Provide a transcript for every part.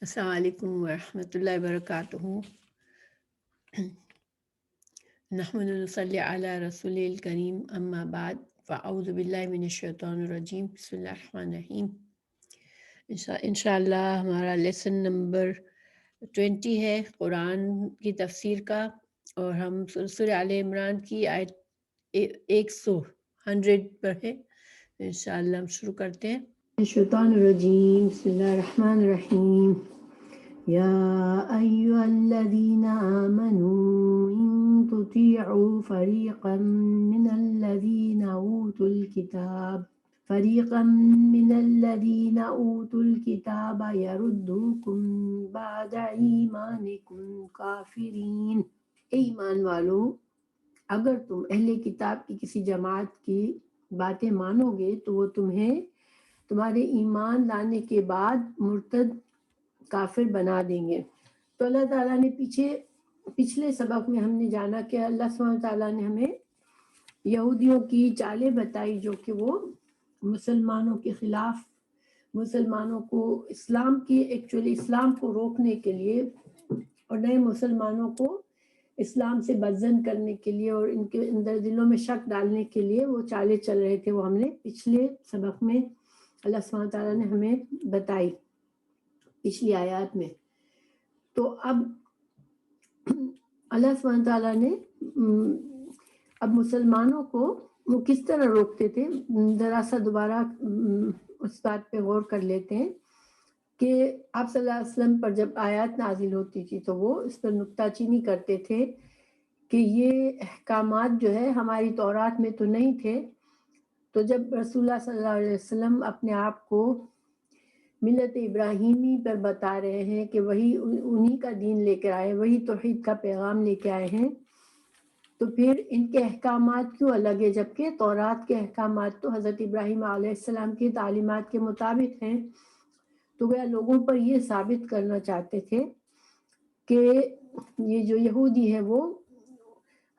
السلام علیکم ورحمۃ اللہ وبرکاتہ۔ نحمد ونصلی علی رسول الکریم، اما بعد، فاعوذ باللہ من الشیطان الرجیم، بسم اللہ الرحمن الرحیم۔ انشاءاللہ ہمارا لیسن نمبر 20 ہے قرآن کی تفسیر کا، اور ہم سورہ آل عمران کی آیت 100 پر ہے۔ انشاءاللہ ہم شروع کرتے ہیں۔ الشیطان الرجیم، بسم اللہ الرحمن الرحیم۔ یا ایھا الذین آمنوا ان تطیعوا فریقا من الذین اوتوا الکتاب یردوکم بعد ایمانکم کافرین۔ اے ایمان والو، اگر تم اہل کتاب کی کسی جماعت کی باتیں مانو گے تو وہ تمہیں تمہارے ایمان لانے کے بعد مرتد کافر بنا دیں گے۔ تو اللہ تعالیٰ نے پچھلے سبق میں ہم نے جانا کہ اللہ سبحانہ تعالیٰ نے ہمیں یہودیوں کی چالیں بتائی، جو کہ وہ مسلمانوں کے خلاف، مسلمانوں کو اسلام کو روکنے کے لیے اور نئے مسلمانوں کو اسلام سے بدظن کرنے کے لیے اور ان کے اندر دلوں میں شک ڈالنے کے لیے وہ چالیں چل رہے تھے۔ وہ ہم نے پچھلے سبق میں اللہ سبحانہ تعالیٰ نے ہمیں بتائی پچھلی آیات میں۔ تو اب اللہ سبحانہ تعالیٰ نے اب مسلمانوں کو وہ کس طرح روکتے تھے، ذرا سا دوبارہ اس بات پہ غور کر لیتے ہیں کہ آپ صلی اللہ علیہ وسلم پر جب آیات نازل ہوتی تھی تو وہ اس پر نکتہ چینی کرتے تھے کہ یہ احکامات جو ہے ہماری تورات میں تو نہیں تھے۔ تو جب رسول اللہ صلی اللہ علیہ وسلم اپنے آپ کو ملت ابراہیمی پر بتا رہے ہیں کہ وہی انہی کا دین لے کے آئے، وہی توحید کا پیغام لے کے آئے ہیں، تو پھر ان کے احکامات کیوں الگ ہے، جبکہ تورات کے احکامات تو حضرت ابراہیم علیہ السلام کی تعلیمات کے مطابق ہیں۔ تو وہ لوگوں پر یہ ثابت کرنا چاہتے تھے کہ یہ جو یہودی ہے وہ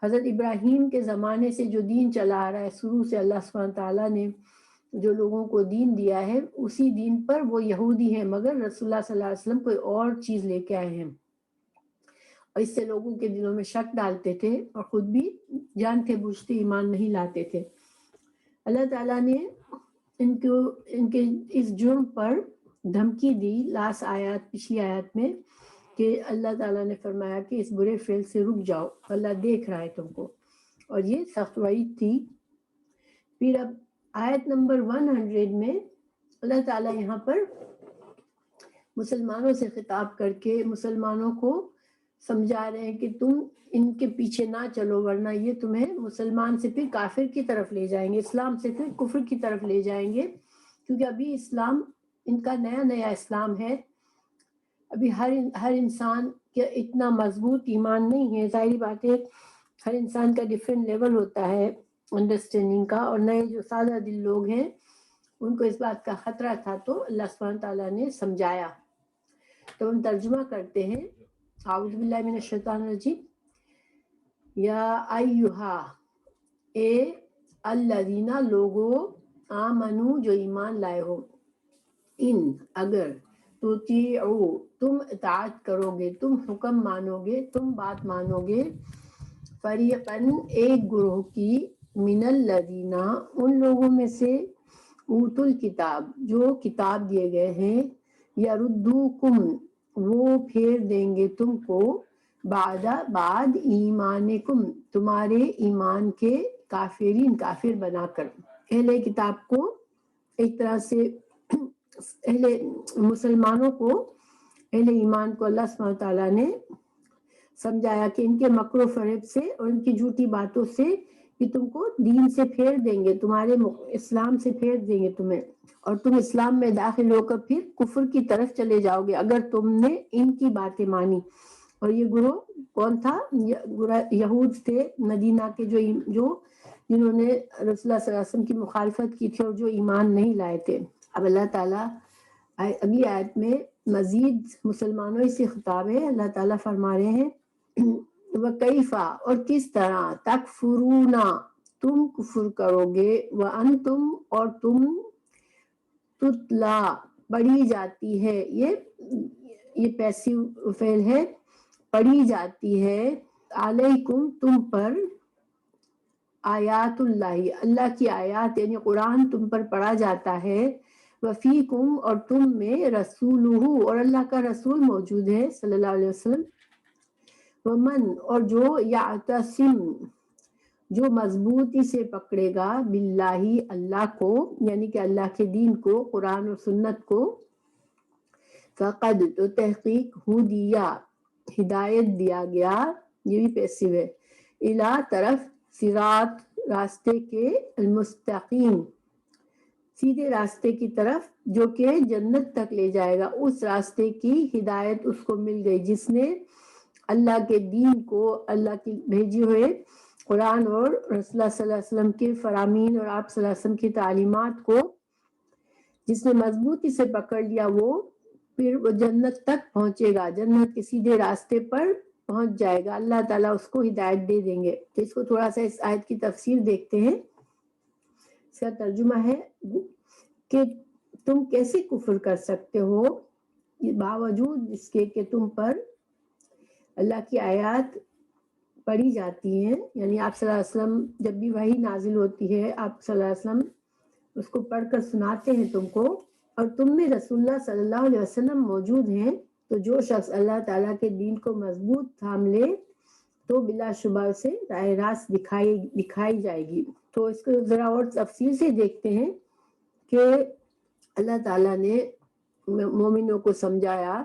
حضرت ابراہیم کے زمانے سے جو دین چلا آ رہا ہے، شروع سے اللہ سبحانہ تعالیٰ نے جو لوگوں کو دین دیا ہے اسی دین پر وہ یہودی ہیں، مگر رسول اللہ صلی اللہ علیہ وسلم کوئی اور چیز لے کے آئے ہیں، اور اس سے لوگوں کے دلوں میں شک ڈالتے تھے اور خود بھی جانتے بوجھتے ایمان نہیں لاتے تھے۔ اللہ تعالیٰ نے ان کے اس جرم پر دھمکی دی پچھلی آیات میں کہ اللہ تعالیٰ نے فرمایا کہ اس برے فعل سے رک جاؤ، اللہ دیکھ رہا ہے تم کو، اور یہ سخت وعید تھی۔ پھر اب آیت نمبر 100 میں اللہ تعالیٰ یہاں پر مسلمانوں سے خطاب کر کے مسلمانوں کو سمجھا رہے ہیں کہ تم ان کے پیچھے نہ چلو، ورنہ یہ تمہیں مسلمان سے پھر کافر کی طرف لے جائیں گے، اسلام سے پھر کفر کی طرف لے جائیں گے، کیونکہ ابھی اسلام ان کا نیا اسلام ہے۔ ابھی ہر انسان کا اتنا مضبوط ایمان نہیں ہے، ظاہری بات ہے ہر انسان کا ڈیفرنٹ لیول ہوتا ہے انڈرسٹینڈنگ کا، اور نئے جو سادہ دل لوگ ہیں ان کو اس بات کا خطرہ تھا، تو اللہ سبحانہ تعالیٰ نے سمجھایا۔ تو ہم ترجمہ کرتے ہیں، اعوذ باللہ من الشیطان الرجیم۔ یا ایھا، اے الذین لوگو، آمنو جو ایمان لائے ہو، ان اگر، تطیعوا تم اطاعت کرو گے، تم حکم مانو گے، تم بات مانو گے، فریقاً ایک گروہ کی، من الذین ان لوگوں میں سے، اوتوا الکتاب جو کتاب دیے گئے ہیں، یردوکم وہ پھیر دیں گے تم کو، بعد ایمانکم تمہارے ایمان کے، کافرین کافر بنا کر۔ اہل کتاب کو ایک طرح سے مسلمانوں کو، اہل ایمان کو اللہ سبحانہ تعالیٰ نے سمجھایا کہ ان کے مکر و فریب سے اور ان کی جھوٹی باتوں سے کہ تم کو دین سے پھیر دیں گے، تمہارے اسلام سے پھیر دیں گے تمہیں، اور تم اسلام میں داخل ہو کر پھر کفر کی طرف چلے جاؤ گے اگر تم نے ان کی باتیں مانی۔ اور یہ گروہ کون تھا؟ یہود تھے مدینہ کے، جنہوں نے رسول اللہ صلی اللہ علیہ وسلم کی مخالفت کی تھی اور جو ایمان نہیں لائے تھے۔ اب اللہ تعالیٰ اگلی آیت میں مزید مسلمانوں سے خطاب ہے، اللہ تعالیٰ فرما رہے ہیں وَكَيْفَ اور کس طرح، تَكْفُرُونَ تم کفر کرو گے، وَأَنْتُمْ اور تم، تتلا پڑھی جاتی ہے، یہ پیسیو فعل ہے، پڑھی جاتی ہے، علیکم تم پر، آیات اللہ، اللہ کی آیات یعنی قرآن تم پر پڑھا جاتا ہے، وفیکم اور تم میں، رسولہ اور اللہ کا رسول موجود ہے صلی اللہ علیہ وسلم، ومن اور جو یعتصم جو مضبوطی سے پکڑے گا، باللہ اللہ کو یعنی کہ اللہ کے دین کو، قرآن اور سنت کو، فقد تو تحقیق ہدیہ ہدایت دیا گیا، یہ بھی پیسو ہے، الا طرف صراط راستے کے، المستقیم سیدھے راستے کی طرف، جو کہ جنت تک لے جائے گا، اس راستے کی ہدایت اس کو مل گئی جس نے اللہ کے دین کو، اللہ کی بھیجی ہوئے قرآن اور رسول اللہ صلی اللہ علیہ وسلم کے فرامین اور آپ صلی اللہ علیہ وسلم کی تعلیمات کو جس نے مضبوطی سے پکڑ لیا، وہ پھر وہ جنت تک پہنچے گا، جنت کے سیدھے راستے پر پہنچ جائے گا، اللہ تعالیٰ اس کو ہدایت دے دیں گے۔ تو اس کو تھوڑا سا اس آیت کی تفسیر دیکھتے ہیں۔ اس کا ترجمہ ہے کہ تم کیسے کفر کر سکتے ہو باوجود اس کے کہ تم پر اللہ کی آیات پڑھی جاتی ہیں، یعنی آپ صلی اللہ علیہ وسلم جب بھی وحی نازل ہوتی ہے، آپ صلی اللہ علیہ وسلم اس کو پڑھ کر سناتے ہیں تم کو، اور تم میں رسول اللہ صلی اللہ علیہ وسلم موجود ہیں، تو جو شخص اللہ تعالیٰ کے دین کو مضبوط تھام لے تو بلا شبہ سے راہ راست دکھائی جائے گی۔ تو اس کو ذرا اور تفصیل سے دیکھتے ہیں کہ اللہ تعالیٰ نے مومنوں کو سمجھایا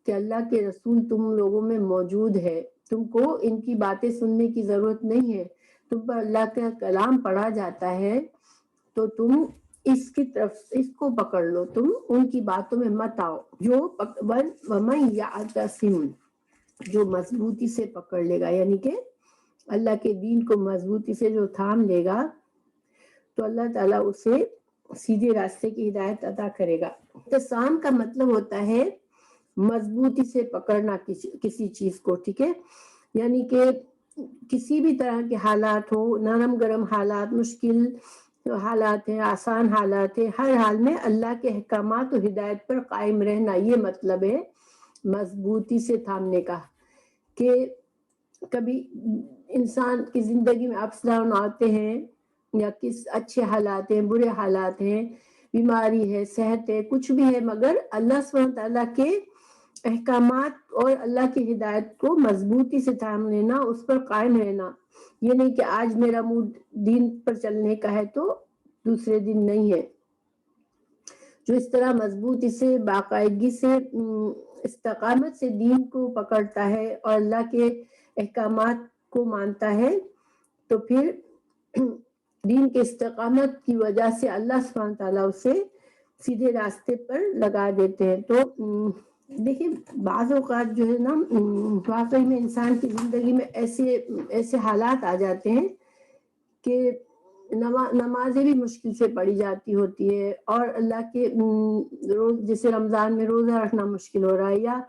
کہ اللہ کے رسول تم لوگوں میں موجود ہے، تم کو ان کی باتیں سننے کی ضرورت نہیں ہے، تم پر اللہ کا کلام پڑھا جاتا ہے تو تم اس کی طرف اس کو پکڑ لو، تم ان کی باتوں میں مت آؤ۔ جو وَمَن يَعْتَصِم جو مضبوطی سے پکڑ لے گا، یعنی کہ اللہ کے دین کو مضبوطی سے جو تھام لے گا تو اللہ تعالیٰ اسے سیدھے راستے کی ہدایت عطا کرے گا۔ اعتصام کا مطلب ہوتا ہے مضبوطی سے پکڑنا کسی چیز کو، ٹھیک ہے، یعنی کہ کسی بھی طرح کے حالات ہو، نرم گرم حالات، مشکل حالات ہیں، آسان حالات ہیں، ہر حال میں اللہ کے احکامات و ہدایت پر قائم رہنا، یہ مطلب ہے مضبوطی سے تھامنے کا۔ کہ کبھی انسان کی زندگی میں اپس ڈاؤن آتے ہیں، یا کس اچھے حالات ہیں، برے حالات ہیں، بیماری ہے، صحت ہے، کچھ بھی ہے، مگر اللہ سبحانہ تعالیٰ کے احکامات اور اللہ کی ہدایت کو مضبوطی سے تھام لینا، اس پر قائم رہنا، یہ نہیں کہ آج میرا موڈ دین پر چلنے کا ہے تو دوسرے دن نہیں ہے۔ جو اس طرح مضبوطی سے، باقاعدگی سے، استقامت سے دین کو پکڑتا ہے اور اللہ کے احکامات کو مانتا ہے، تو پھر دین کے استقامت کی وجہ سے اللہ سبحانہ تعالیٰ اسے سیدھے راستے پر لگا دیتے ہیں۔ تو دیکھیں بعض اوقات جو ہے نا، واقعی میں انسان کی زندگی میں ایسے حالات آ جاتے ہیں کہ نمازیں بھی مشکل سے پڑھی جاتی ہوتی ہے، اور اللہ کے روز جیسے رمضان میں روزہ رکھنا مشکل ہو رہا ہے، یا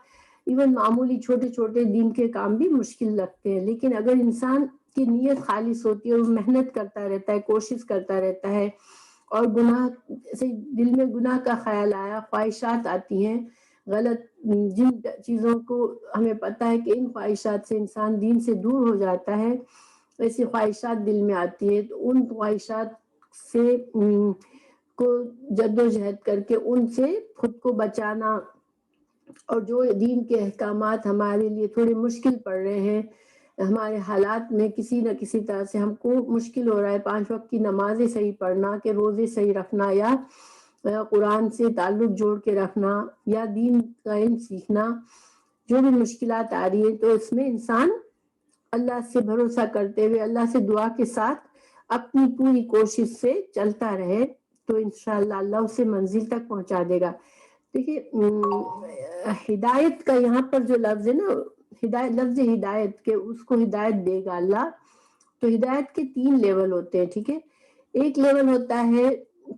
ایون معمولی چھوٹے چھوٹے دین کے کام بھی مشکل لگتے ہیں، لیکن اگر انسان کی نیت خالص ہوتی ہے، وہ محنت کرتا رہتا ہے، کوشش کرتا رہتا ہے، اور گناہ سے دل میں گناہ کا خیال آیا، خواہشات آتی ہیں غلط، جن چیزوں کو ہمیں پتہ ہے کہ ان خواہشات سے انسان دین سے دور ہو جاتا ہے، ایسی خواہشات دل میں آتی ہے، تو ان خواہشات سے کو جدوجہد کر کے ان سے خود کو بچانا، اور جو دین کے احکامات ہمارے لیے تھوڑے مشکل پڑ رہے ہیں، ہمارے حالات میں کسی نہ کسی طرح سے ہم کو مشکل ہو رہا ہے، 5 وقت کی نمازیں صحیح پڑھنا، کہ روزے صحیح رکھنا، یا قرآن سے تعلق جوڑ کے رکھنا، یا دین کا علم سیکھنا، جو بھی مشکلات آ رہی ہیں، تو اس میں انسان اللہ سے بھروسہ کرتے ہوئے، اللہ سے دعا کے ساتھ اپنی پوری کوشش سے چلتا رہے، تو انشاءاللہ اللہ اسے منزل تک پہنچا دے گا۔ دیکھیے ہدایت کا یہاں پر جو لفظ ہے نا، لفظ ہدایت، کہ اس کو ہدایت دے گا اللہ، تو ہدایت کے 3 لیول ہوتے ہیں، ٹھیک ہے۔ ایک لیول ہوتا ہے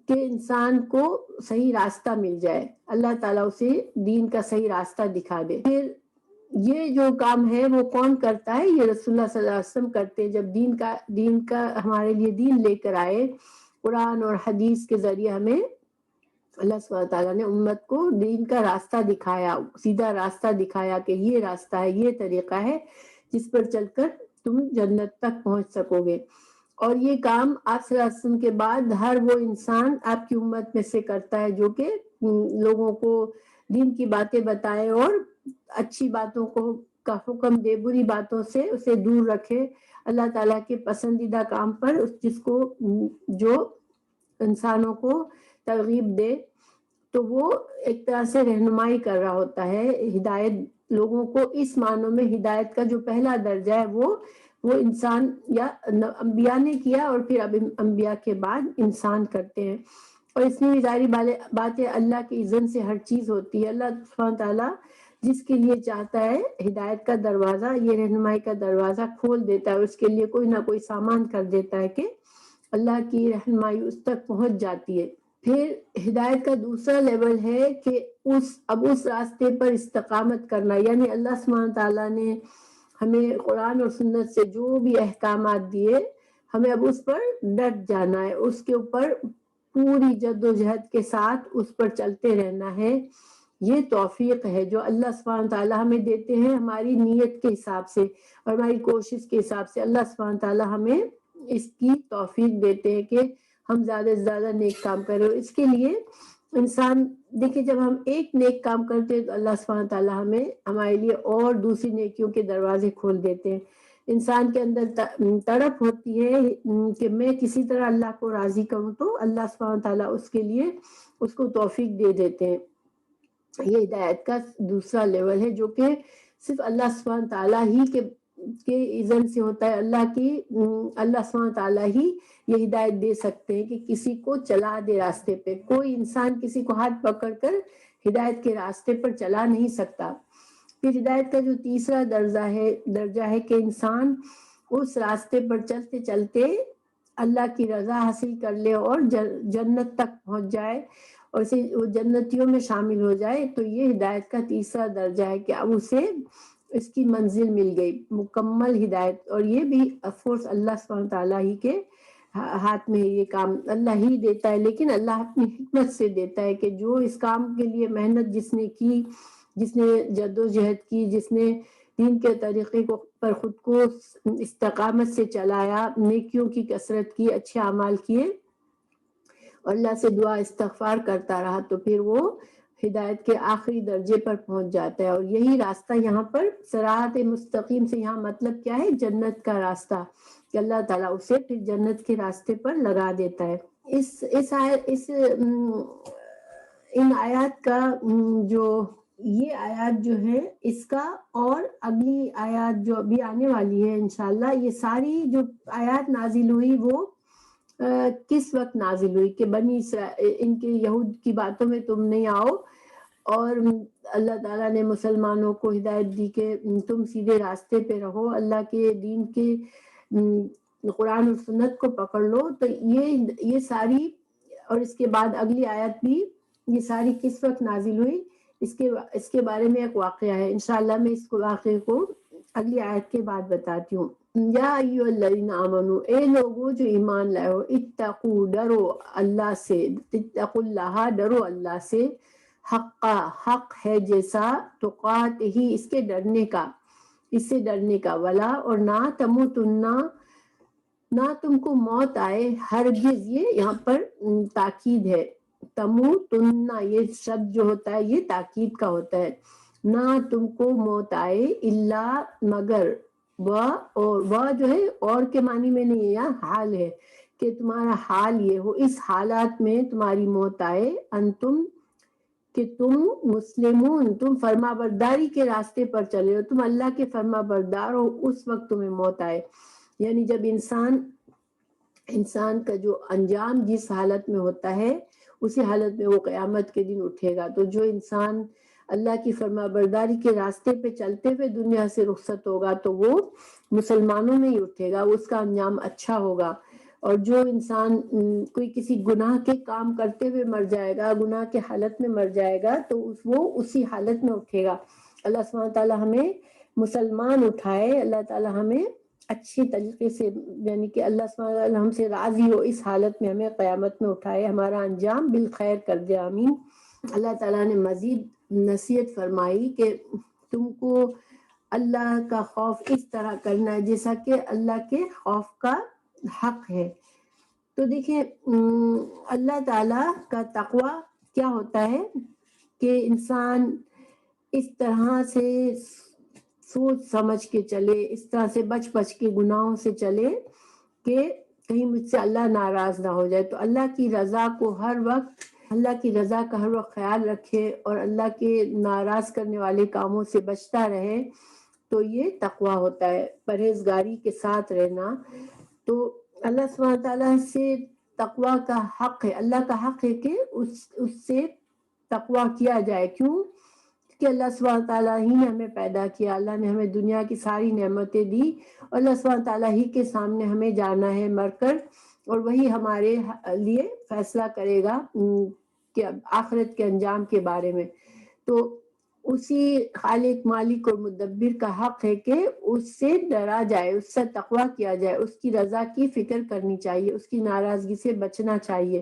کہ انسان کو صحیح راستہ مل جائے، اللہ تعالیٰ اسے دین کا صحیح راستہ دکھا دے۔ پھر یہ جو کام ہے وہ کون کرتا ہے؟ یہ رسول اللہ صلی اللہ علیہ وسلم کرتے ہیں، جب دین کا ہمارے لیے دین لے کر آئے، قرآن اور حدیث کے ذریعے ہمیں اللہ سبحانہ تعالیٰ نے امت کو دین کا راستہ دکھایا، سیدھا راستہ دکھایا کہ یہ راستہ ہے، یہ طریقہ ہے جس پر چل کر تم جنت تک پہنچ سکو گے۔ اور یہ کام آپ صلی اللہ علیہ وسلم کے بعد ہر وہ انسان آپ کی امت میں سے کرتا ہے جو کہ لوگوں کو دین کی باتیں بتائے اور اچھی باتوں کو کا حکم دے، بری باتوں سے اسے دور رکھے، اللہ تعالیٰ کے پسندیدہ کام پر جس کو جو انسانوں کو ترغیب دے، تو وہ ایک طرح سے رہنمائی کر رہا ہوتا ہے، ہدایت لوگوں کو اس معنوں میں ہدایت کا جو پہلا درجہ ہے وہ انسان یا انبیاء نے کیا اور پھر اب انبیاء کے بعد انسان کرتے ہیں۔ اور اس میں ظاہری بات ہے اللہ کی اذن سے ہر چیز ہوتی ہے۔ اللہ سبحانہ تعالیٰ جس کے لیے چاہتا ہے ہدایت کا دروازہ، یہ رہنمائی کا دروازہ کھول دیتا ہے، اس کے لیے کوئی نہ کوئی سامان کر دیتا ہے کہ اللہ کی رہنمائی اس تک پہنچ جاتی ہے۔ پھر ہدایت کا دوسرا لیول ہے کہ اب اس راستے پر استقامت کرنا، یعنی اللہ سبحانہ تعالیٰ نے ہمیں قرآن اور سنت سے جو بھی احکامات دیے ہمیں اب اس پر ڈٹ جانا ہے، اس کے اوپر پوری جد و جہد کے ساتھ اس پر چلتے رہنا ہے۔ یہ توفیق ہے جو اللہ سبحانہ تعالیٰ ہمیں دیتے ہیں ہماری نیت کے حساب سے اور ہماری کوشش کے حساب سے۔ اللہ سبحانہ تعالیٰ ہمیں اس کی توفیق دیتے ہیں کہ ہم زیادہ سے زیادہ نیک کام کریں۔ اس کے لیے انسان دیکھیں جب ہم ایک نیک کام کرتے ہیں تو اللہ سبحانہ تعالیٰ ہمارے لیے اور دوسری نیکیوں کے دروازے کھول دیتے ہیں۔ انسان کے اندر تڑپ ہوتی ہے کہ میں کسی طرح اللہ کو راضی کروں، تو اللہ سبحانہ تعالیٰ اس کے لیے اس کو توفیق دے دیتے ہیں۔ یہ ہدایت کا دوسرا لیول ہے جو کہ صرف اللہ سبحانہ تعالیٰ ہی کے اذن سے ہوتا ہے۔ اللہ سبحانہ تعالیٰ ہی یہ ہدایت دے سکتے ہیں کہ کسی کو چلا دے راستے پہ۔ کوئی انسان کسی کو ہاتھ پکڑ کر ہدایت کے راستے پر چلا نہیں سکتا۔ پھر ہدایت کا جو تیسرا درجہ ہے کہ انسان اس راستے پر چلتے چلتے اللہ کی رضا حاصل کر لے اور جنت تک پہنچ جائے اور وہ جنتیوں میں شامل ہو جائے، تو یہ ہدایت کا تیسرا درجہ ہے کہ اب اسے اس کی منزل مل گئی، مکمل ہدایت۔ اور یہ بھی آف کورس اللہ سبحانہ تعالیٰ ہی کے ہاتھ میں یہ کام اللہ ہی دیتا ہے، لیکن اللہ اپنی حکمت سے دیتا ہے کہ جو اس کام کے لیے محنت جس نے کی، جس نے جد و جہد کی، جس نے دین کے طریقے پر خود کو استقامت سے چلایا، نیکیوں کی کثرت کی، اچھے اعمال کیے اور اللہ سے دعا استغفار کرتا رہا، تو پھر وہ ہدایت کے آخری درجے پر پہنچ جاتا ہے۔ اور یہی راستہ یہاں پر صراط مستقیم سے یہاں مطلب کیا ہے؟ جنت کا راستہ، کہ اللہ تعالیٰ اسے پھر جنت کے راستے پر لگا دیتا ہے۔ ان آیات کا جو یہ آیات جو ہے اس کا اور اگلی آیات جو ابھی آنے والی ہے انشاءاللہ، یہ ساری جو آیات نازل ہوئی وہ کس وقت نازل ہوئی کہ بنی اسرائیل ان کے یہود کی باتوں میں تم نہیں آؤ، اور اللہ تعالیٰ نے مسلمانوں کو ہدایت دی کہ تم سیدھے راستے پہ رہو، اللہ کے دین کے قرآن اور سنت کو پکڑ لو۔ تو یہ ساری اور اس کے بعد اگلی آیت بھی یہ ساری کس وقت نازل ہوئی، اس کے بارے میں ایک واقعہ ہے، انشاءاللہ میں اس واقعے کو اگلی آیت کے بعد بتاتی ہوں۔ یا ایھا الذین آمنوا، اے لوگو جو ایمان لائے ہو، اتقوا ڈرو اللہ سے، اتقوا اللہ ڈرو اللہ سے، حق ہے جیسا، تقات ہی اس کے ڈرنے کا، اس سے ڈرنے کا، ولا اور نہ تموتن نہ تم کو موت آئے، ہرگز یہ یہاں پر تاکید ہے، تموتن یہ شبد جو ہوتا ہے یہ تاکید کا ہوتا ہے، نہ تم کو موت آئے الا مگر، وہ جو ہے اور کے معنی میں نہیں ہے، یہاں حال ہے کہ تمہارا حال یہ ہو، اس حالات میں تمہاری موت آئے، انتم کہ تم مسلمون، تم فرما برداری کے راستے پر چلے ہو، تم اللہ کے فرما بردار ہو، اس وقت تمہیں موت آئے۔ یعنی جب انسان کا جو انجام جس حالت میں ہوتا ہے اسی حالت میں وہ قیامت کے دن اٹھے گا۔ تو جو انسان اللہ کی فرما برداری کے راستے پہ چلتے ہوئے دنیا سے رخصت ہوگا تو وہ مسلمانوں میں ہی اٹھے گا، اس کا انجام اچھا ہوگا۔ اور جو انسان کوئی کسی گناہ کے کام کرتے ہوئے مر جائے گا، گناہ کے حالت میں مر جائے گا، تو وہ اسی حالت میں اٹھے گا۔ اللہ سبحانہ تعالیٰ ہمیں مسلمان اٹھائے، اللہ تعالیٰ ہمیں اچھی طریقے سے یعنی کہ اللہ سبحانہ وتعالیٰ ہم سے راضی ہو، اس حالت میں ہمیں قیامت میں اٹھائے، ہمارا انجام بالخیر کر دے، آمین۔ اللہ تعالیٰ نے مزید نصیحت فرمائی کہ تم کو اللہ کا خوف اس طرح کرنا ہے جیسا کہ اللہ کے خوف کا حق ہے۔ تو دیکھیں اللہ تعالیٰ کا تقوی کیا ہوتا ہے کہ انسان اس طرح سے سوچ سمجھ کے چلے، اس طرح سے بچ کے گناہوں سے چلے کہ کہیں مجھ سے اللہ ناراض نہ ہو جائے، تو اللہ کی رضا کو ہر وقت، اللہ کی رضا کا ہر وقت خیال رکھے اور اللہ کے ناراض کرنے والے کاموں سے بچتا رہے، تو یہ تقوی ہوتا ہے، پرہیزگاری کے ساتھ رہنا۔ تو اللہ سبحانہ تعالیٰ سے تقوی کا حق ہے، اللہ کا حق ہے کہ اس سے تقوی کیا جائے۔ کیوں کہ اللہ سبحانہ تعالیٰ ہی نے ہمیں پیدا کیا، اللہ نے ہمیں دنیا کی ساری نعمتیں دی، اور اللہ سبحانہ تعالیٰ ہی کے سامنے ہمیں جانا ہے مر کر، اور وہی ہمارے لیے فیصلہ کرے گا کہ آخرت کے انجام کے بارے میں۔ تو اسی خالق مالک اور مدبر کا حق ہے کہ اس سے ڈرا جائے، اس سے تقوی کیا جائے، اس کی رضا کی فکر کرنی چاہیے، اس کی ناراضگی سے بچنا چاہیے،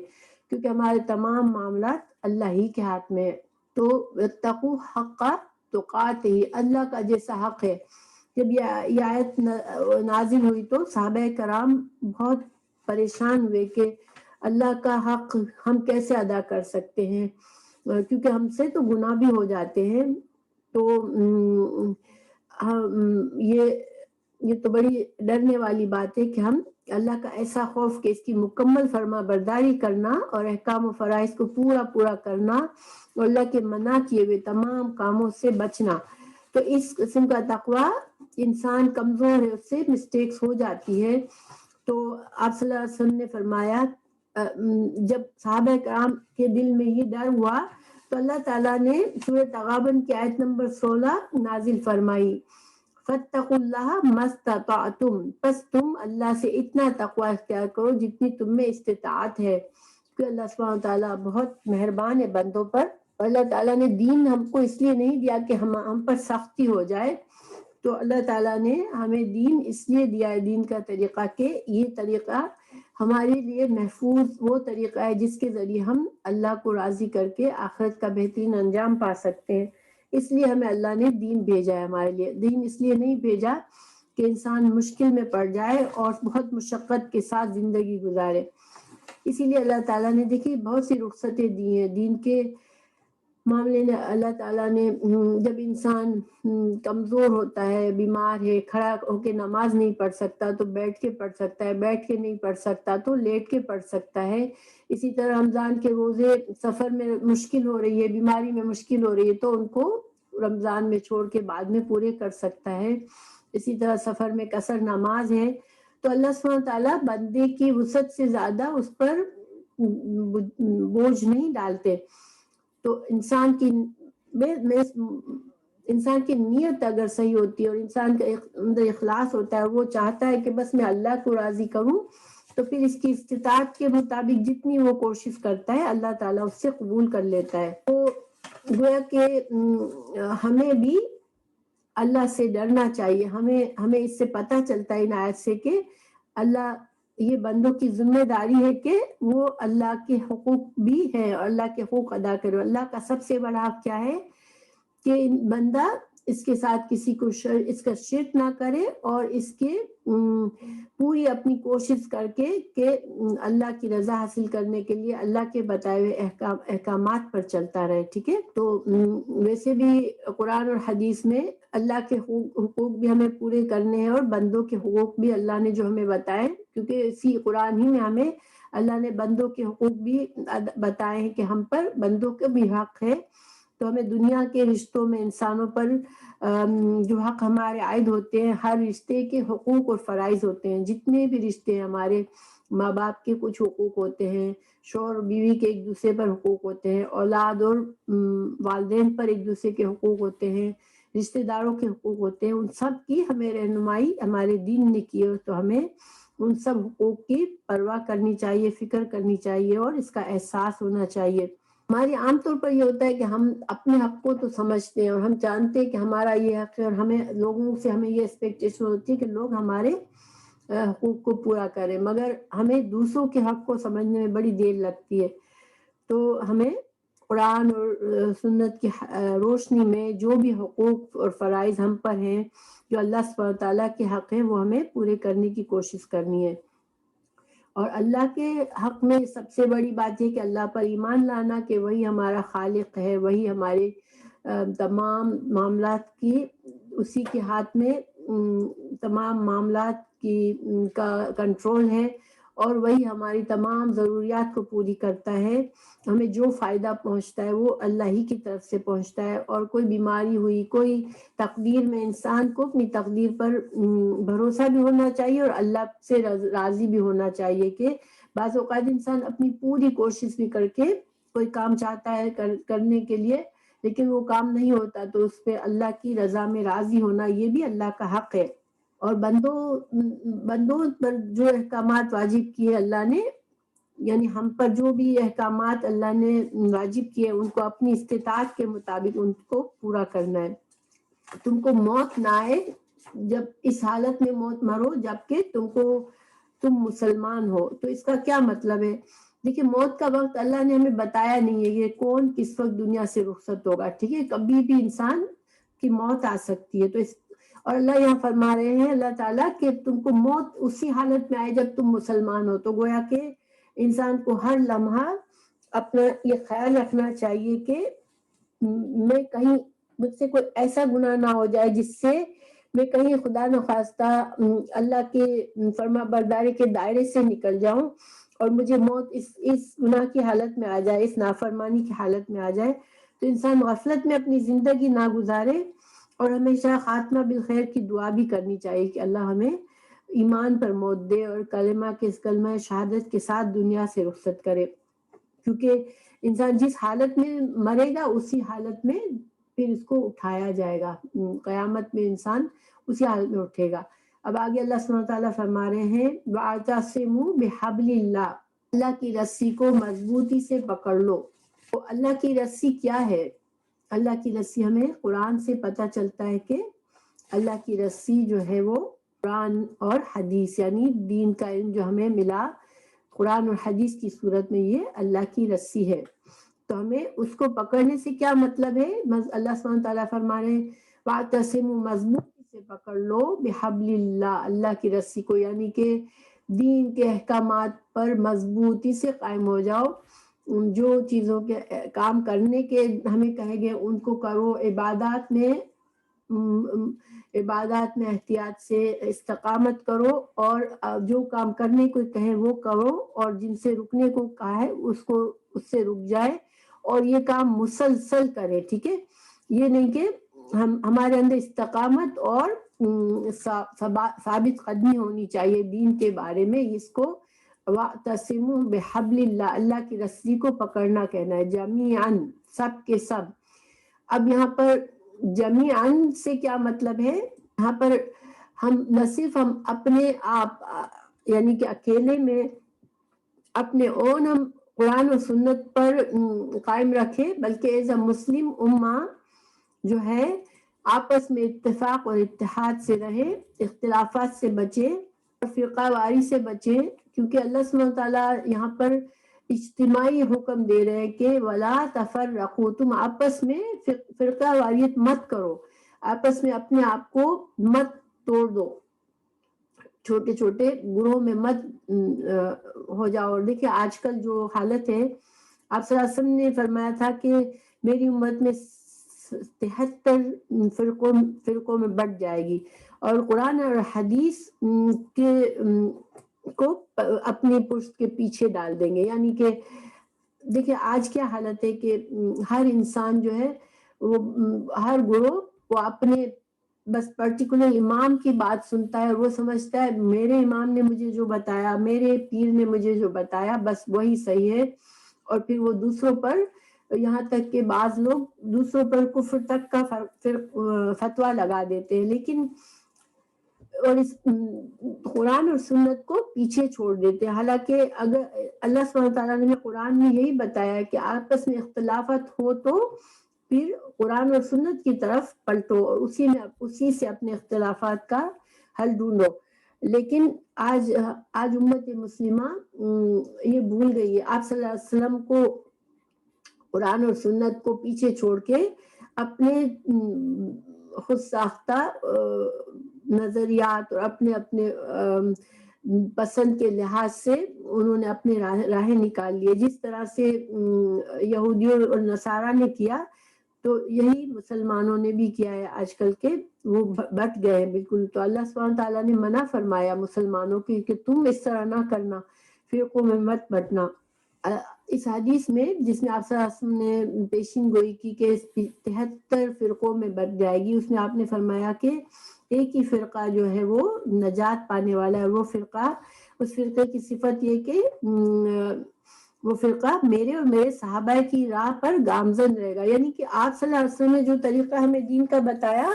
کیونکہ ہمارے تمام معاملات اللہ ہی کے ہاتھ میں ہے۔ تو اتقوا حق تقاتہ، اللہ کا جیسا حق ہے۔ جب یہ آیت نازل ہوئی تو صحابہ کرام بہت پریشان ہوئے کہ اللہ کا حق ہم کیسے ادا کر سکتے ہیں، کیونکہ ہم سے تو گناہ بھی ہو جاتے ہیں۔ تو یہ تو بڑی ڈرنے والی بات ہے کہ ہم اللہ کا ایسا خوف کہ اس کی مکمل فرما برداری کرنا اور احکام و فرائض کو پورا کرنا اور اللہ کے منع کیے ہوئے تمام کاموں سے بچنا۔ تو اس قسم کا تقوی انسان کمزور ہے، اس سے مسٹیکس ہو جاتی ہے۔ تو آپ صلی اللہ علیہ وسلم نے فرمایا جب صحابہ کرام کے دل میں یہ ڈر ہوا تو اللہ تعالیٰ نے سورہ تغابن کی آیت نمبر 16 نازل فرمائی، فَاتَّقُوا اللَّهَ مَا اسْتَطَعْتُمْ، پس تم اللہ سے اتنا تقوی اختیار کرو جتنی تم میں استطاعت ہے، کہ اللہ سبحانہ تعالیٰ بہت مہربان ہے بندوں پر۔ اللہ تعالیٰ نے دین ہم کو اس لیے نہیں دیا کہ ہم پر سختی ہو جائے، تو اللہ تعالیٰ نے ہمیں دین اس لیے دیا ہے، دین کا طریقہ، کہ یہ طریقہ ہمارے لیے محفوظ وہ طریقہ ہے جس کے ذریعے ہم اللہ کو راضی کر کے آخرت کا بہترین انجام پا سکتے ہیں۔ اس لیے ہمیں اللہ نے دین بھیجا ہے ہمارے لیے، دین اس لیے نہیں بھیجا کہ انسان مشکل میں پڑ جائے اور بہت مشقت کے ساتھ زندگی گزارے۔ اسی لیے اللہ تعالیٰ نے دیکھی بہت سی رخصتیں دی ہیں دین کے معاملے میں۔ اللہ تعالیٰ نے جب انسان کمزور ہوتا ہے، بیمار ہے، کھڑا ہو کے نماز نہیں پڑھ سکتا تو بیٹھ کے پڑھ سکتا ہے، بیٹھ کے نہیں پڑھ سکتا تو لیٹ کے پڑھ سکتا ہے۔ اسی طرح رمضان کے روزے سفر میں مشکل ہو رہی ہے، بیماری میں مشکل ہو رہی ہے تو ان کو رمضان میں چھوڑ کے بعد میں پورے کر سکتا ہے۔ اسی طرح سفر میں قصر نماز ہے، تو اللہ سبحانہ تعالیٰ بندے کی وسعت سے زیادہ اس پر بوجھ نہیں ڈالتے۔ تو انسان کی نیت اگر صحیح ہوتی ہے اور انسان کا اندر اخلاص ہوتا ہے، وہ چاہتا ہے کہ بس میں اللہ کو راضی کروں، تو پھر اس کی استطاعت کے مطابق جتنی وہ کوشش کرتا ہے اللہ تعالیٰ اس سے قبول کر لیتا ہے۔ تو گویا کہ ہمیں بھی اللہ سے ڈرنا چاہیے۔ ہمیں اس سے پتہ چلتا ہے ان آیت سے کہ اللہ یہ بندوں کی ذمہ داری ہے کہ وہ اللہ کے حقوق بھی ہیں اور اللہ کے حقوق ادا کرے۔ اللہ کا سب سے بڑا حق کیا ہے کہ بندہ اس کے ساتھ کسی کو اس کا شرک نہ کرے اور اس کے پوری اپنی کوشش کر کے کہ اللہ کی رضا حاصل کرنے کے لیے اللہ کے بتائے ہوئے احکامات پر چلتا رہے، ٹھیک ہے۔ تو ویسے بھی قرآن اور حدیث میں اللہ کے حقوق بھی ہمیں پورے کرنے ہیں اور بندوں کے حقوق بھی اللہ نے جو ہمیں بتائے، کیونکہ اسی قرآن ہی میں ہمیں اللہ نے بندوں کے حقوق بھی بتائے ہیں کہ ہم پر بندوں کا بھی حق ہے۔ تو ہمیں دنیا کے رشتوں میں انسانوں پر جو حق ہمارے عائد ہوتے ہیں، ہر رشتے کے حقوق اور فرائض ہوتے ہیں، جتنے بھی رشتے ہیں ہمارے ماں باپ کے کچھ حقوق ہوتے ہیں، شوہر اور بیوی کے ایک دوسرے پر حقوق ہوتے ہیں، اولاد اور والدین پر ایک دوسرے کے حقوق ہوتے ہیں، رشتہ داروں کے حقوق ہوتے ہیں، ان سب کی ہمیں رہنمائی ہمارے دین نے کی ہے، تو ہمیں ان سب حقوق کی پرواہ کرنی چاہیے، فکر کرنی چاہیے اور اس کا احساس ہونا چاہیے۔ ہماری عام طور پر یہ ہوتا ہے کہ ہم اپنے حق کو تو سمجھتے ہیں اور ہم جانتے ہیں کہ ہمارا یہ حق ہے، اور ہمیں لوگوں سے ہمیں یہ ایکسپیکٹیشن ہوتی ہے کہ لوگ ہمارے حقوق کو پورا کریں، مگر ہمیں دوسروں کے حق کو سمجھنے میں بڑی دیر لگتی ہے۔ تو ہمیں قرآن اور سنت کی روشنی میں جو بھی حقوق اور فرائض ہم پر ہیں، جو اللہ سبحانہ تعالیٰ کے حق ہیں، وہ ہمیں پورے کرنے کی کوشش کرنی ہے۔ اور اللہ کے حق میں سب سے بڑی بات ہے کہ اللہ پر ایمان لانا کہ وہی ہمارا خالق ہے، وہی ہمارے تمام معاملات کی اسی کے ہاتھ میں تمام معاملات کی کا کنٹرول ہے، اور وہی ہماری تمام ضروریات کو پوری کرتا ہے۔ ہمیں جو فائدہ پہنچتا ہے وہ اللہ ہی کی طرف سے پہنچتا ہے، اور کوئی بیماری ہوئی، کوئی تقدیر میں، انسان کو اپنی تقدیر پر بھروسہ بھی ہونا چاہیے اور اللہ سے راضی بھی ہونا چاہیے کہ بعض اوقات انسان اپنی پوری کوشش بھی کر کے کوئی کام چاہتا ہے کرنے کے لیے، لیکن وہ کام نہیں ہوتا، تو اس پہ اللہ کی رضا میں راضی ہونا یہ بھی اللہ کا حق ہے۔ اور بندوں پر جو احکامات واجب کیے اللہ نے، یعنی ہم پر جو بھی احکامات اللہ نے واجب کیے، ان کو اپنی استطاعت کے مطابق ان کو پورا کرنا ہے۔ تم کو موت نہ آئے جب اس حالت میں موت مرو جبکہ تم مسلمان ہو۔ تو اس کا کیا مطلب ہے؟ دیکھیں، موت کا وقت اللہ نے ہمیں بتایا نہیں ہے کہ کون کس وقت دنیا سے رخصت ہوگا، ٹھیک ہے؟ کبھی بھی انسان کی موت آ سکتی ہے۔ تو اور اللہ یہاں فرما رہے ہیں، اللہ تعالیٰ، کہ تم کو موت اسی حالت میں آئے جب تم مسلمان ہو۔ تو گویا کہ انسان کو ہر لمحہ اپنا یہ خیال رکھنا چاہیے کہ میں کہیں مجھ سے کوئی ایسا گناہ نہ ہو جائے جس سے میں کہیں خدا نخواستہ اللہ کے فرما برداری کے دائرے سے نکل جاؤں اور مجھے موت اس گناہ کی حالت میں آ جائے، اس نافرمانی کی حالت میں آ جائے۔ تو انسان غفلت میں اپنی زندگی نہ گزارے، اور ہمیشہ خاتمہ بالخیر کی دعا بھی کرنی چاہیے کہ اللہ ہمیں ایمان پر موت دے اور کلمہ شہادت کے ساتھ دنیا سے رخصت کرے، کیونکہ انسان جس حالت میں مرے گا اسی حالت میں پھر اس کو اٹھایا جائے گا، قیامت میں انسان اسی حالت میں اٹھے گا۔ اب آگے اللہ سبحانہ تعالیٰ فرما رہے ہیں، وَاعْتَصِمُوا بِحَبْلِ اللَّهِ، اللہ کی رسی کو مضبوطی سے پکڑ لو۔ تو اللہ کی رسی کیا ہے؟ اللہ کی رسی ہمیں قرآن سے پتہ چلتا ہے کہ اللہ کی رسی جو ہے وہ قرآن اور حدیث، یعنی دین کا علم جو ہمیں ملا قرآن اور حدیث کی صورت میں، یہ اللہ کی رسی ہے۔ تو ہمیں اس کو پکڑنے سے کیا مطلب ہے؟ اللہ سبحانہ تعالیٰ فرما رہے ہیں، وَاعْتَصِمُوا، مضبوطی سے پکڑ لو، بِحَبْلِ اللَّهِ، اللہ کی رسی کو، یعنی کہ دین کے احکامات پر مضبوطی سے قائم ہو جاؤ۔ جو چیزوں کے کام کرنے کے ہمیں کہے گئے ان کو کرو، عبادات میں احتیاط سے استقامت کرو، اور جو کام کرنے کو کہے وہ کرو، اور جن سے رکنے کو کہا ہے اس سے رک جائے، اور یہ کام مسلسل کرے، ٹھیک ہے؟ یہ نہیں کہ ہمارے اندر استقامت اور ثابت قدمی ہونی چاہیے دین کے بارے میں۔ اس کو وَاعْتَصِمُوا بِحَبْلِ اللَّهِ، اللہ کی رسی کو پکڑنا کہنا ہے، جمیعاً، سب کے سب۔ اب یہاں پر جمیعاً سے کیا مطلب ہے؟ یہاں پر ہم نہ صرف ہم اپنے آپ یعنی کہ اکیلے میں اپنے اون ہم قرآن و سنت پر قائم رکھے، بلکہ ایز اے مسلم امہ جو ہے آپس میں اتفاق اور اتحاد سے رہے، اختلافات سے بچے اور فرقہ واری سے بچے، کیونکہ اللہ سبحانہ تعالیٰ یہاں پر اجتماعی حکم دے رہے ہیں کہ وَلَا تَفَرَّقُوا، تم آپس میں فرقہ واریت مت کرو، آپس میں اپنے آپ کو مت توڑ دو، چھوٹے چھوٹے گروہوں میں مت ہو جاؤ۔ اور دیکھیں آج کل جو حالت ہے، آپ صلی اللہ علیہ وسلم نے فرمایا تھا کہ میری امت میں 73 فرقوں میں بٹ جائے گی، اور قرآن اور حدیث کو اپنی پشت کے پیچھے ڈال دیں گے۔ یعنی کہ دیکھیں آج کیا حالت ہے کہ ہر انسان جو ہے وہ ہر گروہ وہ اپنے بس پرٹیکولر امام کی بات سنتا ہے، اور وہ سمجھتا ہے میرے امام نے مجھے جو بتایا، میرے پیر نے مجھے جو بتایا، بس وہی صحیح ہے، اور پھر وہ دوسروں پر، یہاں تک کہ بعض لوگ دوسروں پر کفر تک کا فتویٰ لگا دیتے ہیں۔ لیکن اور اس قرآن اور سنت کو پیچھے چھوڑ دیتے ہیں. حالانکہ اگر اللہ سبحانہ تعالیٰ نے قرآن میں یہی بتایا کہ آپس میں اختلافات ہو تو پھر قرآن اور سنت کی طرف پلٹو اور اسی سے اپنے اختلافات کا حل ڈھونڈو. لیکن آج امت مسلمہ یہ بھول گئی ہے. آپ صلی اللہ علیہ وسلم کو قرآن اور سنت کو پیچھے چھوڑ کے اپنے خود ساختہ نظریات اور اپنے پسند کے لحاظ سے انہوں نے اپنے راہیں نکال لیے. جس طرح سے یہودیوں اور نصارہ نے کیا تو یہی مسلمانوں نے بھی کیا ہے آج کل کے. وہ بٹ گئے ہیں بالکل. تو اللہ سبحانہ تعالیٰ نے منع فرمایا مسلمانوں کی کہ تم اس طرح نہ کرنا، فرقوں میں مت بٹنا. اس حدیث میں جس میں آپ صلی اللہ علیہ وسلم نے پیشین گوئی کی کہ 73 فرقوں میں بٹ جائے گی، اس میں آپ نے فرمایا کہ ایک ہی فرقہ جو ہے وہ نجات پانے والا ہے. وہ فرقہ، اس فرقے کی صفت یہ کہ وہ فرقہ میرے اور میرے صحابہ کی راہ پر گامزن رہے گا. یعنی کہ آپ صلی اللہ علیہ وسلم نے جو طریقہ ہمیں دین کا بتایا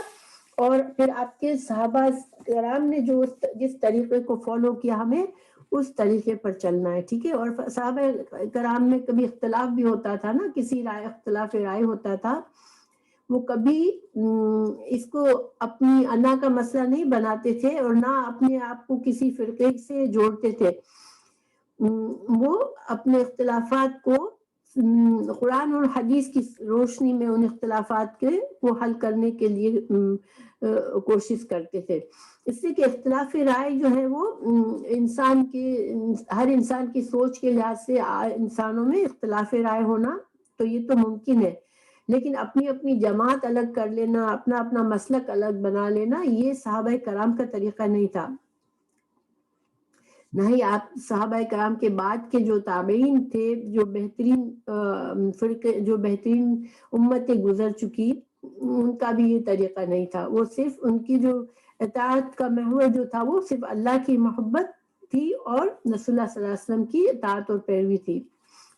اور پھر آپ کے صحابہ کرام نے جو جس طریقے کو فالو کیا ہمیں اس طریقے پر چلنا ہے. ٹھیک ہے. اور صحابہ کرام میں کبھی اختلاف بھی ہوتا تھا نا، کسی رائے اختلاف رائے ہوتا تھا، وہ کبھی اس کو اپنی انا کا مسئلہ نہیں بناتے تھے اور نہ اپنے آپ کو کسی فرقے سے جوڑتے تھے. وہ اپنے اختلافات کو قرآن اور حدیث کی روشنی میں ان اختلافات کے کو حل کرنے کے لیے کوشش کرتے تھے. اس لیے کہ اختلاف رائے جو ہے وہ ہر انسان کی سوچ کے لحاظ سے انسانوں میں اختلاف رائے ہونا تو یہ تو ممکن ہے، لیکن اپنی اپنی جماعت الگ کر لینا، اپنا اپنا مسلک الگ بنا لینا، یہ صحابہ کرام کا طریقہ نہیں تھا. نہ ہی آپ صحابہ کرام کے بعد کے جو تابعین تھے، جو بہترین فرقے، جو بہترین امتیں گزر چکی، ان کا بھی یہ طریقہ نہیں تھا. وہ صرف ان کی جو اطاعت کا محور جو تھا وہ صرف اللہ کی محبت تھی اور رسول اللہ صلی اللہ علیہ وسلم کی اطاعت اور پیروی تھی.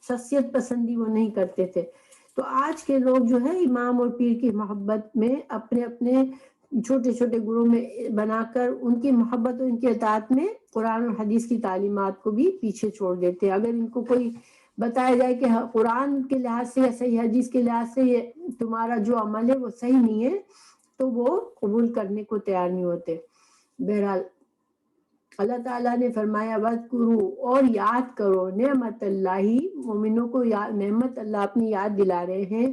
شخصیت پسندی وہ نہیں کرتے تھے. تو آج کے لوگ جو ہے امام اور پیر کی محبت میں اپنے اپنے چھوٹے چھوٹے گروہ میں بنا کر ان کی محبت اور ان کی اطاعت میں قرآن اور حدیث کی تعلیمات کو بھی پیچھے چھوڑ دیتے. اگر ان کو کوئی بتایا جائے کہ قرآن کے لحاظ سے یا صحیح حدیث کے لحاظ سے یہ تمہارا جو عمل ہے وہ صحیح نہیں ہے تو وہ قبول کرنے کو تیار نہیں ہوتے. بہرحال اللہ تعالیٰ نے فرمایا وَاذْكُرُوا، اور یاد کرو نعمت اللہ، مومنوں کو نعمت اللہ اپنی یاد دلا رہے ہیں،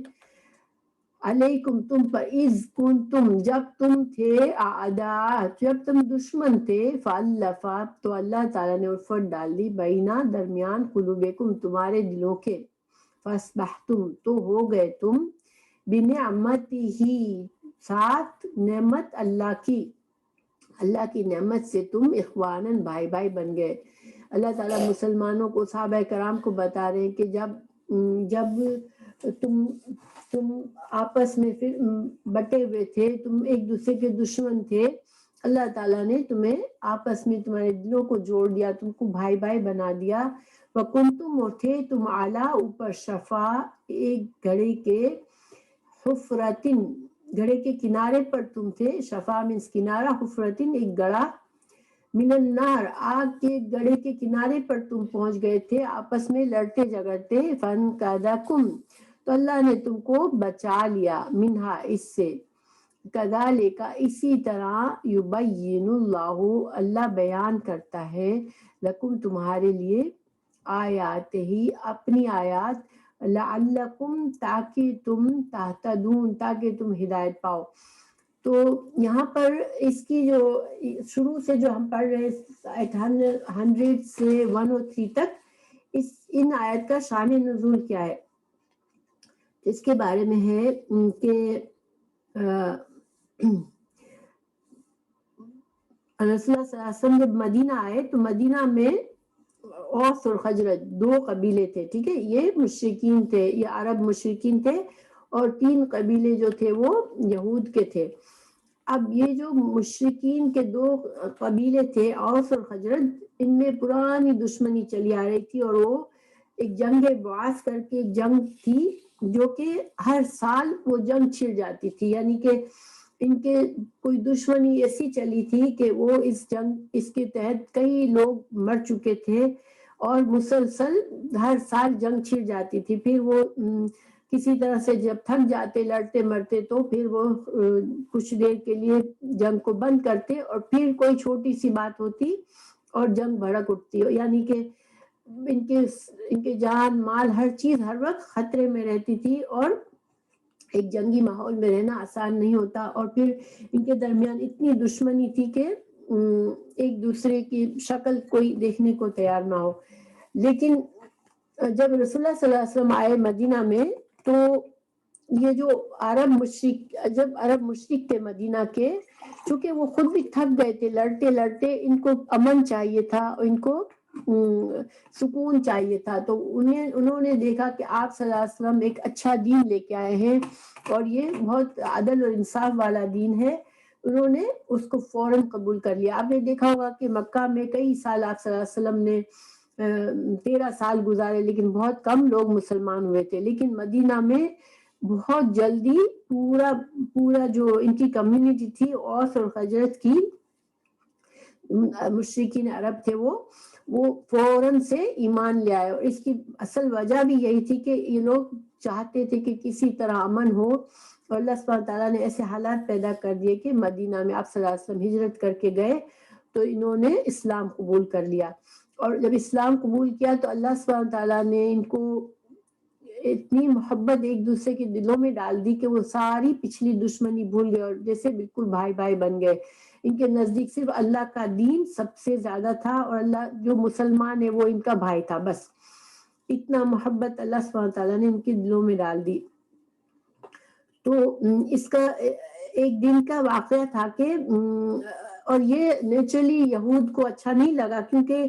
علیکم تم پر، اذ کنتم جب تم تھے، اعداء جب تم دشمن تھے، فالف تو اللہ تعالیٰ نے الفت ڈال دی، بینا درمیان، قلوبکم تمہارے دلوں کے، فاصبحتم تو ہو گئے تم، بنعمتہ ساتھ نعمت اللہ کی نعمت سے تم اخواناً بھائی بھائی بن گئے. اللہ تعالیٰ مسلمانوں کو، صحابہ کرام کو بتا رہے ہیں کہ جب تم آپس میں پھر بٹے ہوئے تھے، تم ایک دوسرے کے دشمن تھے، اللہ تعالیٰ نے تمہیں آپس میں تمہارے دلوں کو جوڑ دیا، تم کو بھائی بھائی بنا دیا. وَكُنْتُمْ اور تھے تم اعلیٰ اوپر، شفا ایک گھڑے کے، حفرتن گھڑے کے کنارے پر تم تھے، شفا مینس کنارہ، حفرتن ایک گڑھا، من النار آگ کے گڑھے کے کنارے پر تم پہنچ گئے تھے، آپس میں لڑتے جھگڑتے. فَانْقَذَكُمْ تو اللہ نے تم کو بچا لیا، منہا اس سے. کذالک اسی طرح، یبین اللہ بیان کرتا ہے، لکم تمہارے لیے، آیات ہی اپنی آیات، لعلکم تاکہ تم تہتدون تاکہ تم ہدایت پاؤ. تو یہاں پر اس کی جو شروع سے جو ہم پڑھ رہے 100 سے 103 تک، ان آیت کا شان نزول کیا ہے، اس کے بارے میں ہے کہ رسول اللہ صلی اللہ علیہ وسلم جب مدینہ آئے تو مدینہ میں اوس اور خزرج 2 قبیلے تھے. ٹھیک ہے. یہ مشرکین تھے، یہ عرب مشرکین تھے، اور 3 قبیلے جو تھے وہ یہود کے تھے. اب یہ جو مشرکین کے 2 قبیلے تھے اوس اور خزرج، ان میں پرانی دشمنی چلی آ رہی تھی، اور وہ ایک جنگ بعاث کر کے جنگ تھی جو کہ ہر سال وہ جنگ چھڑ جاتی تھی. یعنی کہ ان کے کوئی دشمنی ایسی چلی تھی کہ وہ اس کے تحت کئی لوگ مر چکے تھے اور مسلسل ہر سال جنگ چھڑ جاتی تھی. پھر وہ کسی طرح سے جب تھک جاتے لڑتے مرتے تو پھر وہ کچھ دیر کے لیے جنگ کو بند کرتے اور پھر کوئی چھوٹی سی بات ہوتی اور جنگ بھڑک اٹھتی. یعنی کہ ان کے جان مال ہر چیز ہر وقت خطرے میں رہتی تھی اور ایک جنگی ماحول میں رہنا آسان نہیں ہوتا. اور پھر ان کے درمیان اتنی دشمنی تھی کہ ایک دوسرے کی شکل کوئی دیکھنے کو تیار نہ ہو. لیکن جب رسول اللہ صلی اللہ علیہ وسلم آئے مدینہ میں تو یہ جو عرب مشرک تھے مدینہ کے، چونکہ وہ خود بھی تھک گئے تھے لڑتے لڑتے، ان کو امن چاہیے تھا، ان کو سکون چاہیے تھا. تو انہوں نے دیکھا کہ آپ صلی اللہ علیہ وسلم ایک اچھا دین لے کے آئے ہیں اور یہ بہت عدل اور انصاف والا دین ہے. انہوں نے اس کو فوراً قبول کر لیا. آپ نے دیکھا ہوگا کہ مکہ میں کئی سال آپ صلی اللہ علیہ وسلم نے 13 سال گزارے لیکن بہت کم لوگ مسلمان ہوئے تھے. لیکن مدینہ میں بہت جلدی پورا جو ان کی کمیونٹی تھی اوس اور خزرج کی، مشرکین عرب تھے وہ فوراً سے ایمان لے آئے. اور اس کی اصل وجہ بھی یہی تھی کہ یہ لوگ چاہتے تھے کہ کسی طرح امن ہو، اور اللہ سبحانہ تعالیٰ نے ایسے حالات پیدا کر دیے کہ مدینہ میں آپ صلی اللہ علیہ وسلم ہجرت کر کے گئے تو انہوں نے اسلام قبول کر لیا. اور جب اسلام قبول کیا تو اللہ سبحانہ تعالیٰ نے ان کو اتنی محبت ایک دوسرے کے دلوں میں ڈال دی کہ وہ ساری پچھلی دشمنی بھول گئے اور جیسے بالکل بھائی بھائی بن گئے. ان کے نزدیک صرف اللہ کا دین سب سے زیادہ تھا اور اللہ جو مسلمان ہے وہ ان کا بھائی تھا. بس اتنا محبت اللہ سبحانہ تعالیٰ نے ان کے دلوں میں ڈال دی. تو اس کا ایک دن کا واقعہ تھا کہ اور یہ نیچرلی یہود کو اچھا نہیں لگا، کیونکہ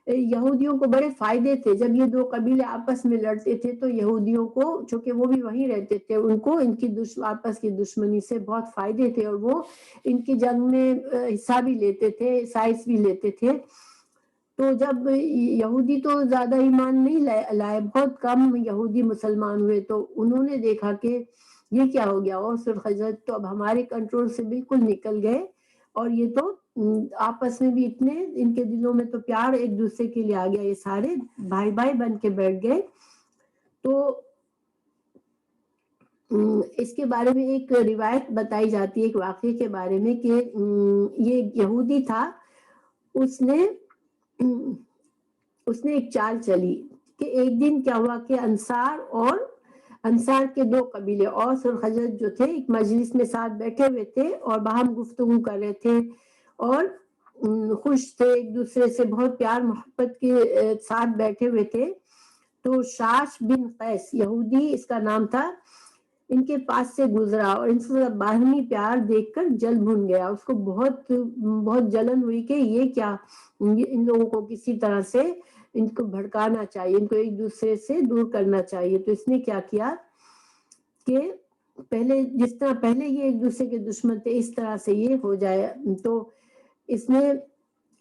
یہودیوں کو بڑے فائدے تھے. جب یہ دو قبیلے آپس میں لڑتے تھے تو یہودیوں کو، چونکہ وہ بھی وہیں رہتے تھے، ان کو ان کی آپس کی دشمنی سے بہت فائدے تھے اور وہ ان کی جنگ میں حصہ بھی لیتے تھے، سائز بھی لیتے تھے. تو جب یہودی تو زیادہ ایمان نہیں لائے، بہت کم یہودی مسلمان ہوئے، تو انہوں نے دیکھا کہ یہ کیا ہو گیا، اوس اور خزرج تو اب ہمارے کنٹرول سے بالکل نکل گئے اور یہ تو آپس میں بھی اتنے ان کے دلوں میں تو پیار ایک دوسرے کے لیے آ گیا، یہ سارے بھائی بھائی بن کے بیٹھ گئے. تو اس کے بارے میں ایک روایت بتائی جاتی ہے ایک واقعے کے بارے میں کہ یہ یہودی تھا، اس نے ایک چال چلی کہ ایک دن کیا ہوا کہ انصار کے دو قبیلے اوس اور خزرج جو تھے ایک مجلس میں ساتھ بیٹھے ہوئے تھے اور باہم گفتگو کر رہے تھے اور خوش تھے، ایک دوسرے سے بہت پیار محبت کے ساتھ بیٹھے ہوئے تھے. تو شاش بن قیس یہودی اس کا نام تھا، ان کے پاس سے گزرا اور ان سے باہمی پیار دیکھ کر جل بھن گیا. اس کو بہت بہت جلن ہوئی کہ یہ کیا، ان لوگوں کو کسی طرح سے ان کو بھڑکانا چاہیے، ان کو ایک دوسرے سے دور کرنا چاہیے. تو اس نے کیا کیا کہ جس طرح پہلے یہ ایک دوسرے کے دشمن تھے اس طرح سے یہ ہو جائے. تو اس نے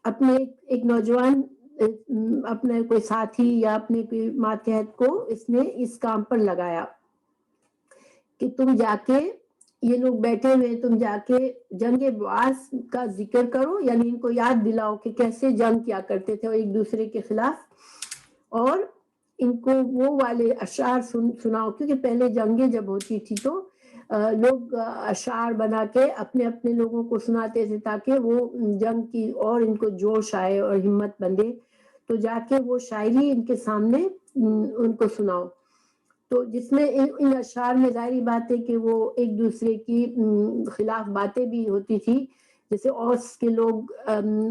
اپنے ایک نوجوان، اپنے کوئی ساتھی یا اپنے کوئی ماتحت کو اس نے اس کام پر لگایا کہ تم جا کے، یہ لوگ بیٹھے ہوئے، تم جا کے جنگ بعاث کا ذکر کرو، یعنی ان کو یاد دلاؤ کہ کیسے جنگ کیا کرتے تھے ایک دوسرے کے خلاف، اور ان کو وہ والے اشعار سناؤ. کیونکہ پہلے جنگیں جب ہوتی تھی تو لوگ اشعار بنا کے اپنے اپنے لوگوں کو سناتے تھے تاکہ وہ جنگ کی اور ان کو جوش آئے اور ہمت بندے. تو جا کے وہ شاعری ان کے سامنے ان کو سناؤ. تو جس میں ان اشعار میں ظاہری بات ہے کہ وہ ایک دوسرے کی خلاف باتیں بھی ہوتی تھی. جیسے اوس کے لوگ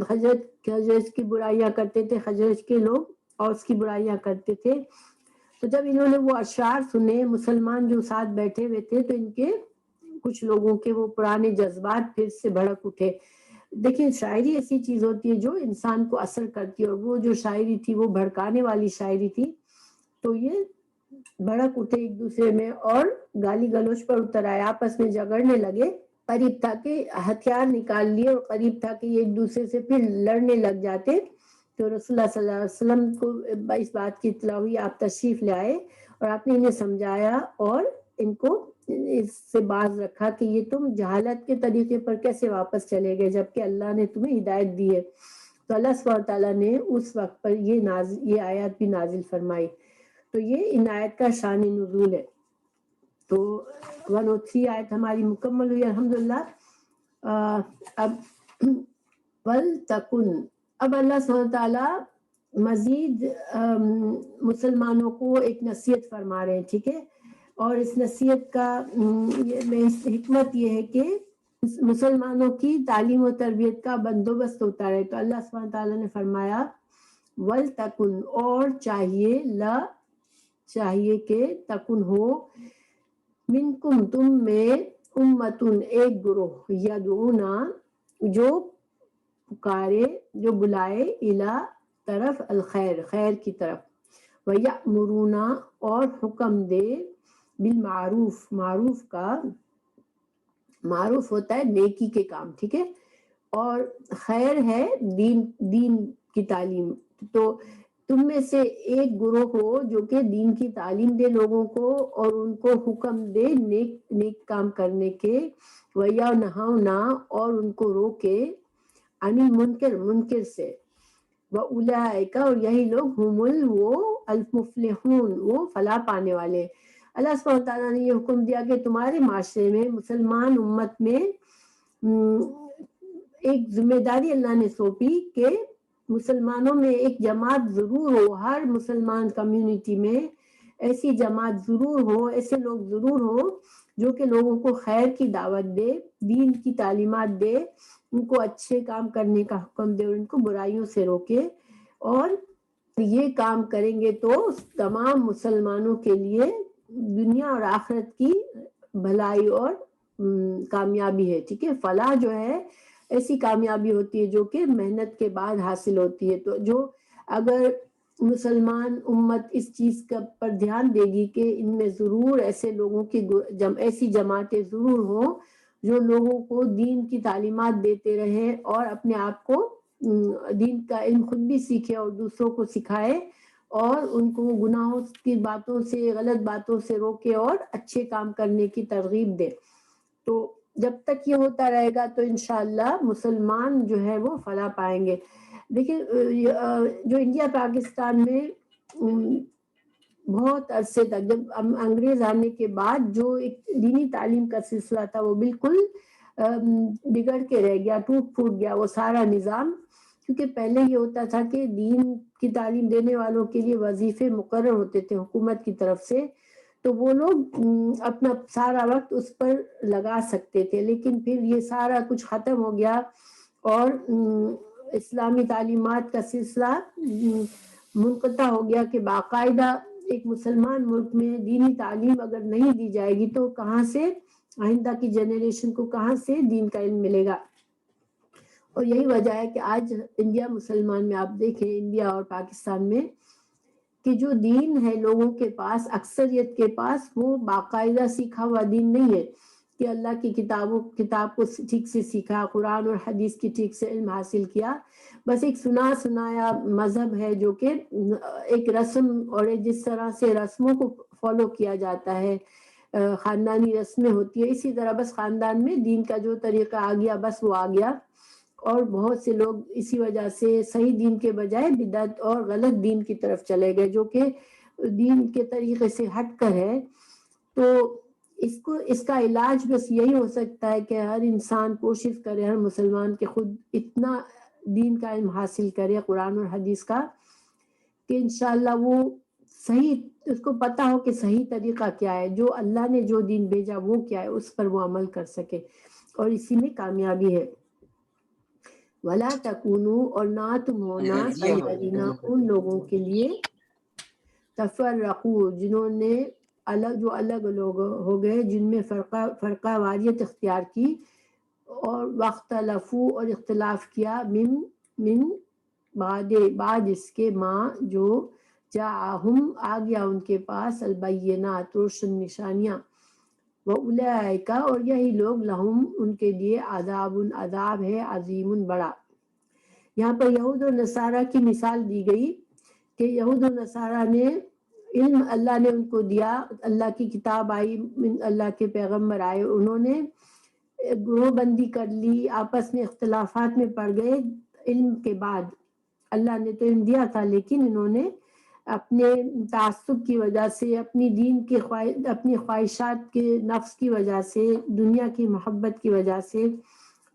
خزرج کی برائیاں کرتے تھے، خزرج کے لوگ اوس کی برائیاں کرتے تھے. تو جب انہوں نے وہ اشعار سنے، مسلمان جو ساتھ بیٹھے ہوئے تھے، تو ان کے کچھ لوگوں کے وہ پرانے جذبات پھر سے بھڑک اٹھے. دیکھیں شاعری ایسی چیز ہوتی ہے جو انسان کو اثر کرتی ہے، اور وہ جو شاعری تھی وہ بھڑکانے والی شاعری تھی. تو یہ بھڑک اٹھے ایک دوسرے میں اور گالی گلوچ پر اتر آئے، آپس میں جھگڑنے لگے. قریب تھا کہ ہتھیار نکال لیے اور قریب تھا کہ یہ ایک دوسرے سے پھر لڑنے لگ جاتے. تو رسول اللہ صلی اللہ علیہ وسلم کو اس بات کی اطلاع ہوئی، آپ تشریف لے آئے اور آپ نے انہیں سمجھایا اور ان کو اس سے باز رکھا کہ یہ تم جہالت کے طریقے پر کیسے واپس چلے گئے جبکہ اللہ نے تمہیں ہدایت دی ہے. تو اللہ سبحانہ تعالیٰ نے اس وقت پر یہ آیات بھی نازل فرمائی. تو یہ ان آیت کا شان نزول ہے. تو 103 آیت ہماری مکمل ہوئی الحمدللہ. اب وَلْتَكُنْ، اب اللہ سبحانہ تعالیٰ مزید مسلمانوں کو ایک نصیحت فرما رہے ہیں. ٹھیک ہے، اور اس نصیحت کا حکمت یہ ہے کہ مسلمانوں کی تعلیم و تربیت کا بندوبست ہوتا رہے. تو اللہ سبحانہ تعالیٰ نے فرمایا وَلْتَكُنْ، اور چاہیے کہ تکن ہو، منکم تم میں، امتن ایک گروہ، یدعونا جو پکارے، جو بلائے، الی طرف الخیر، خیر کی طرف، وَيَأْمُرُونَ اور حکم دے، بالمعروف، معروف کا معروف ہوتا ہے نیکی کے کام. ٹھیک ہے، اور خیر ہے دین کی تعلیم. تو تم میں سے ایک گروہ ہو جو کہ دین کی تعلیم دے لوگوں کو اور ان کو حکم دے نیک کام کرنے کے، وَيَنْهَوْنَ اور ان کو روکے، عَنِ الْمُنْکَرِ منکر سے، وَأُولَئِکَ اور یہی لوگ ہم وہ المفلحون وہ فلاح پانے والے. اللہ سبحانہ تعالیٰ نے یہ حکم دیا کہ تمہارے معاشرے میں، مسلمان امت میں ایک ذمہ داری اللہ نے سونپی کہ مسلمانوں میں ایک جماعت ضرور ہو، ہر مسلمان کمیونٹی میں ایسی جماعت ضرور ہو، ایسے لوگ ضرور ہو جو کہ لوگوں کو خیر کی دعوت دے، دین کی تعلیمات دے، ان کو اچھے کام کرنے کا حکم دے اور ان کو برائیوں سے روکے. اور یہ کام کریں گے تو تمام مسلمانوں کے لیے دنیا اور آخرت کی بھلائی اور کامیابی ہے. ٹھیک ہے، فلاح جو ہے ایسی کامیابی ہوتی ہے جو کہ محنت کے بعد حاصل ہوتی ہے. تو جو اگر مسلمان امت اس چیز پر دھیان دے گی کہ ان میں ضرور ایسے لوگوں کی ایسی جماعتیں ضرور ہوں جو لوگوں کو دین کی تعلیمات دیتے رہے اور اپنے آپ کو دین کا علم خود بھی سیکھے اور دوسروں کو سکھائے اور ان کو گناہوں کی باتوں سے، غلط باتوں سے روکے اور اچھے کام کرنے کی ترغیب دے. تو جب تک یہ ہوتا رہے گا تو انشاءاللہ مسلمان جو ہے وہ فلاح پائیں گے. دیکھیں جو انڈیا پاکستان میں بہت عرصے تک، جب انگریز آنے کے بعد جو ایک دینی تعلیم کا سلسلہ تھا وہ بالکل بگڑ کے رہ گیا، ٹوٹ پھوٹ گیا وہ سارا نظام. کیونکہ پہلے یہ ہوتا تھا کہ دین کی تعلیم دینے والوں کے لیے وظیفے مقرر ہوتے تھے حکومت کی طرف سے، تو وہ لوگ اپنا سارا وقت اس پر لگا سکتے تھے. لیکن پھر یہ سارا کچھ ختم ہو گیا اور اسلامی تعلیمات کا سلسلہ منقطع ہو گیا کہ باقاعدہ ایک مسلمان ملک میں دینی تعلیم اگر نہیں دی جائے گی تو کہاں سے آئندہ کی جنریشن کو کہاں سے دین کا علم ملے گا. اور یہی وجہ ہے کہ آج انڈیا مسلمان میں آپ دیکھیں، انڈیا اور پاکستان میں، کہ جو دین ہے لوگوں کے پاس، اکثریت کے پاس، وہ باقاعدہ سیکھا ہوا دین نہیں ہے کہ اللہ کی کتاب کو ٹھیک سے سیکھا، قرآن اور حدیث کی ٹھیک سے علم حاصل کیا. بس ایک سنا سنایا مذہب ہے جو کہ ایک رسم، اور جس طرح سے رسموں کو فالو کیا جاتا ہے، خاندانی رسمیں ہوتی ہے، اسی طرح بس خاندان میں دین کا جو طریقہ آ گیا بس وہ آ گیا. اور بہت سے لوگ اسی وجہ سے صحیح دین کے بجائے بدعت اور غلط دین کی طرف چلے گئے جو کہ دین کے طریقے سے ہٹ کر ہے. تو اس کا علاج بس یہی ہو سکتا ہے کہ ہر انسان کوشش کرے، ہر مسلمان کے خود اتنا دین کا علم حاصل کرے قرآن اور حدیث کا کہ انشاءاللہ وہ صحیح، اس کو پتا ہو کہ صحیح طریقہ کیا ہے، جو اللہ نے جو دین بھیجا وہ کیا ہے، اس پر وہ عمل کر سکے، اور اسی میں کامیابی ہے. وَلَا تَكُونُوا اور نہ تم ہونا الذین ان لوگوں کے لیے تفرقوا جنہوں نے جو الگ لوگ ہو گئے، جن میں فرقہ واریت اختیار کی، اور واختلفوا اور اختلاف کیا، من بعد اس کے ماں جو جاءہم آ گیا ان کے پاس، البینات روشن نشانیاں، وَأُولَئِکَ اور یہی لوگ لہم ان کے لیے عذاب ہے عظیم بڑا. یہاں پر یہود و نصارہ کی مثال دی گئی کہ یہود و نصارہ نے علم اللہ نے ان کو دیا، اللہ کی کتاب آئی، اللہ کے پیغمبر آئے، انہوں نے گروہ بندی کر لی، آپس میں اختلافات میں پڑ گئے۔ علم کے بعد اللہ نے تو علم دیا تھا، لیکن انہوں نے اپنے تعصب کی وجہ سے، اپنی دین کے اپنی خواہشات کے نفس کی وجہ سے، دنیا کی محبت کی وجہ سے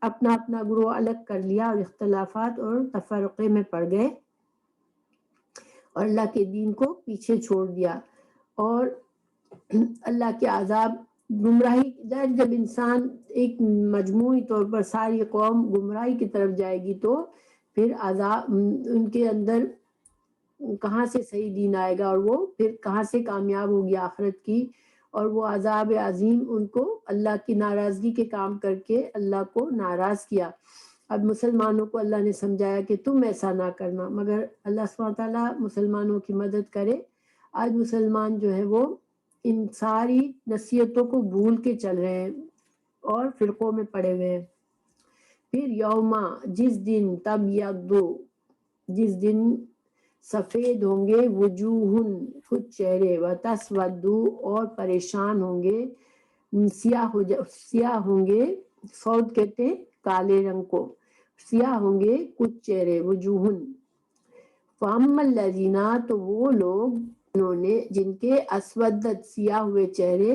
اپنا اپنا گروہ الگ کر لیا اور اختلافات اور تفرقے میں پڑ گئے اور اللہ کے دین کو پیچھے چھوڑ دیا۔ اور اللہ کے عذاب، گمراہی، جب انسان ایک مجموعی طور پر ساری قوم گمراہی کی طرف جائے گی تو پھر عذاب ان کے اندر کہاں سے صحیح دین آئے گا، اور وہ پھر کہاں سے کامیاب ہوگی آخرت کی، اور وہ عذاب عظیم ان کو اللہ کی ناراضگی کے کام کر کے اللہ کو ناراض کیا۔ اب مسلمانوں کو اللہ نے سمجھایا کہ تم ایسا نہ کرنا، مگر اللہ سبحانہ تعالیٰ مسلمانوں کی مدد کرے۔ آج مسلمان جو ہے وہ ان ساری نصیحتوں کو بھول کے چل رہے ہیں اور فرقوں میں پڑے ہوئے ہیں۔ پھر یوما، جس دن، تب یدو، جس دن سفید ہوں گے، وجوہن، کچھ چہرے، وتسودو، اور پریشان ہوں گے، سیاہ ہوں گے، سود کہتے ہیں کالے رنگ کو، سیاہ ہوں گے کچھ چہرے، وجوہن۔ فَأَمَّا الَّذِينَ، تو وہ لوگ انہوں نے جن کے اسودت، سیاہ ہوئے چہرے،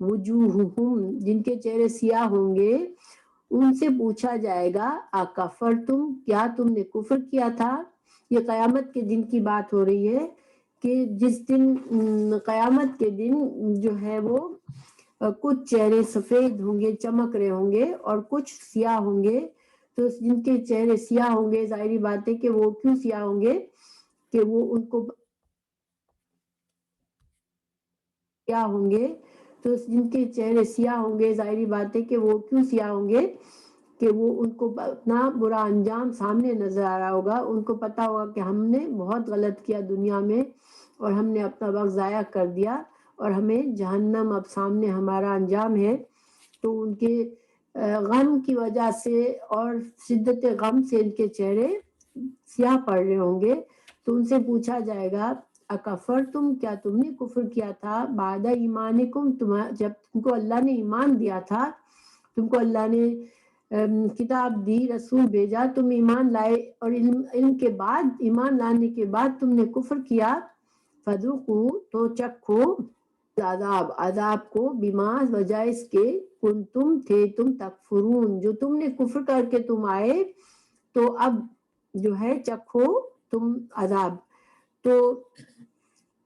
وجوہہم، جن کے چہرے سیاہ ہوں گے، ان سے پوچھا جائے گا اکفرتم، کیا تم نے کفر کیا تھا؟ یہ قیامت کے دن کی بات ہو رہی ہے کہ جس دن قیامت کے دن جو ہے وہ کچھ چہرے سفید ہوں گے، چمک رہے ہوں گے، اور کچھ سیاہ ہوں گے۔ تو جن کے چہرے سیاہ ہوں گے، ظاہری بات ہے کہ وہ کیوں سیاہ ہوں گے کہ وہ ان کو سیاہ ہوں گے، تو جن کے چہرے سیاہ ہوں گے، ظاہری بات ہے کہ وہ کیوں سیاہ ہوں گے کہ وہ ان کو اپنا برا انجام سامنے نظر آ رہا ہوگا، ان کو پتا ہوگا کہ ہم نے بہت غلط کیا دنیا میں اور ہم نے اپنا وقت ضائع کر دیا اور ہمیں جہنم اب سامنے ہمارا انجام ہے۔ تو ان کے غم کی وجہ سے اور شدت غم سے ان کے چہرے سیاہ پڑ رہے ہوں گے۔ تو ان سے پوچھا جائے گا اکفرتم، کیا تم نے کفر کیا تھا؟ بعد ایمانکم، جب تم کو اللہ نے ایمان دیا تھا، تم کو اللہ نے کتاب دی، رسول بھیجا، تم ایمان لائے، اور علم کے بعد، ایمان لانے کے بعد تم نے کفر کیا، فذوقوا، تو چکھو، عذاب، عذاب کو، بما، وجہ اس کے، کنتم، تھے تم، تکفرون، جو تم نے کفر کر کے تم آئے، تو اب جو ہے چکھو تم عذاب۔ تو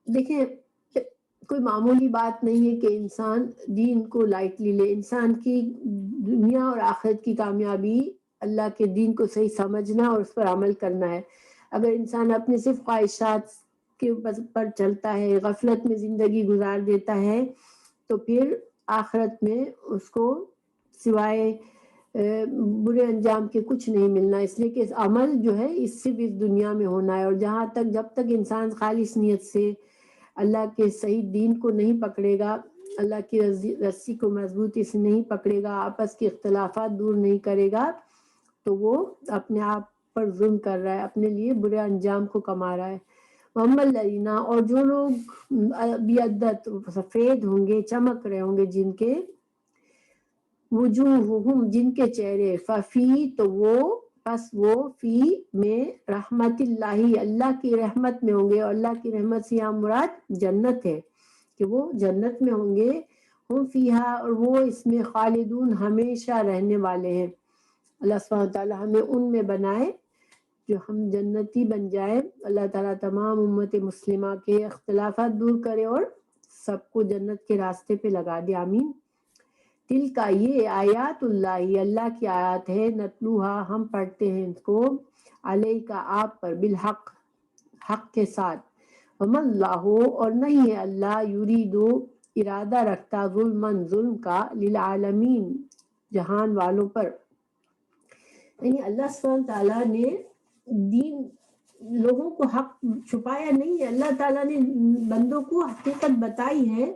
دیکھیں، کوئی معمولی بات نہیں ہے کہ انسان دین کو لائٹلی لے۔ انسان کی دنیا اور آخرت کی کامیابی اللہ کے دین کو صحیح سمجھنا اور اس پر عمل کرنا ہے۔ اگر انسان اپنے صرف خواہشات کے پر چلتا ہے، غفلت میں زندگی گزار دیتا ہے، تو پھر آخرت میں اس کو سوائے برے انجام کے کچھ نہیں ملنا، اس لیے کہ عمل جو ہے صرف اس دنیا میں ہونا ہے۔ اور جہاں تک، جب تک انسان خالص نیت سے اللہ کے صحیح دین کو نہیں پکڑے گا، اللہ کی رسی کو مضبوطی سے نہیں پکڑے گا، آپس کے اختلافات دور نہیں کرے گا، تو وہ اپنے آپ پر ظلم کر رہا ہے، اپنے لیے برے انجام کو کما رہا ہے۔ وَأَمَّا الَّذِينَ، اور جو لوگ بیدت، سفید ہوں گے، چمک رہے ہوں گے جن کے، وجوہہم، جن کے چہرے، ففی، تو وہ، پس وہ، فی، میں، رحمت اللہ، اللہ کی رحمت میں ہوں گے، اور اللہ کی رحمت سے یہاں مراد جنت ہے کہ وہ جنت میں ہوں گے، ہم فیہا، اور وہ اس میں خالدون، ہمیشہ رہنے والے ہیں۔ اللہ سبحانہ تعالیٰ ہمیں ان میں بنائے جو ہم جنتی بن جائے۔ اللہ تعالیٰ تمام امت مسلمہ کے اختلافات دور کرے اور سب کو جنت کے راستے پہ لگا دے، آمین۔ دل کا، یہ آیات اللہ، اللہ کی آیات ہے، نتلوہا، ہم پڑھتے ہیں اس کو، علیہ کا، آپ پر، بالحق، حق کے ساتھ، وما اللہ، اور نہیں ہے اللہ، یریدو، ارادہ رکھتا، ظلمن، ظلم کا، للعالمین، جہان والوں پر۔ یعنی اللہ سبحانہ تعالیٰ نے دین، لوگوں کو حق چھپایا نہیں ہے، اللہ تعالیٰ نے بندوں کو حقیقت بتائی ہے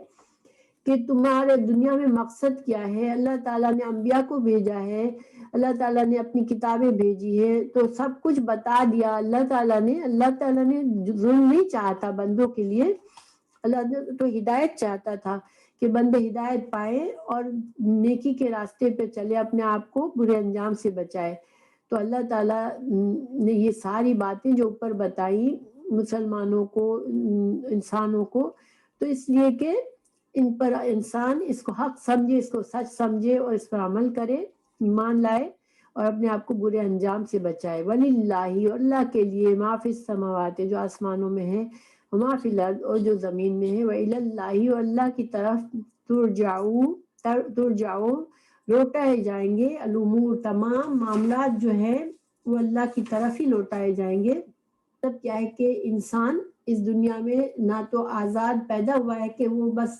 کہ تمہارے دنیا میں مقصد کیا ہے۔ اللہ تعالیٰ نے انبیاء کو بھیجا ہے، اللہ تعالیٰ نے اپنی کتابیں بھیجی ہے، تو سب کچھ بتا دیا۔ اللہ تعالیٰ نے ظلم نہیں چاہتا بندوں کے لیے، اللہ تو ہدایت چاہتا تھا کہ بندے ہدایت پائے اور نیکی کے راستے پہ چلے، اپنے آپ کو برے انجام سے بچائے۔ تو اللہ تعالیٰ نے یہ ساری باتیں جو اوپر بتائی مسلمانوں کو، انسانوں کو، تو اس لیے کہ ان پر انسان اس کو حق سمجھے، اس کو سچ سمجھے اور اس پر عمل کرے، ایمان لائے اور اپنے آپ کو برے انجام سے بچائے۔ وَلِلَّهِ، اور اللہ کے لیے، ما فی السماوات، جو آسمانوں میں ہے، وما فی الارض، اور جو زمین میں ہے، وَإِلَى اللَّهِ، اور اللہ کی طرف ترجعو لوٹائے جائیں گے، الامور، تمام معاملات جو ہیں وہ اللہ کی طرف ہی لوٹائے جائیں گے۔ تب کیا ہے کہ انسان اس دنیا میں نہ تو آزاد پیدا ہوا ہے کہ وہ بس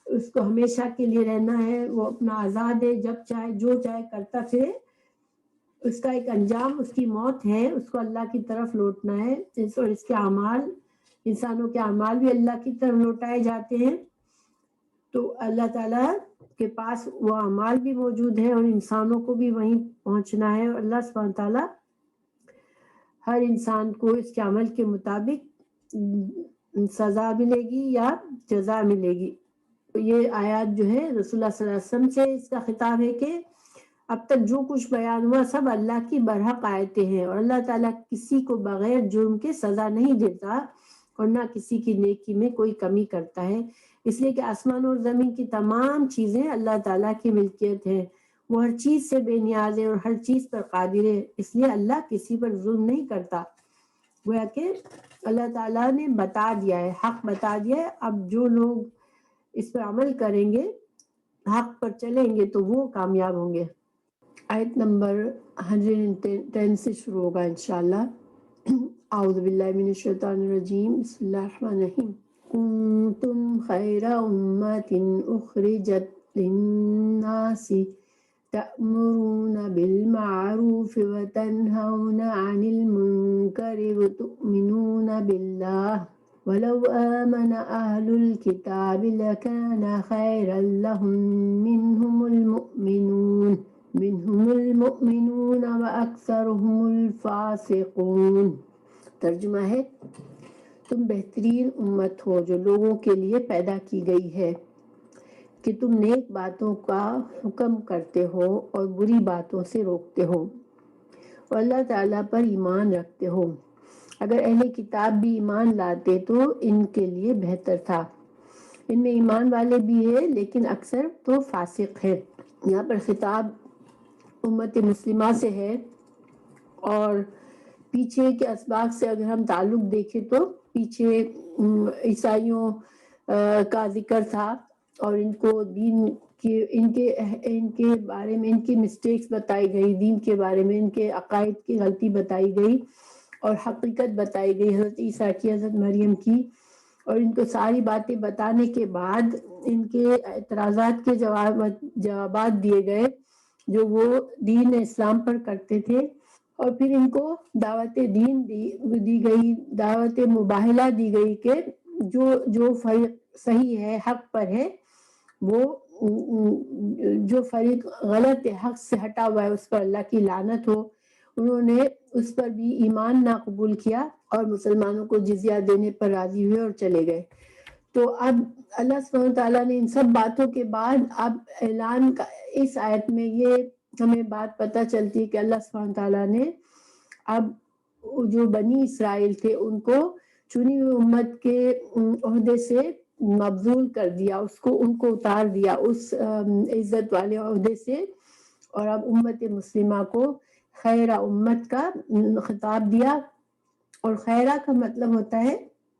اس کو ہمیشہ کے لیے رہنا ہے، وہ اپنا آزاد ہے، جب چاہے جو چاہے کرتا پھرے، اس کا ایک انجام اس کی موت ہے، اس کو اللہ کی طرف لوٹنا ہے، اور اس کے اعمال، انسانوں کے اعمال بھی اللہ کی طرف لوٹائے جاتے ہیں۔ تو اللہ تعالیٰ کے پاس وہ اعمال بھی موجود ہیں اور انسانوں کو بھی وہیں پہنچنا ہے، اور اللہ سبحانہ تعالیٰ ہر انسان کو اس کے عمل کے مطابق سزا ملے گی یا جزا ملے گی۔ تو یہ آیات جو ہے رسول اللہ صلی اللہ علیہ وسلم سے اس کا خطاب ہے کہ اب تک جو کچھ بیان ہوا سب اللہ کی برحق آیتیں ہیں، اور اللہ تعالیٰ کسی کو بغیر جرم کے سزا نہیں دیتا اور نہ کسی کی نیکی میں کوئی کمی کرتا ہے، اس لیے کہ آسمان اور زمین کی تمام چیزیں اللہ تعالیٰ کی ملکیت ہے، وہ ہر چیز سے بے نیاز ہے اور ہر چیز پر قادر ہے، اس لیے اللہ کسی پر ظلم نہیں کرتا۔ گویا کہ اللہ تعالیٰ نے بتا دیا ہے، حق بتا دیا ہے، اب جو لوگ اس پر عمل کریں گے، حق پر چلیں گے تو وہ کامیاب ہوں گے۔ آیت نمبر 110 سے شروع ہوگا انشاءاللہ۔ اعوذ باللہ من الشیطان الرجیم، بسم اللہ الرحمن الرحیم۔ کنتم خیر امۃ اخرجت للناس تأمرون بالمعروف وتنہون عن المنکر وتؤمنون باللہ ولو آمن أهل الكتاب لكان خيرا لهم منهم المؤمنون وأكثرهم الفاسقون۔ ترجمہ ہے، تم بہترین امت ہو جو لوگوں کے لیے پیدا کی گئی ہے کہ تم نیک باتوں کا حکم کرتے ہو اور بری باتوں سے روکتے ہو اور اللہ تعالیٰ پر ایمان رکھتے ہو۔ اگر اہل کتاب بھی ایمان لاتے تو ان کے لیے بہتر تھا، ان میں ایمان والے بھی ہیں لیکن اکثر تو فاسق ہے۔ یہاں پر خطاب امت مسلمہ سے ہے، اور پیچھے کے اسباق سے اگر ہم تعلق دیکھیں تو پیچھے عیسائیوں کا ذکر تھا، اور ان کو دین کی ان کے بارے میں ان کی مسٹیکس بتائی گئی، دین کے بارے میں ان کے عقائد کی غلطی بتائی گئی اور حقیقت بتائی گئی حضرت عیسیٰ کی، حضرت مریم کی، اور ان کو ساری باتیں بتانے کے بعد ان کے اعتراضات کے جوابات دیے گئے جو وہ دین اسلام پر کرتے تھے، اور پھر ان کو دعوت دین دی گئی، دعوت مباہلہ دی گئی کہ جو فریق صحیح ہے، حق پر ہے، وہ جو فریق غلط ہے، حق سے ہٹا ہوا ہے، اس پر اللہ کی لعنت ہو۔ انہوں نے اس پر بھی ایمان نہ قبول کیا اور مسلمانوں کو جزیہ دینے پر راضی ہوئے اور چلے گئے۔ تو اب اللہ سبحانہ تعالیٰ نے ان سب باتوں کے بعد اب اعلان کا، اس آیت میں یہ ہمیں بات پتہ چلتی ہے کہ اللہ سبحانہ تعالیٰ نے اب جو بنی اسرائیل تھے ان کو چنی ہوئی امت کے عہدے سے مبذول کر دیا، ان کو اتار دیا اس عزت والے عہدے سے، اور اب امت مسلمہ کو خیر امت کا خطاب دیا۔ اور خیرہ کا مطلب ہوتا ہے،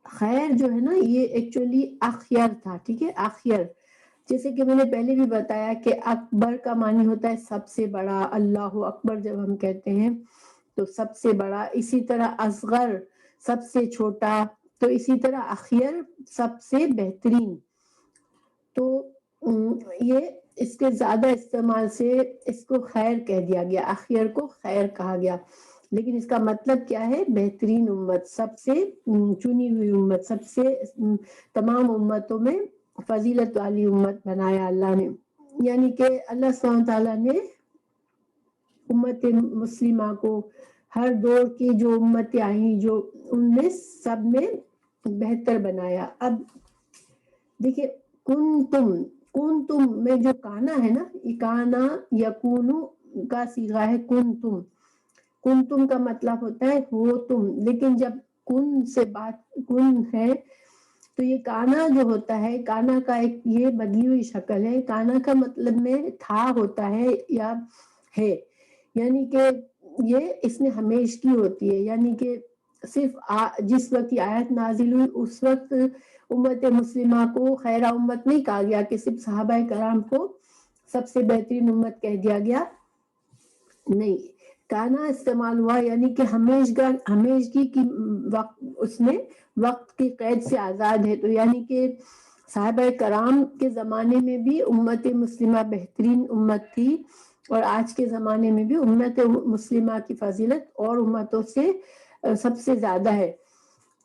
خیر جو ہے نا یہ ایکچولی اخیر تھا، ٹھیک ہے، اخیر، جیسے کہ میں نے پہلے بھی بتایا کہ اکبر کا معنی ہوتا ہے سب سے بڑا، اللہ اکبر جب ہم کہتے ہیں تو سب سے بڑا، اسی طرح اصغر سب سے چھوٹا، تو اسی طرح اخیر سب سے بہترین۔ تو یہ اس کے زیادہ استعمال سے اس کو خیر کہہ دیا گیا، اخیر کو خیر کہا گیا، لیکن اس کا مطلب کیا ہے؟ بہترین امت، سب سے چنی ہوئی امت، سب سے تمام امتوں میں فضیلت والی امت بنایا اللہ نے۔ یعنی کہ اللہ سبحانہ تعالیٰ نے امت مسلمہ کو ہر دور کی جو امتیں آئیں، جو ان میں سب میں بہتر بنایا. اب دیکھیے کنتم میں جو کانا ہے نا، یہ کانا یکونو کا صیغہ ہے کنتم کا مطلب ہوتا ہے ہو تم، لیکن جب کن سے بات کن ہے تو یہ کانا جو ہوتا ہے، کانا کا ایک یہ بدلی ہوئی شکل ہے. کانا کا مطلب میں تھا ہوتا ہے یا ہے، یعنی کہ یہ اس میں ہمیشگی ہوتی ہے، یعنی کہ صرف جس وقت یہ آیت نازل ہوئی اس وقت امت مسلمہ کو خیر امت نہیں کہا گیا کہ صرف صحابہ کرام کو سب سے بہترین امت کہہ دیا گیا، نہیں. کانا استعمال ہوا یعنی کہ ہمیشگی کی وقت، اس میں وقت کی قید سے آزاد ہے. تو یعنی کہ صحابہ کرام کے زمانے میں بھی امت مسلمہ بہترین امت تھی، اور آج کے زمانے میں بھی امت مسلمہ کی فضیلت اور امتوں سے سب سے زیادہ ہے.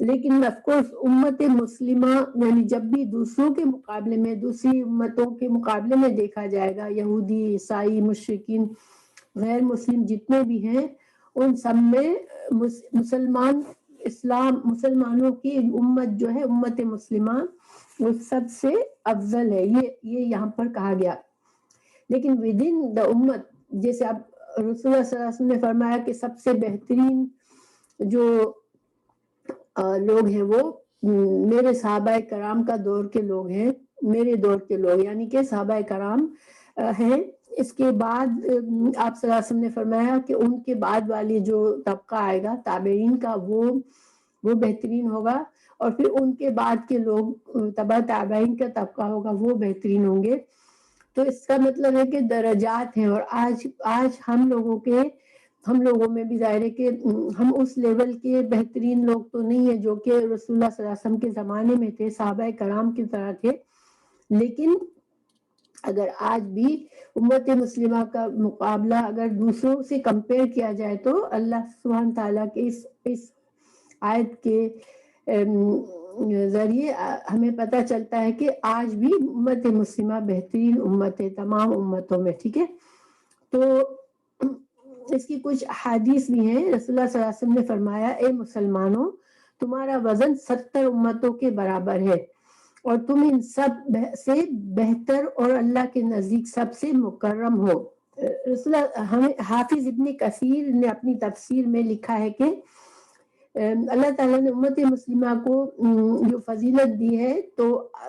لیکن آف کورس امت مسلمہ یعنی جب بھی دوسروں کے مقابلے میں، دوسری امتوں کے مقابلے میں دیکھا جائے گا، یہودی، عیسائی، مشرکین، غیر مسلم جتنے بھی ہیں، ان سب میں مسلمانوں کی امت جو ہے امت مسلمہ وہ سب سے افضل ہے. یہ یہاں پر کہا گیا. لیکن ودن دا امت، جیسے اب رسول اللہ صلی اللہ علیہ وسلم نے فرمایا کہ سب سے بہترین جو لوگ ہیں وہ میرے صحابہ کرام کا دور کے لوگ ہیں، میرے دور کے لوگ یعنی کہ صحابہ کرام ہیں. اس کے بعد آپ صلی اللہ علیہ وسلم نے فرمایا کہ ان کے بعد والی جو طبقہ آئے گا تابعین کا، وہ بہترین ہوگا، اور پھر ان کے بعد کے لوگ تبع تابعین کا طبقہ ہوگا، وہ بہترین ہوں گے. تو اس کا مطلب ہے کہ درجات ہیں، اور آج ہم لوگوں میں بھی ظاہر ہے کہ ہم اس لیول کے بہترین لوگ تو نہیں ہیں جو کہ رسول اللہ صلی اللہ علیہ وسلم کے زمانے میں تھے، صحابہ کرام کی طرح تھے. لیکن اگر آج بھی امت مسلمہ کا مقابلہ اگر دوسروں سے کمپیئر کیا جائے تو اللہ سبحانہ تعالیٰ کے اس آیت کے ذریعے ہمیں پتہ چلتا ہے کہ آج بھی امت مسلمہ بہترین امت ہے تمام امتوں میں. ٹھیک ہے، تو اس کی کچھ احادیث بھی ہیں. رسول اللہ صلی اللہ علیہ وسلم نے فرمایا، اے مسلمانوں، تمہارا وزن 70 امتوں کے برابر ہے، اور تم ان سب سے بہتر اور اللہ کے نزدیک سب سے مکرم ہو. رسول اللہ حافظ ابن کثیر نے اپنی تفسیر میں لکھا ہے کہ اللہ تعالیٰ نے امت مسلمہ کو جو فضیلت دی ہے تو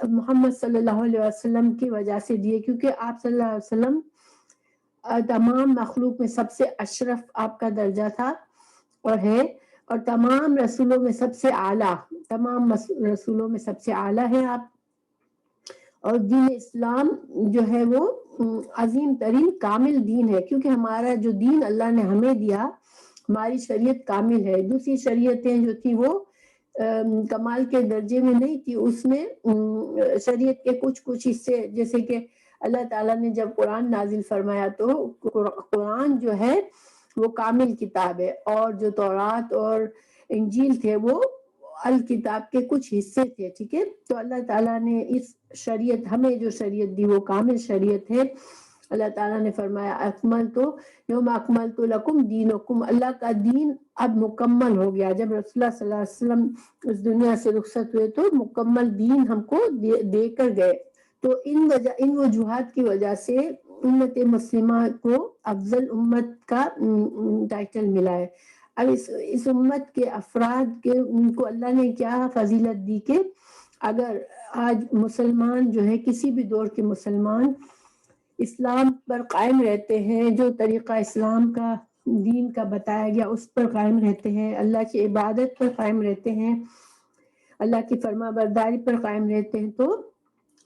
محمد صلی اللہ علیہ وسلم کی وجہ سے دی ہے، کیونکہ آپ صلی اللہ علیہ وسلم تمام مخلوق میں سب سے اشرف آپ کا درجہ تھا اور ہے، اور تمام رسولوں میں سب سے اعلیٰ، تمام رسولوں میں سب سے اعلیٰ ہے آپ. اور دین اسلام جو ہے وہ عظیم ترین کامل دین ہے، کیونکہ ہمارا جو دین اللہ نے ہمیں دیا، ہماری شریعت کامل ہے. دوسری شریعتیں جو تھی وہ کمال کے درجے میں نہیں تھی، اس میں شریعت کے کچھ حصے، جیسے کہ اللہ تعالیٰ نے جب قرآن نازل فرمایا تو قرآن جو ہے وہ کامل کتاب ہے، اور جو تورات اور انجیل تھے وہ الکتاب کے کچھ حصے تھے. ٹھیک ہے، تو اللہ تعالیٰ نے اس شریعت، ہمیں جو شریعت دی وہ کامل شریعت ہے. اللہ تعالیٰ نے فرمایا یوم اکملت لکم دینکم، اللہ کا دین اب مکمل ہو گیا. جب رسول اللہ صلی اللہ علیہ وسلم اس دنیا سے رخصت ہوئے تو مکمل دین ہم کو دے کر گئے. تو ان وجوہات کی وجہ سے امت مسلمہ کو افضل امت کا ٹائٹل ملا ہے. اب اس امت کے افراد کے ان کو اللہ نے کیا فضیلت دی کہ اگر آج مسلمان جو ہے، کسی بھی دور کے مسلمان اسلام پر قائم رہتے ہیں، جو طریقہ اسلام کا دین کا بتایا گیا اس پر قائم رہتے ہیں، اللہ کی عبادت پر قائم رہتے ہیں، اللہ کی فرما برداری پر قائم رہتے ہیں، تو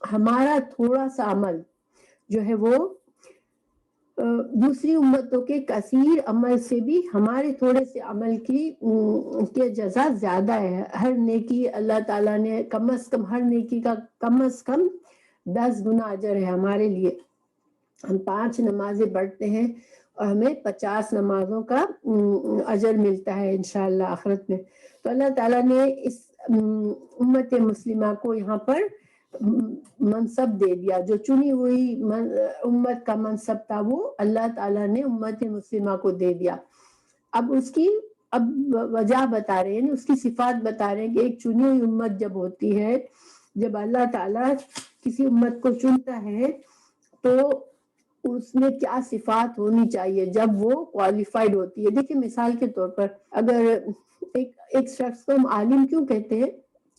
ہمارا تھوڑا سا عمل جو ہے وہ دوسری امتوں کے کثیر عمل سے بھی ہمارے تھوڑے سے عمل کی جزا زیادہ ہے. ہر نیکی اللہ تعالیٰ نے کم از کم، ہر نیکی کا کم از کم 10 گنا اجر ہے ہمارے لیے. ہم 5 نمازیں پڑھتے ہیں اور ہمیں 50 نمازوں کا اجر ملتا ہے انشاءاللہ آخرت میں. تو اللہ تعالیٰ نے اس امت مسلمہ کو یہاں پر منصب دے دیا، جو چنی ہوئی امت کا منصب تھا وہ اللہ تعالیٰ نے امت مسلمہ کو دے دیا. اب اس کی اب وجہ بتا رہے ہیں، اس کی صفات بتا رہے ہیں کہ ایک چنی ہوئی امت جب ہوتی ہے، جب اللہ تعالیٰ کسی امت کو چنتا ہے تو اس میں کیا صفات ہونی چاہیے جب وہ کوالیفائڈ ہوتی ہے. دیکھیں مثال کے طور پر اگر ایک شخص کو ہم عالم کیوں کہتے ہیں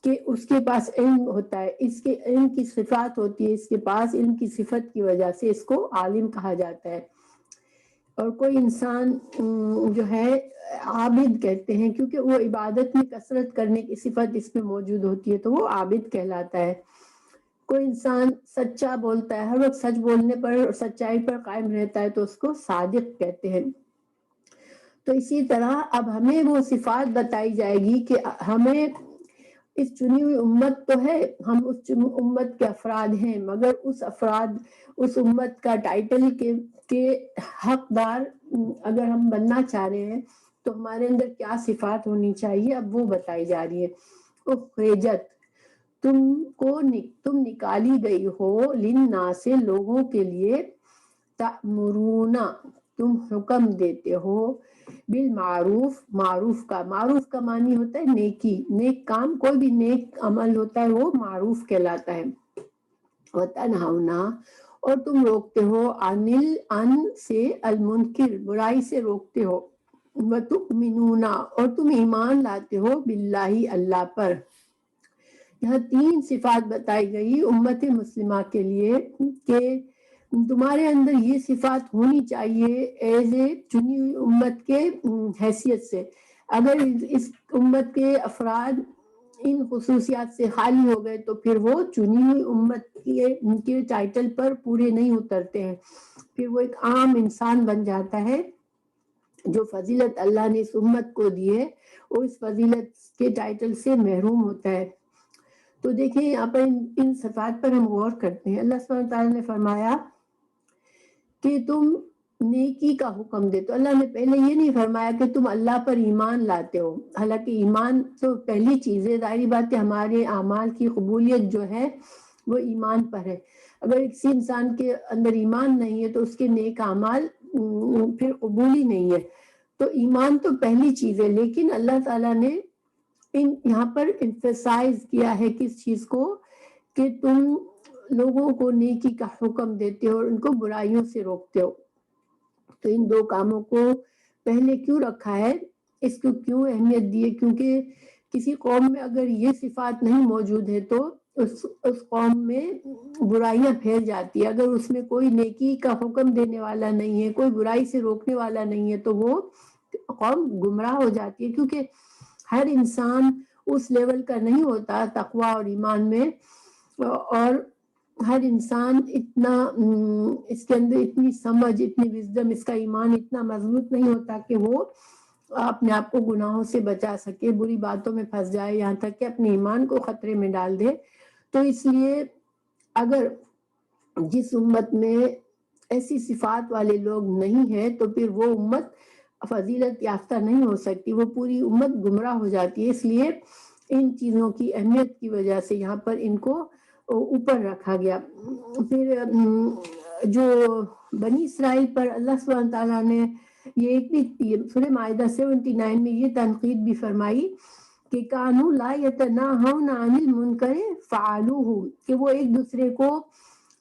کہ اس کے پاس علم ہوتا ہے، اس کے علم کی صفات ہوتی ہے، اس کے پاس علم کی صفت کی وجہ سے اس کو عالم کہا جاتا ہے. اور کوئی انسان جو ہے عابد کہتے ہیں کیونکہ وہ عبادت میں کثرت کرنے کی صفت اس میں موجود ہوتی ہے تو وہ عابد کہلاتا ہے. کوئی انسان سچا بولتا ہے، ہر وقت سچ بولنے پر اور سچائی پر قائم رہتا ہے تو اس کو صادق کہتے ہیں. تو اسی طرح اب ہمیں وہ صفات بتائی جائے گی کہ ہمیں اس چنی ہوئی امت تو ہے، ہم اس امت کے افراد ہیں، مگر اس امت کا ٹائٹل کے حقدار اگر ہم بننا چاہ رہے ہیں تو ہمارے اندر کیا صفات ہونی چاہیے اب وہ بتائی جا رہی ہے. اخرجت، تم نکالی گئی ہو، للناس سے لوگوں کے لیے، تأمرون تم حکم دیتے ہو، بالمعروف معروف کا معنی ہوتا ہے نیکی، نیک کام، کوئی بھی نیک عمل ہوتا ہے وہ معروف کہلاتا ہے. وتنہونا، اور تم روکتے ہو، ان سے، المنکر برائی سے روکتے ہو، وتؤمنون اور تم ایمان لاتے ہو، باللہ اللہ پر. یہاں 3 صفات بتائی گئی امت مسلمہ کے لیے کہ تمہارے اندر یہ صفات ہونی چاہیے ایز اے چنی ہوئی امت کے حیثیت سے. اگر اس امت کے افراد ان خصوصیات سے خالی ہو گئے تو پھر وہ چنی ہوئی امت کے ٹائٹل پر پورے نہیں اترتے ہیں، پھر وہ ایک عام انسان بن جاتا ہے. جو فضیلت اللہ نے اس امت کو دی ہے وہ اس فضیلت کے ٹائٹل سے محروم ہوتا ہے. تو دیکھیں یہاں پر ان صفات پر ہم غور کرتے ہیں. اللہ سبحانہ تعالیٰ نے فرمایا کہ تم نیکی کا حکم دے، تو اللہ نے پہلے یہ نہیں فرمایا کہ تم اللہ پر ایمان لاتے ہو، حالانکہ ایمان تو پہلی چیز ہے. ظاہری بات ہے ہمارے اعمال کی قبولیت جو ہے وہ ایمان پر ہے. اگر کسی انسان کے اندر ایمان نہیں ہے تو اس کے نیک اعمال پھر قبول ہی نہیں ہے. تو ایمان تو پہلی چیز ہے، لیکن اللہ تعالیٰ نے یہاں پر emphasize کیا ہے کس چیز کو کہ تم لوگوں کو نیکی کا حکم دیتے ہو اور ان کو برائیوں سے روکتے ہو. تو ان 2 کاموں کو پہلے کیوں رکھا ہے، اس کو کیوں اہمیت دی ہے؟ کیونکہ کسی قوم میں اگر یہ صفات نہیں موجود ہے تو اس قوم میں برائیاں پھیل جاتی ہے. اگر اس میں کوئی نیکی کا حکم دینے والا نہیں ہے، کوئی برائی سے روکنے والا نہیں ہے تو وہ قوم گمراہ ہو جاتی ہے. کیونکہ ہر انسان اس لیول کا نہیں ہوتا تقوی اور ایمان میں، اور ہر انسان اتنا اس کے اندر اتنی سمجھ، اتنی وزڈم، اس کا ایمان اتنا مضبوط نہیں ہوتا کہ وہ اپنے آپ کو گناہوں سے بچا سکے، بری باتوں میں پھنس جائے، یہاں تک کہ اپنے ایمان کو خطرے میں ڈال دے. تو اس لیے اگر جس امت میں ایسی صفات والے لوگ نہیں ہیں تو پھر وہ امت فضیلت یافتہ نہیں ہو سکتی، وہ پوری امت گمراہ ہو جاتی ہے. اس لیے ان چیزوں کی اہمیت کی وجہ سے یہاں پر ان کو اوپر رکھا گیا. پھر جو بنی اسرائیل پر اللہ سبحانہ تعالیٰ نے یہ ایک بھی سورہ مائدہ 79 میں یہ تنقید بھی فرمائی کہ کانوا لا یتناہون عن المنکر فعلوہ، کہ وہ ایک دوسرے کو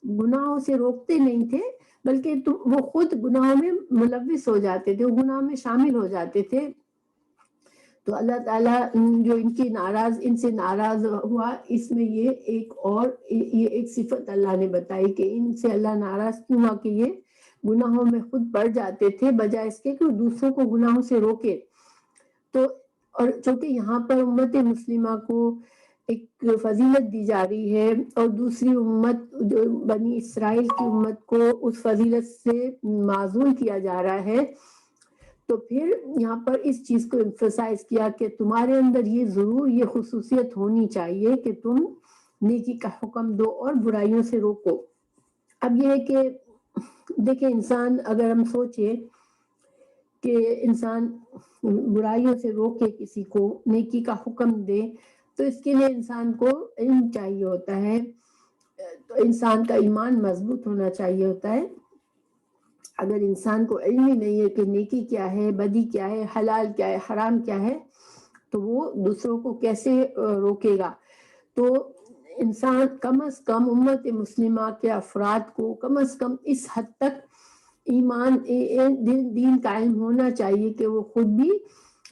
گناہوں سے روکتے نہیں تھے بلکہ وہ خود گناہوں میں ملوث ہو جاتے تھے، وہ گناہ میں شامل ہو جاتے تھے. تو اللہ تعالیٰ جو ان سے ناراض ہوا، اس میں یہ ایک صفت اللہ نے بتائی کہ ان سے اللہ ناراض کیوں ہوا کہ یہ گناہوں میں خود بڑھ جاتے تھے بجائے اس کے کہ دوسروں کو گناہوں سے روکے. تو اور چونکہ یہاں پر امت مسلمہ کو ایک فضیلت دی جا رہی ہے اور دوسری امت جو بنی اسرائیل کی امت کو اس فضیلت سے معزول کیا جا رہا ہے، تو پھر یہاں پر اس چیز کو ایمفسائز کیا کہ تمہارے اندر یہ ضرور یہ خصوصیت ہونی چاہیے کہ تم نیکی کا حکم دو اور برائیوں سے روکو. اب یہ ہے کہ دیکھیں انسان اگر ہم سوچے کہ انسان برائیوں سے روکے، کسی کو نیکی کا حکم دے، تو اس کے لیے انسان کو علم چاہیے ہوتا ہے، تو انسان کا ایمان مضبوط ہونا چاہیے ہوتا ہے. اگر انسان کو علم ہی نہیں ہے کہ نیکی کیا ہے، بدی کیا ہے، حلال کیا ہے، حرام کیا ہے، تو وہ دوسروں کو کیسے روکے گا؟ تو انسان کم از کم امت مسلمہ کے افراد کو کم از کم اس حد تک ایمان دین کا علم ہونا چاہیے کہ وہ خود بھی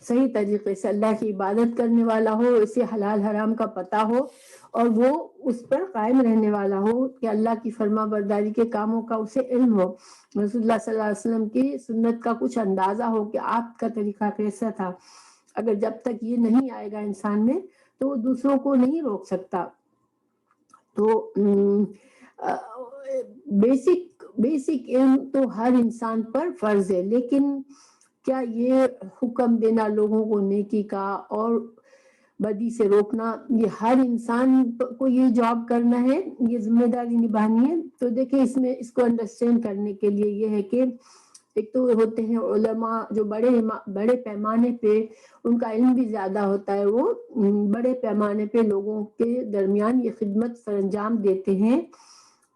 صحیح طریقے سے اللہ کی عبادت کرنے والا ہو، اسے حلال حرام کا پتہ ہو اور وہ اس پر قائم رہنے والا ہو کہ اللہ کی فرما برداری کے کاموں کا اسے علم ہو، رسول اللہ صلی اللہ علیہ وسلم کی سنت کا کچھ اندازہ ہو کہ آپ کا طریقہ کیسا تھا۔ اگر جب تک یہ نہیں آئے گا انسان میں تو وہ دوسروں کو نہیں روک سکتا۔ تو بیسک علم تو ہر انسان پر فرض ہے، لیکن کیا یہ حکم دینا لوگوں کو نیکی کا اور بدی سے روکنا، یہ ہر انسان کو یہ جاب کرنا ہے، یہ ذمہ داری نبھانی ہے؟ تو دیکھیں اس میں اس کو انڈرسٹینڈ کرنے کے لیے یہ ہے کہ ایک تو ہوتے ہیں علماء جو بڑے پیمانے پہ ان کا علم بھی زیادہ ہوتا ہے، وہ بڑے پیمانے پہ لوگوں کے درمیان یہ خدمت سر انجام دیتے ہیں۔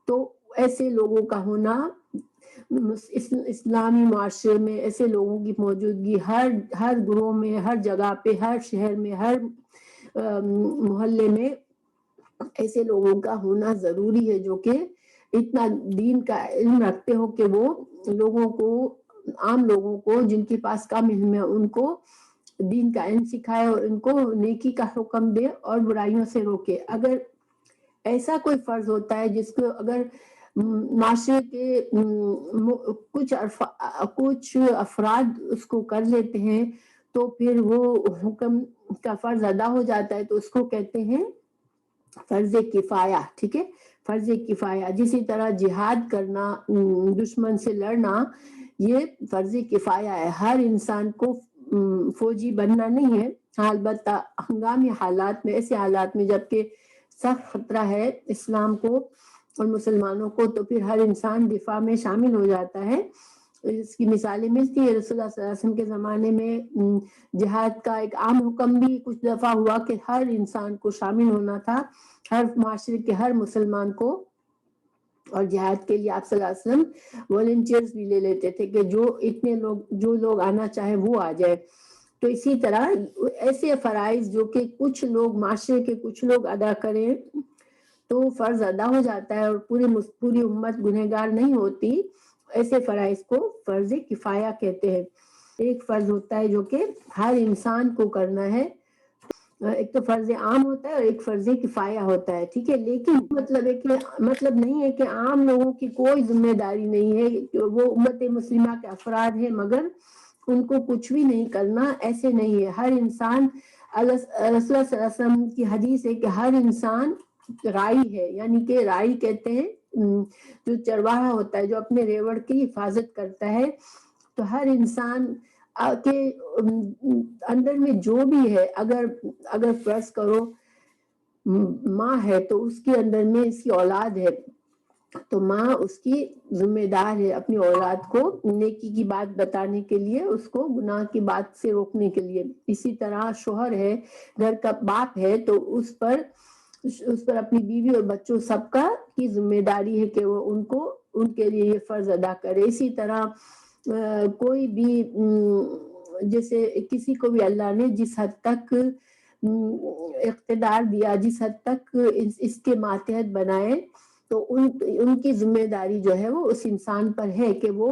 تو ایسے لوگوں کا ہونا اسلامی معاشرے میں، ایسے لوگوں کی موجودگی ہر گروہ میں، ہر جگہ پہ، ہر شہر میں، ہر محلے میں ایسے لوگوں کا ہونا ضروری ہے جو کہ اتنا دین کا علم رکھتے ہو کہ وہ لوگوں کو، عام لوگوں کو جن کے پاس کم علم ہے، ان کو دین کا علم سکھائے اور ان کو نیکی کا حکم دے اور برائیوں سے روکے۔ اگر ایسا کوئی فرض ہوتا ہے جس کو اگر معاشرے کے کچھ افراد اس کو کر لیتے ہیں تو پھر وہ حکم کا فرض ادا ہو جاتا ہے، تو اس کو کہتے ہیں فرض کفایہ۔ ٹھیک ہے، فرض کفایہ۔ جسی طرح جہاد کرنا، دشمن سے لڑنا، یہ فرض کفایہ ہے، ہر انسان کو فوجی بننا نہیں ہے۔ البتہ ہنگامی حالات میں، ایسے حالات میں جبکہ سخت خطرہ ہے اسلام کو اور مسلمانوں کو، تو پھر ہر انسان دفاع میں شامل ہو جاتا ہے۔ اس کی مثالیں ملتی ہے۔ رسول اللہ صلی اللہ علیہ وسلم کے زمانے میں جہاد کا ایک عام حکم بھی کچھ دفعہ ہوا کہ ہر انسان کو شامل ہونا تھا، ہر معاشرے کے ہر مسلمان کو، اور جہاد کے لیے آپ صلی اللہ علیہ وسلم والنٹیئرز بھی لے لیتے تھے کہ جو لوگ آنا چاہے وہ آ جائے۔ تو اسی طرح ایسے فرائض جو کہ کچھ لوگ، معاشرے کے کچھ لوگ ادا کریں تو فرض ادا ہو جاتا ہے اور پوری امت گنہگار نہیں ہوتی۔ ایسے فرائض کو فرض کفایہ کہتے ہیں۔ ایک فرض ہوتا ہے جو کہ ہر انسان کو کرنا ہے، ایک تو فرض عام ہوتا ہے اور ایک فرض کفایہ ہوتا ہے۔ ٹھیک ہے، لیکن مطلب نہیں ہے کہ عام لوگوں کی کوئی ذمہ داری نہیں ہے، وہ امت مسلمہ کے افراد ہیں مگر ان کو کچھ بھی نہیں کرنا، ایسے نہیں ہے۔ ہر انسان، رسول اللہ صلی اللہ علیہ وسلم کی حدیث ہے کہ ہر انسان رائی ہے، یعنی کہ رائی کہتے ہیں جو چرواہا ہوتا ہے، جو اپنے ریوڑ کی حفاظت کرتا ہے۔ تو ہر انسان کے اندر میں جو بھی ہے، اگر فرض کرو ماں ہے تو اس کے اندر میں اس کی اولاد ہے، تو ماں اس کی ذمہ دار ہے اپنی اولاد کو نیکی کی بات بتانے کے لیے، اس کو گناہ کی بات سے روکنے کے لیے۔ اسی طرح شوہر ہے، گھر کا باپ ہے، تو اس پر اپنی بیوی اور بچوں سب کی ذمہ داری ہے کہ وہ ان کے لیے یہ فرض ادا کرے۔ اسی طرح کوئی بھی جیسے کسی کو بھی اللہ نے جس حد تک اقتدار دیا، جس حد تک اس کے ماتحت بنائے، تو ان کی ذمہ داری جو ہے وہ اس انسان پر ہے کہ وہ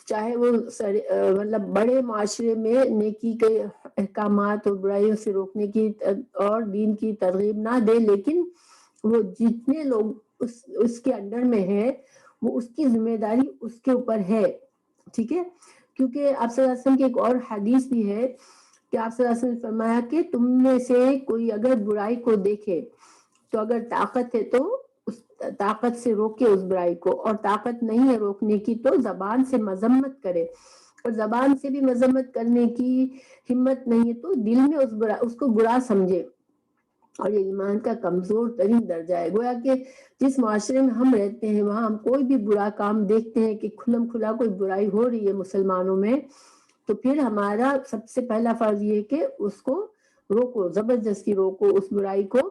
چاہے وہ مطلب بڑے معاشرے میں نیکی کے احکامات اور برائیوں سے روکنے کی اور دین کی ترغیب نہ دے، لیکن وہ جتنے لوگ اس کے انڈر میں ہے، وہ اس کی ذمہ داری اس کے اوپر ہے۔ ٹھیک ہے، کیونکہ آپ صلی اللہ علیہ وسلم کی ایک اور حدیث بھی ہے کہ آپ صلی اللہ علیہ وسلم نے فرمایا کہ تم میں سے کوئی اگر برائی کو دیکھے تو اگر طاقت ہے تو اس طاقت سے روکے اس برائی کو، اور طاقت نہیں ہے روکنے کی تو زبان سے مذمت کرے، اور زبان سے بھی مذمت کرنے کی ہمت نہیں ہے تو دل میں اس کو برا سمجھے، اور یہ ایمان کا کمزور ترین درجہ ہے۔ گویا کہ جس معاشرے میں ہم رہتے ہیں وہاں ہم کوئی بھی برا کام دیکھتے ہیں کہ کھلم کھلا کوئی برائی ہو رہی ہے مسلمانوں میں، تو پھر ہمارا سب سے پہلا فرض یہ ہے کہ اس کو روکو، زبردستی روکو اس برائی کو،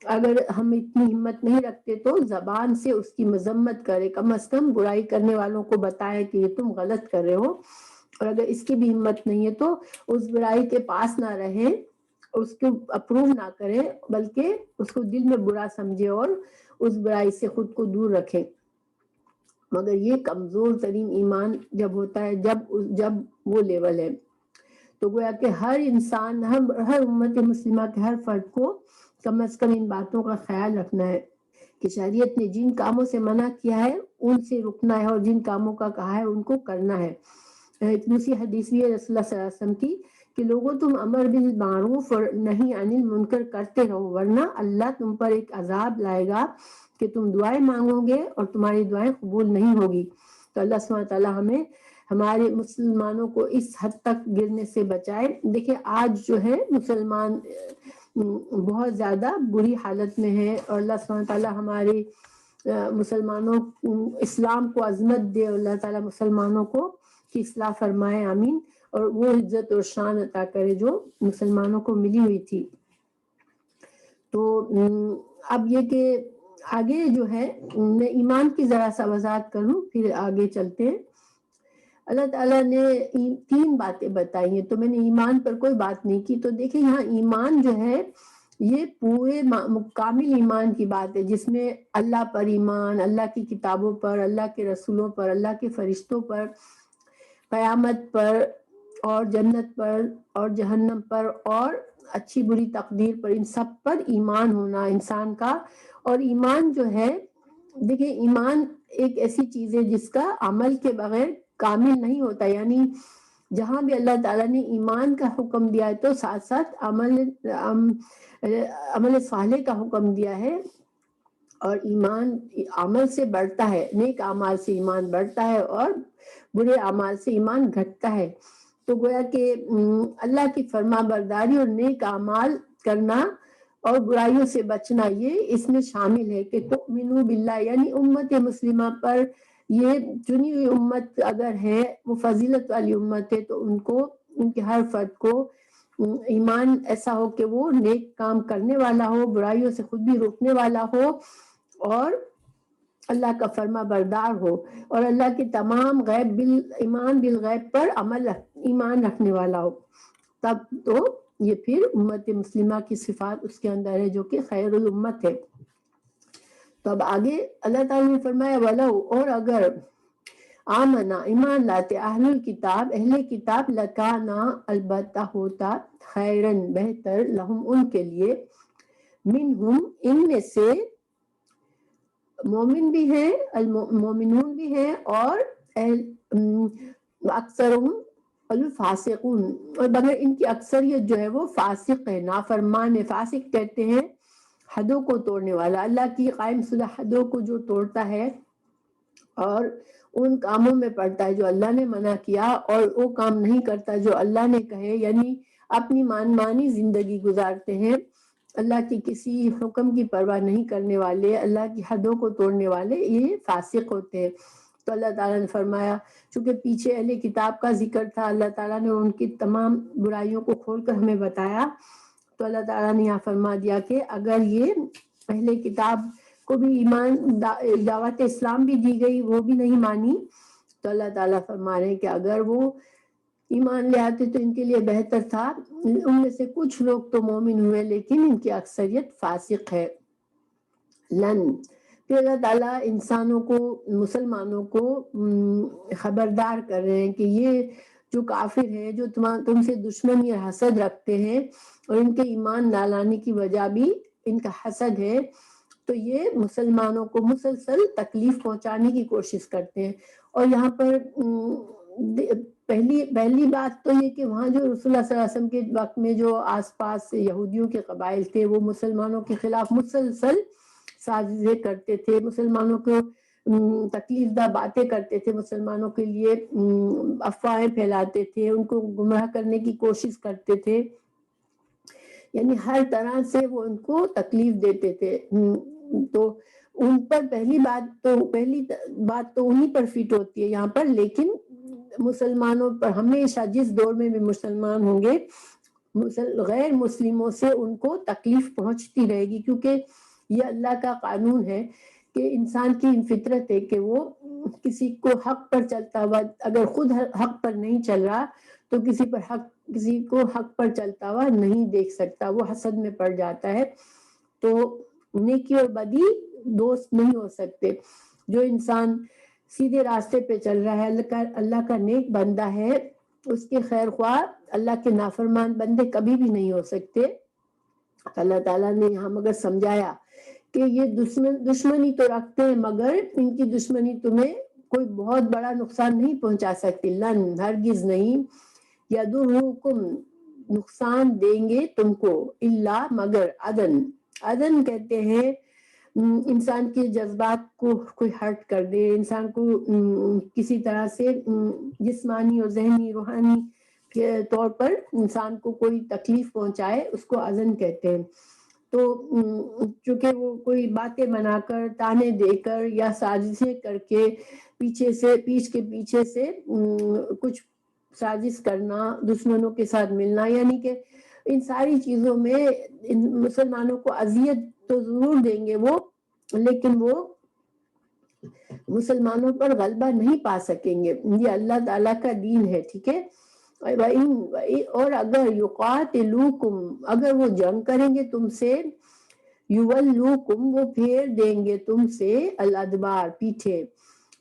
اگر ہم اتنی ہمت نہیں رکھتے تو زبان سے اس کی مذمت کرے، کم از کم برائی کرنے والوں کو بتائے کہ یہ تم غلط کر رہے ہو، اور اگر اس کی بھی ہمت نہیں ہے تو اس برائی کے پاس نہ رہے، اس کو اپروو نہ کرے، بلکہ اس کو دل میں برا سمجھے اور اس برائی سے خود کو دور رکھے۔ مگر یہ کمزور ترین ایمان جب ہوتا ہے، جب وہ لیول ہے، تو گویا کہ ہر انسان، ہر امت مسلمہ کے ہر فرد کو کم از کم ان باتوں کا خیال رکھنا ہے کہ شریعت نے جن کاموں سے منع کیا ہے ان سے رکنا ہے، اور جن کاموں کا کہا ہے ان کو کرنا ہے۔ ایک دوسری حدیث بھی ہے رسول اللہ صلی اللہ علیہ وسلم کی کہ لوگوں تم امر بالمعروف اور نہی عن المنکر کرتے رہو، ورنہ اللہ تم پر ایک عذاب لائے گا کہ تم دعائیں مانگو گے اور تمہاری دعائیں قبول نہیں ہوگی۔ تو اللہ سبحانہ تعالیٰ ہمیں، ہمارے مسلمانوں کو اس حد تک گرنے سے بچائے۔ دیکھیں آج جو ہے مسلمان بہت زیادہ بری حالت میں ہے، اور اللہ سبحانہ تعالیٰ ہمارے مسلمانوں، اسلام کو عظمت دے، اللہ تعالیٰ مسلمانوں کو کی اصلاح فرمائے، آمین، اور وہ عزت اور شان عطا کرے جو مسلمانوں کو ملی ہوئی تھی۔ تو اب یہ کہ آگے جو ہے میں ایمان کی ذرا سا وضاحت کروں، پھر آگے چلتے ہیں۔ اللہ تعالیٰ نے 3 باتیں بتائی ہیں، تو میں نے ایمان پر کوئی بات نہیں کی۔ تو دیکھیں یہاں ایمان جو ہے یہ پورے کامل ایمان کی بات ہے، جس میں اللہ پر ایمان، اللہ کی کتابوں پر، اللہ کے رسولوں پر، اللہ کے فرشتوں پر، قیامت پر، اور جنت پر اور جہنم پر، اور اچھی بری تقدیر پر، ان سب پر ایمان ہونا انسان کا۔ اور ایمان جو ہے، دیکھیں ایمان ایک ایسی چیز ہے جس کا عمل کے بغیر کامل نہیں ہوتا، یعنی جہاں بھی اللہ تعالیٰ نے ایمان کا حکم دیا ہے تو ساتھ ساتھ عمل صالح کا حکم دیا ہے، اور ایمان عمل سے بڑھتا ہے، نیک اعمال سے ایمان بڑھتا ہے اور برے اعمال سے ایمان گھٹتا ہے۔ تو گویا کہ اللہ کی فرما برداری اور نیک اعمال کرنا اور برائیوں سے بچنا، یہ اس میں شامل ہے کہ تؤمنو باللہ، یعنی امت مسلمہ پر، یہ چنی ہوئی امت اگر ہے، وہ فضیلت والی امت ہے، تو ان کے ہر فرد کو ایمان ایسا ہو کہ وہ نیک کام کرنے والا ہو، برائیوں سے خود بھی روکنے والا ہو، اور اللہ کا فرما بردار ہو، اور اللہ کے تمام ایمان بالغیب پر ایمان رکھنے والا ہو۔ تب تو یہ پھر امت مسلمہ کی صفات اس کے اندر ہے، جو کہ خیر الامت ہے۔ تو اب آگے اللہ تعالیٰ نے فرمایا وَلَوْ، اور اگر آمنا ایمان لاتے اہل کتاب لکانا، البتہ ہوتا، خیرن بہتر، لہم ان کے لیے، منہم ان میں سے، مومن بھی ہیں، المومنون بھی ہیں، اور اکثرهم الفاسقون، اور مگر ان کی اکثریت جو ہے وہ فاسق ہے، نافرمان ہے۔ فاسق کہتے ہیں حدوں کو توڑنے والا، اللہ کی قائم شدہ حدوں کو جو توڑتا ہے اور ان کاموں میں پڑتا ہے جو اللہ نے منع کیا، اور وہ کام نہیں کرتا جو اللہ نے کہے، یعنی اپنی مانی زندگی گزارتے ہیں، اللہ کی کسی حکم کی پرواہ نہیں کرنے والے، اللہ کی حدوں کو توڑنے والے، یہ فاسق ہوتے ہیں۔ تو اللہ تعالیٰ نے فرمایا، چونکہ پیچھے اہل کتاب کا ذکر تھا، اللہ تعالیٰ نے ان کی تمام برائیوں کو کھول کر ہمیں بتایا، تو اللہ تعالیٰ نے یہاں فرما دیا کہ اگر یہ اہل کتاب کو بھی ایمان، دعوت اسلام بھی دی گئی، وہ بھی نہیں مانی، تو اللہ تعالیٰ فرما رہے ہیں کہ اگر وہ ایمان لے آتے تو ان کے لیے بہتر تھا۔ ان میں سے کچھ لوگ تو مومن ہوئے، لیکن ان کی اکثریت فاسق ہے۔ پھر اللہ تعالیٰ انسانوں کو، مسلمانوں کو خبردار کر رہے ہیں کہ یہ جو کافر ہیں، جو تم سے دشمنی اور حسد رکھتے ہیں، اور ان کے ایمان نہ لانے کی وجہ بھی ان کا حسد ہے، تو یہ مسلمانوں کو مسلسل تکلیف پہنچانے کی کوشش کرتے ہیں۔ اور یہاں پر پہلی بات تو یہ کہ وہاں جو رسول اللہ صلی اللہ علیہ وسلم کے وقت میں جو آس پاس یہودیوں کے قبائل تھے، وہ مسلمانوں کے خلاف مسلسل سازشیں کرتے تھے، مسلمانوں کو تکلیف دہ باتیں کرتے تھے، مسلمانوں کے لیے افواہیں پھیلاتے تھے، ان کو گمراہ کرنے کی کوشش کرتے تھے، یعنی ہر طرح سے وہ ان کو تکلیف دیتے تھے۔ تو ان پر پہلی بات تو انہی پر فٹ ہوتی ہے یہاں پر، لیکن مسلمانوں پر ہمیشہ، جس دور میں بھی مسلمان ہوں گے، غیر مسلموں سے ان کو تکلیف پہنچتی رہے گی، کیونکہ یہ اللہ کا قانون ہے کہ انسان کی فطرت ہے کہ وہ کسی کو حق پر چلتا ہوا، اگر خود حق پر نہیں چل رہا تو کسی کو حق پر چلتا ہوا نہیں دیکھ سکتا، وہ حسد میں پڑ جاتا ہے۔ تو نیکی اور بدی دوست نہیں ہو سکتے۔ جو انسان سیدھے راستے پہ چل رہا ہے، اللہ کا نیک بندہ ہے، اس کے خیر خواہ اللہ کے نافرمان بندے کبھی بھی نہیں ہو سکتے۔ اللہ تعالیٰ نے یہاں مگر سمجھایا کہ یہ دشمنی تو رکھتے ہیں، مگر ان کی دشمنی تمہیں کوئی بہت بڑا نقصان نہیں پہنچا سکتی، لن ہرگز نہیں، یدرکم نقصان دیں گے تم کو، الا مگر عدن کہتے ہیں انسان کے جذبات کو کوئی ہرٹ کر دے، انسان کو کسی طرح سے جسمانی اور ذہنی روحانی کے طور پر انسان کو کوئی تکلیف پہنچائے، اس کو اذن کہتے ہیں۔ تو چونکہ وہ کوئی باتیں بنا کر، تانے دے کر یا سازشیں کر کے پیچھ کے پیچھے سے کچھ سازش کرنا، دشمنوں کے ساتھ ملنا، یعنی کہ ان ساری چیزوں میں مسلمانوں کو اذیت تو ضرور دیں گے وہ، لیکن وہ مسلمانوں پر غلبہ نہیں پا سکیں گے۔ یہ اللہ تعالیٰ کا دین ہے، ٹھیک ہے۔ اور اگر یقاتلوکم، اگر وہ جنگ کریں گے تم سے، یولوکم، وہ پھیر دیں گے تم سے، الادبار، پیچھے،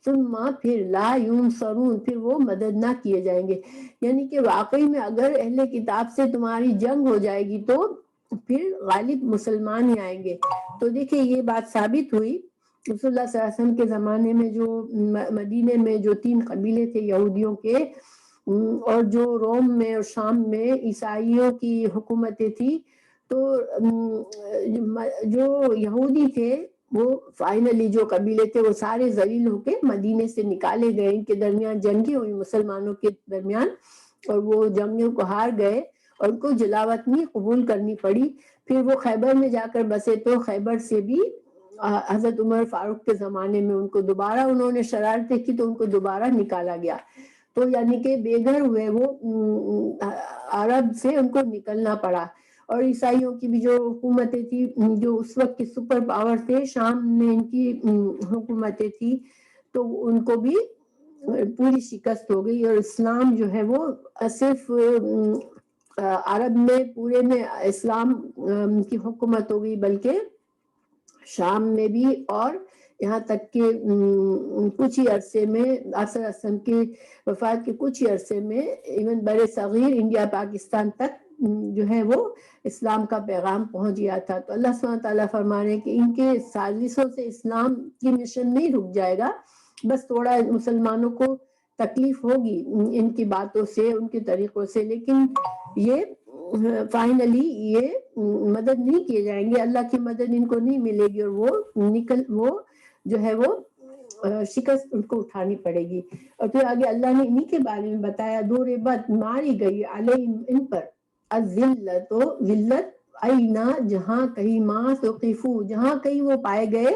ثم پھر لا ینصرون، پھر وہ مدد نہ کیے جائیں گے۔ یعنی کہ واقعی میں اگر اہل کتاب سے تمہاری جنگ ہو جائے گی تو پھر غالب مسلمان ہی آئیں گے۔ تو دیکھیں یہ بات ثابت ہوئی رسول اللہ صلی اللہ علیہ وسلم کے زمانے میں، جو مدینے میں جو 3 قبیلے تھے یہودیوں کے، اور جو روم میں اور شام میں عیسائیوں کی حکومتیں تھی، تو جو یہودی تھے وہ فائنلی جو قبیلے تھے وہ سارے ذلیل ہو کے مدینے سے نکالے گئے، ان کے درمیان جنگیں ہوئی مسلمانوں کے درمیان، اور وہ جنگوں کو ہار گئے اور ان کو جلاوطنی قبول کرنی پڑی۔ پھر وہ خیبر میں جا کر بسے، تو خیبر سے بھی حضرت عمر فاروق کے زمانے میں ان کو دوبارہ انہوں نے شرارتیں کی تو ان کو دوبارہ نکالا گیا۔ تو یعنی کہ بے گھر ہوئے وہ عرب سے ان کو نکلنا پڑا۔ اور عیسائیوں کی بھی جو حکومتیں تھی، جو اس وقت کے سپر پاور تھے، شام میں ان کی حکومتیں تھی، تو ان کو بھی پوری شکست ہو گئی، اور اسلام جو ہے وہ صرف عرب میں پورے میں اسلام کی حکومت ہو گئی، بلکہ شام میں بھی، اور یہاں تک کہ کچھ ہی عرصے میں عصر کی وفات کے کچھ ہی عرصے میں ایون بر صغیر انڈیا پاکستان تک جو ہے وہ اسلام کا پیغام پہنچ گیا تھا۔ تو اللہ سبحانہ تعالیٰ فرما رہے ہیں کہ ان کے سازشوں سے اسلام کی مشن نہیں رک جائے گا، بس تھوڑا مسلمانوں کو تکلیف ہوگی ان کی باتوں سے، ان کے طریقوں سے، لیکن یہ فائنلی یہ مدد نہیں کیے جائیں گے، اللہ کی مدد ان کو نہیں ملے گی، اور وہ جو ہے وہ شکست ان کو اٹھانی پڑے گی۔ اور پھر آگے اللہ نے انہی کے بارے میں بتایا، ضربت ماری گئی علیہم ان پر، الذلت ذلت، اینا جہاں کہیں، ما ثقفوا جہاں کہیں وہ پائے گئے،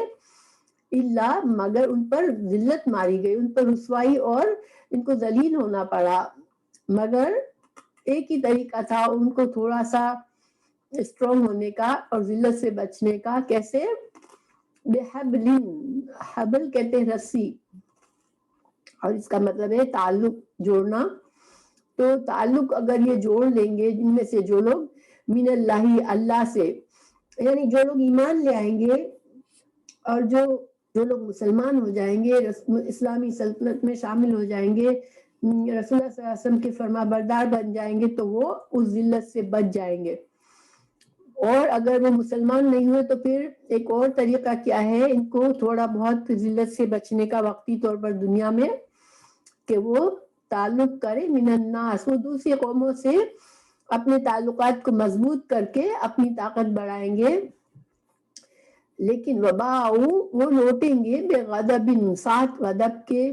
الا مگر ان پر ذلت ماری گئی، ان پر رسوائی اور ان کو ذلیل ہونا پڑا، مگر ایک ہی طریقہ تھا ان کو تھوڑا سا اسٹرانگ ہونے کا اور ذلت سے بچنے کا۔ کیسے؟ بحبل، حبل کہتے ہیں رسی، اور اس کا مطلب ہے تعلق جوڑنا۔ تو تعلق اگر یہ جوڑ لیں گے جن میں سے جو لوگ من اللہ، اللہ سے، یعنی جو لوگ ایمان لے آئیں گے اور جو لوگ مسلمان ہو جائیں گے، اسلامی سلطنت میں شامل ہو جائیں گے، رسول اللہ صلی اللہ علیہ وسلم کے فرما بردار بن جائیں گے، تو وہ اس ذلت سے بچ جائیں گے۔ اور اگر وہ مسلمان نہیں ہوئے تو پھر ایک اور طریقہ کیا ہے ان کو تھوڑا بہت ذلت سے بچنے کا وقتی طور پر دنیا میں، کہ وہ تعلق کرے من الناس، وہ دوسری قوموں سے اپنے تعلقات کو مضبوط کر کے اپنی طاقت بڑھائیں گے، لیکن وباؤ، وہ لوٹیں گے بغضب، ساتھ غضب کے،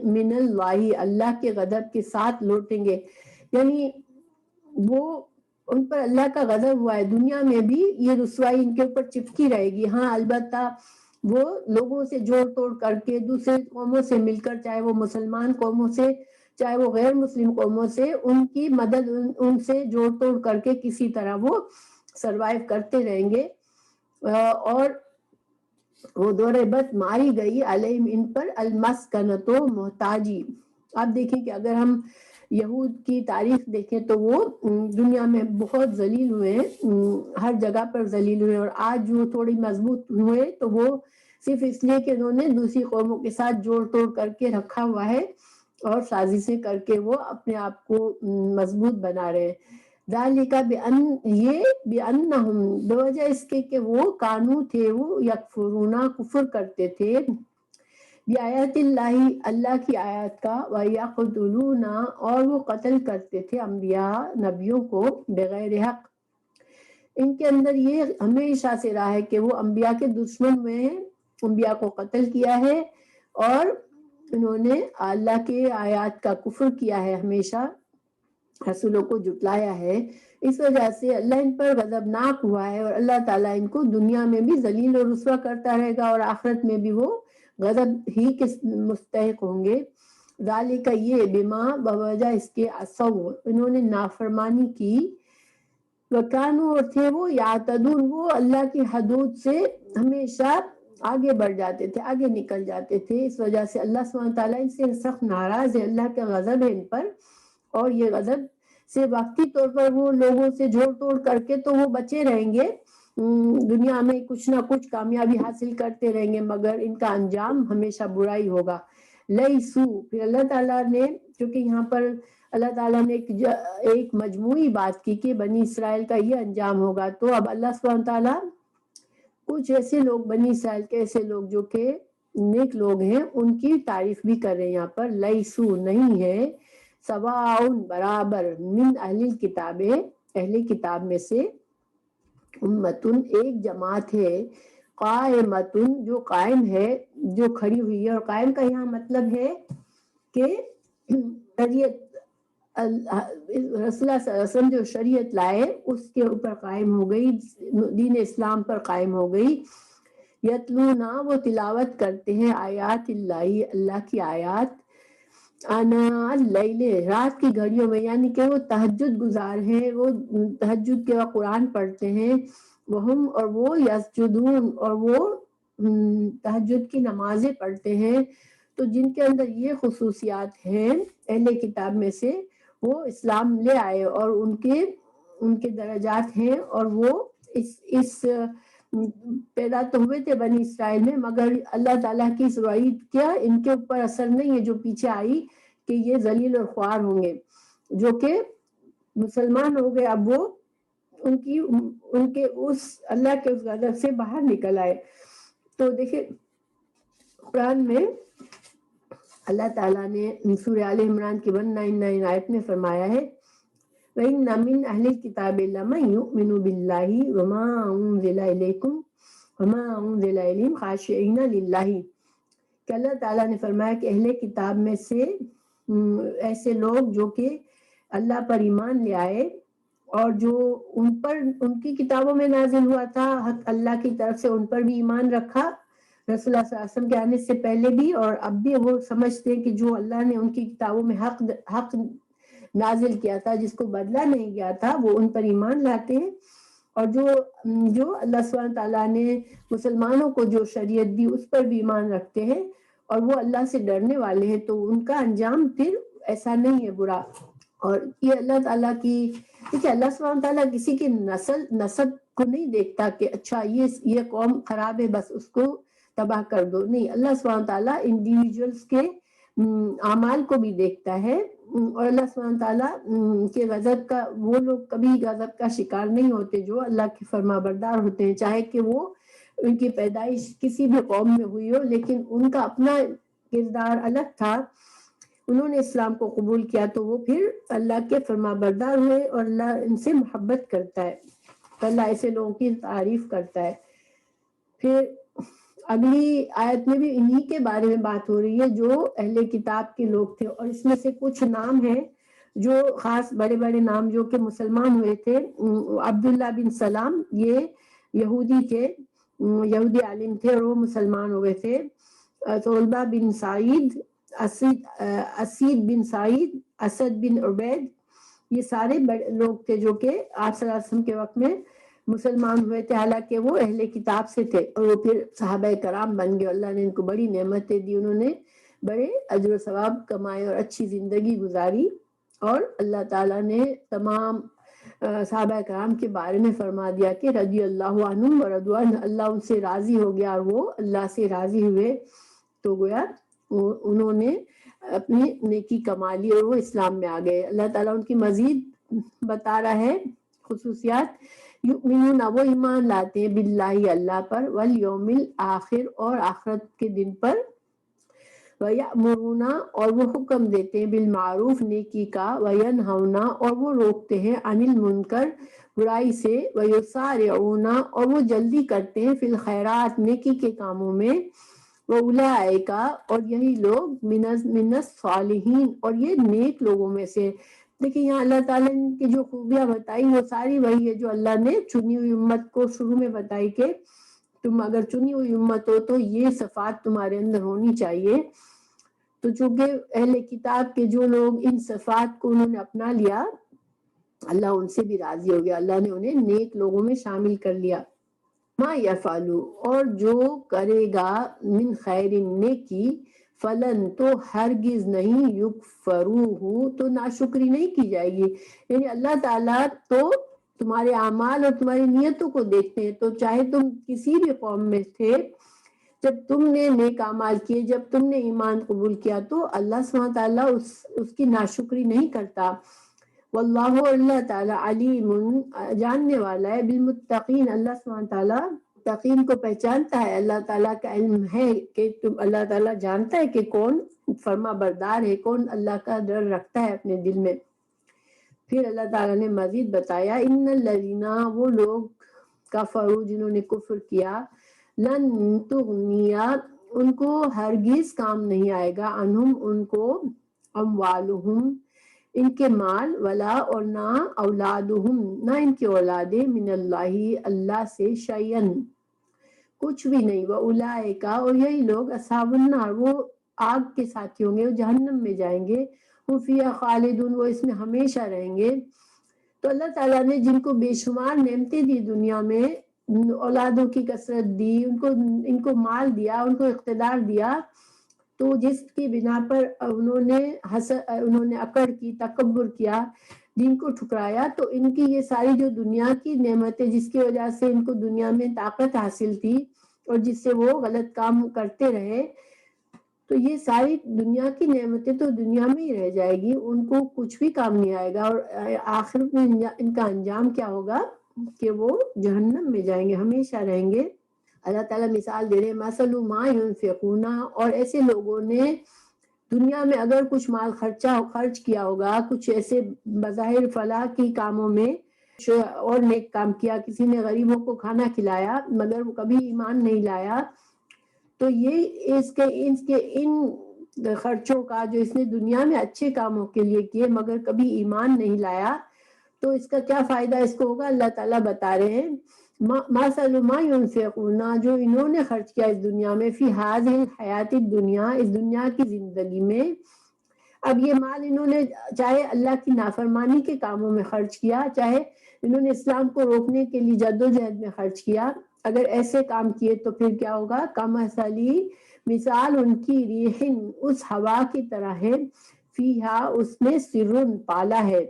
من اللہ، اللہ کے غضب کے ساتھ لوٹیں گے، یعنی وہ ان پر اللہ کا غضب ہوا ہے، دنیا میں بھی یہ رسوائی ان کے اوپر چپکی رہے گی۔ ہاں البتہ وہ لوگوں سے جوڑ توڑ کر کے، دوسرے قوموں سے مل کر، چاہے وہ مسلمان قوموں سے چاہے وہ غیر مسلم قوموں سے ان کی مدد ان سے جوڑ توڑ کر کے کسی طرح وہ سروائیو کرتے رہیں گے. اور وہ دور بد ماری گئی علیہم ان پر المسکنت و محتاجی. آپ دیکھیں کہ اگر ہم یہود کی تاریخ دیکھیں تو وہ دنیا میں بہت ذلیل ہوئے ہیں، ہر جگہ پر ذلیل ہوئے، اور آج وہ تھوڑی مضبوط ہوئے تو وہ صرف اس لیے کہ انہوں نے دوسری قوموں کے ساتھ جوڑ توڑ کر کے رکھا ہوا ہے اور سازشیں کر کے وہ اپنے آپ کو مضبوط بنا رہے ہیں. ذالک یہ بانہم، بوجہ اس کے کہ وہ کانو تھے وہ یکفرونا کفر کرتے تھے بآیات اللہ، اللہ کی آیات کا، ویقتلون اور وہ قتل کرتے تھے انبیاء نبیوں کو بغیر حق. ان کے اندر یہ ہمیشہ سے رہا ہے کہ وہ انبیاء کے دشمن ہوئے ہیں، انبیاء کو قتل کیا ہے اور انہوں نے اللہ کے آیات کا کفر کیا ہے، ہمیشہ رسولوں کو جھٹلایا ہے. اس وجہ سے اللہ ان پر غضبناک ہوا ہے اور اللہ تعالیٰ ان کو دنیا میں بھی ذلیل و رسوا کرتا رہے گا اور آخرت میں بھی وہ غضب ہی کے مستحق ہوں گے. ذالک یہ بما بوجہ اس کے عصوا، انہوں نے نافرمانی کی، وکانو اور تھے وہ یعتدون، وہ اللہ کی حدود سے ہمیشہ آگے بڑھ جاتے تھے، آگے نکل جاتے تھے. اس وجہ سے اللہ سبحانہ تعالیٰ ان سے سخت ناراض ہے، اللہ کا غضب ہے ان پر. اور یہ غضب سے وقتی طور پر وہ لوگوں سے جوڑ توڑ کر کے تو وہ بچے رہیں گے، دنیا میں کچھ نہ کچھ کامیابی حاصل کرتے رہیں گے، مگر ان کا انجام ہمیشہ برائی ہوگا. لیسو، پھر اللہ تعالیٰ نے، کیونکہ یہاں پر اللہ تعالیٰ نے ایک مجموعی بات کی کہ بنی اسرائیل کا یہ انجام ہوگا، تو اب اللہ سبحانہ تعالیٰ کچھ ایسے لوگ بنی اسرائیل کے ایسے لوگ جو کہ نیک لوگ ہیں ان کی تعریف بھی کر رہے ہیں. یہاں پر لیسو نہیں ہے، سواء برابر، من اہل کتاب، اہل کتاب میں سے، امتن ایک جماعت ہے، قائمتن جو قائم ہے، جو کھڑی ہوئی ہے. اور قائم کا یہاں مطلب ہے کہ شریعت، رسول اللہ صلی اللہ علیہ وسلم جو شریعت لائے اس کے اوپر قائم ہو گئی، دین اسلام پر قائم ہو گئی. یتلونا، وہ تلاوت کرتے ہیں آیات اللہ، اللہ کی آیات، آناء اللیل، رات کی گھڑیوں میں، یعنی کہ وہ تہجد گزار ہیں، وہ تہجد کے وقت قرآن پڑھتے ہیں. وہم، اور وہ یسجدون، اور وہ تہجد کی نمازیں پڑھتے ہیں. تو جن کے اندر یہ خصوصیات ہیں اہل کتاب میں سے، وہ اسلام لے آئے اور ان کے درجات ہیں، اور وہ اس پیدا تو ہوئے تھے بنی اسرائیل میں، مگر اللہ تعالیٰ کی اس وعید کیا ان کے اوپر اثر نہیں ہے جو پیچھے آئی کہ یہ ذلیل اور خوار ہوں گے. جو کہ مسلمان ہو گئے، اب وہ ان کے اس اللہ کے اس غضب سے باہر نکل آئے. تو دیکھیں قرآن میں اللہ تعالیٰ نے سورہ آل عمران کی 199 آیت میں فرمایا ہے، وَإِنَّ مِنْ أَهْلِ الْكِتَابِ لَمَن يُؤْمِنُ بِاللَّهِ وَمَا أُنزِلَ إِلَيْكُمْ وَمَا أُنزِلَ إِلَيْهِمْ خَاشِعِينَ لِلَّهِ، کہ اللہ تعالیٰ نے فرمایا کہ اہل کتاب میں سے ایسے لوگ جو کہ اللہ پر ایمان لے آئے اور جو ان کی کتابوں میں نازل ہوا تھا، حق اللہ کی طرف سے ان پر بھی ایمان رکھا، رسول اللہ صلی اللہ علیہ وسلم کے آنے سے پہلے بھی اور اب بھی وہ سمجھتے ہیں کہ جو اللہ نے ان کی کتابوں میں حق نازل کیا تھا، جس کو بدلا نہیں گیا تھا، وہ ان پر ایمان لاتے ہیں. اور جو اللہ سبحانہ تعالیٰ نے مسلمانوں کو جو شریعت دی اس پر بھی ایمان رکھتے ہیں اور وہ اللہ سے ڈرنے والے ہیں، تو ان کا انجام پھر ایسا نہیں ہے برا. اور یہ اللہ تعالیٰ کی، دیکھیے اللہ سبحانہ تعالیٰ کسی کی نسب کو نہیں دیکھتا کہ اچھا یہ قوم خراب ہے بس اس کو تباہ کر دو، نہیں، اللہ سبحانہ تعالیٰ انڈیویجولز کے اعمال کو بھی دیکھتا ہے. اور اللہ سبحانہ تعالیٰ کے غضب کا، وہ لوگ کبھی غضب کا شکار نہیں ہوتے جو اللہ کے فرما بردار ہوتے ہیں، چاہے کہ وہ ان کی پیدائش کسی بھی قوم میں ہوئی ہو، لیکن ان کا اپنا کردار الگ تھا، انہوں نے اسلام کو قبول کیا تو وہ پھر اللہ کے فرما بردار ہوئے اور اللہ ان سے محبت کرتا ہے، اللہ ایسے لوگوں کی تعریف کرتا ہے. پھر اگلی آیت میں بھی انہی کے بارے میں بات ہو رہی ہے جو اہل کتاب کے لوگ تھے، اور اس میں سے کچھ نام ہیں جو خاص بڑے بڑے نام جو کہ مسلمان ہوئے تھے. عبداللہ بن سلام، یہ یہودی تھے، یہودی عالم تھے اور وہ مسلمان ہوئے تھے. طلبہ بن سعید اسید بن سعید، اسد بن عبید، یہ سارے بڑے لوگ تھے جو کہ آپ صلی اللہ علیہ وسلم کے وقت میں مسلمان ہوئے تھے، حالانکہ وہ اہل کتاب سے تھے، اور وہ پھر صحابہ کرام بن گئے، اللہ نے ان کو بڑی نعمتیں دی، انہوں نے بڑے اجر و ثواب کمائے اور اچھی زندگی گزاری، اور اللہ تعالیٰ نے تمام صحابہ کرام کے بارے میں فرما دیا کہ رضی اللہ عنہم ورضوان، اللہ ان سے راضی ہو گیا اور وہ اللہ سے راضی ہوئے، تو گویا انہوں نے اپنی نیکی کما لی اور وہ اسلام میں آ گئے۔ اللہ تعالیٰ ان کی مزید بتا رہا ہے خصوصیات، یؤمنون، وہ ایمان لاتے ہیں باللہ، اللہ پر، والیوم الآخر، اور آخرت کے دن پر، وَيَأْمُرُونَ، اور وہ حکم دیتے ہیں بالمعروف، نیکی کا، وَيَنْهَوْنَ، اور وہ روکتے ہیں عن المنکر، برائی سے، وَيُسَارِعُونَ، اور وہ جلدی کرتے ہیں فی الخیرات، نیکی کے کاموں میں، وَأُولَئِکَ، اور یہی لوگ من الصالحین، اور یہ نیک لوگوں میں سے۔ دیکھیں یہاں اللہ تعالیٰ نے کی جو خوبیاں بتائی وہ ساری وہی ہے جو اللہ نے چنی ہوئی امت کو شروع میں بتائی کہ تم اگر چنی ہوئی امت ہو تو یہ صفات تمہارے اندر ہونی چاہیے۔ تو چونکہ اہل کتاب کے جو لوگ ان صفات کو انہوں نے اپنا لیا، اللہ ان سے بھی راضی ہو گیا، اللہ نے انہیں نیک لوگوں میں شامل کر لیا۔ ما یفعلوا، اور جو کرے گا من خیر، نیکی، فلن، تو ہرگز نہیں، یکفروہ، تو ناشکری نہیں کی جائے گی، یعنی اللہ تعالیٰ تو تمہارے اعمال اور تمہاری نیتوں کو دیکھتے ہیں، تو چاہے تم کسی بھی قوم میں تھے، جب تم نے نیک اعمال کیے، جب تم نے ایمان قبول کیا، تو اللہ سبحانہ تعالیٰ اس کی ناشکری نہیں کرتا۔ واللہ، اللہ تعالیٰ، علیم، جاننے والا ہے، بالمتقین، اللہ سبحانہ تعالیٰ متقین کو پہچانتا ہے، اللہ تعالیٰ کا علم ہے کہ اللہ تعالیٰ جانتا ہے کہ کون فرما بردار ہے، کون اللہ کا ڈر رکھتا ہے اپنے دل میں۔ پھر اللہ تعالیٰ نے مزید بتایا، ان الذین، وہ لوگ، کفروا، جنہوں نے کفر کیا، لن تغنیا، ان کو ہرگز کام نہیں آئے گا، عنہم، ان کو، اموالہم، ان کے مال، ولا، اور نہ، اولادہم، نہ ان کی اولادیں، من اللہ، اللہ سے، شیئن، کچھ بھی نہیں، وَأُولَئِکَ، اور یہی لوگ، اصحاب النار، وہ آگ کے ساتھی ہوں گے، وہ جہنم میں جائیں گے، ہم فیہا خالدون، وہ اس میں ہمیشہ رہیں گے۔ تو اللہ تعالیٰ نے جن کو بے شمار نعمتیں دی دنیا میں، اولادوں کی کثرت دی، ان کو مال دیا، ان کو اقتدار دیا، تو جس کی بنا پر انہوں نے اکڑ کی، تکبر کیا، دین کو ٹھکرایا، تو ان کی یہ ساری جو دنیا کی نعمتیں، جس کی وجہ سے ان کو دنیا میں طاقت حاصل تھی اور جس سے وہ غلط کام کرتے رہے، تو یہ ساری دنیا کی نعمتیں تو دنیا میں ہی رہ جائے گی، ان کو کچھ بھی کام نہیں آئے گا، اور آخرت میں ان کا انجام کیا ہوگا کہ وہ جہنم میں جائیں گے، ہمیشہ رہیں گے۔ اللہ تعالیٰ مثال دے رہے، مثل ما ينفقون، اور ایسے لوگوں نے دنیا میں اگر کچھ مال خرچ کیا ہوگا، کچھ ایسے بظاہر فلاح کی کاموں میں اور نیک کام کیا، کسی نے غریبوں کو کھانا کھلایا مگر وہ کبھی ایمان نہیں لایا، تو یہ اس کے ان خرچوں کا جو اس نے دنیا میں اچھے کاموں کے لیے کیے مگر کبھی ایمان نہیں لایا، تو اس کا کیا فائدہ اس کو ہوگا، اللہ تعالیٰ بتا رہے ہیں، مثل ما ينفقون، جو انہوں نے خرچ کیا اس دنیا میں، فی هذه الحیات الدنیا، اس دنیا کی زندگی میں۔ اب یہ مال انہوں نے چاہے اللہ کی نافرمانی کے کاموں میں خرچ کیا، چاہے انہوں نے اسلام کو روکنے کے لیے جدوجہد میں خرچ کیا، اگر ایسے کام کیے تو پھر کیا ہوگا، کمثلی، مثال ان کی، ریحن، اس ہوا کی طرح ہے، فیہا، اس میں، سرن، پالا ہے،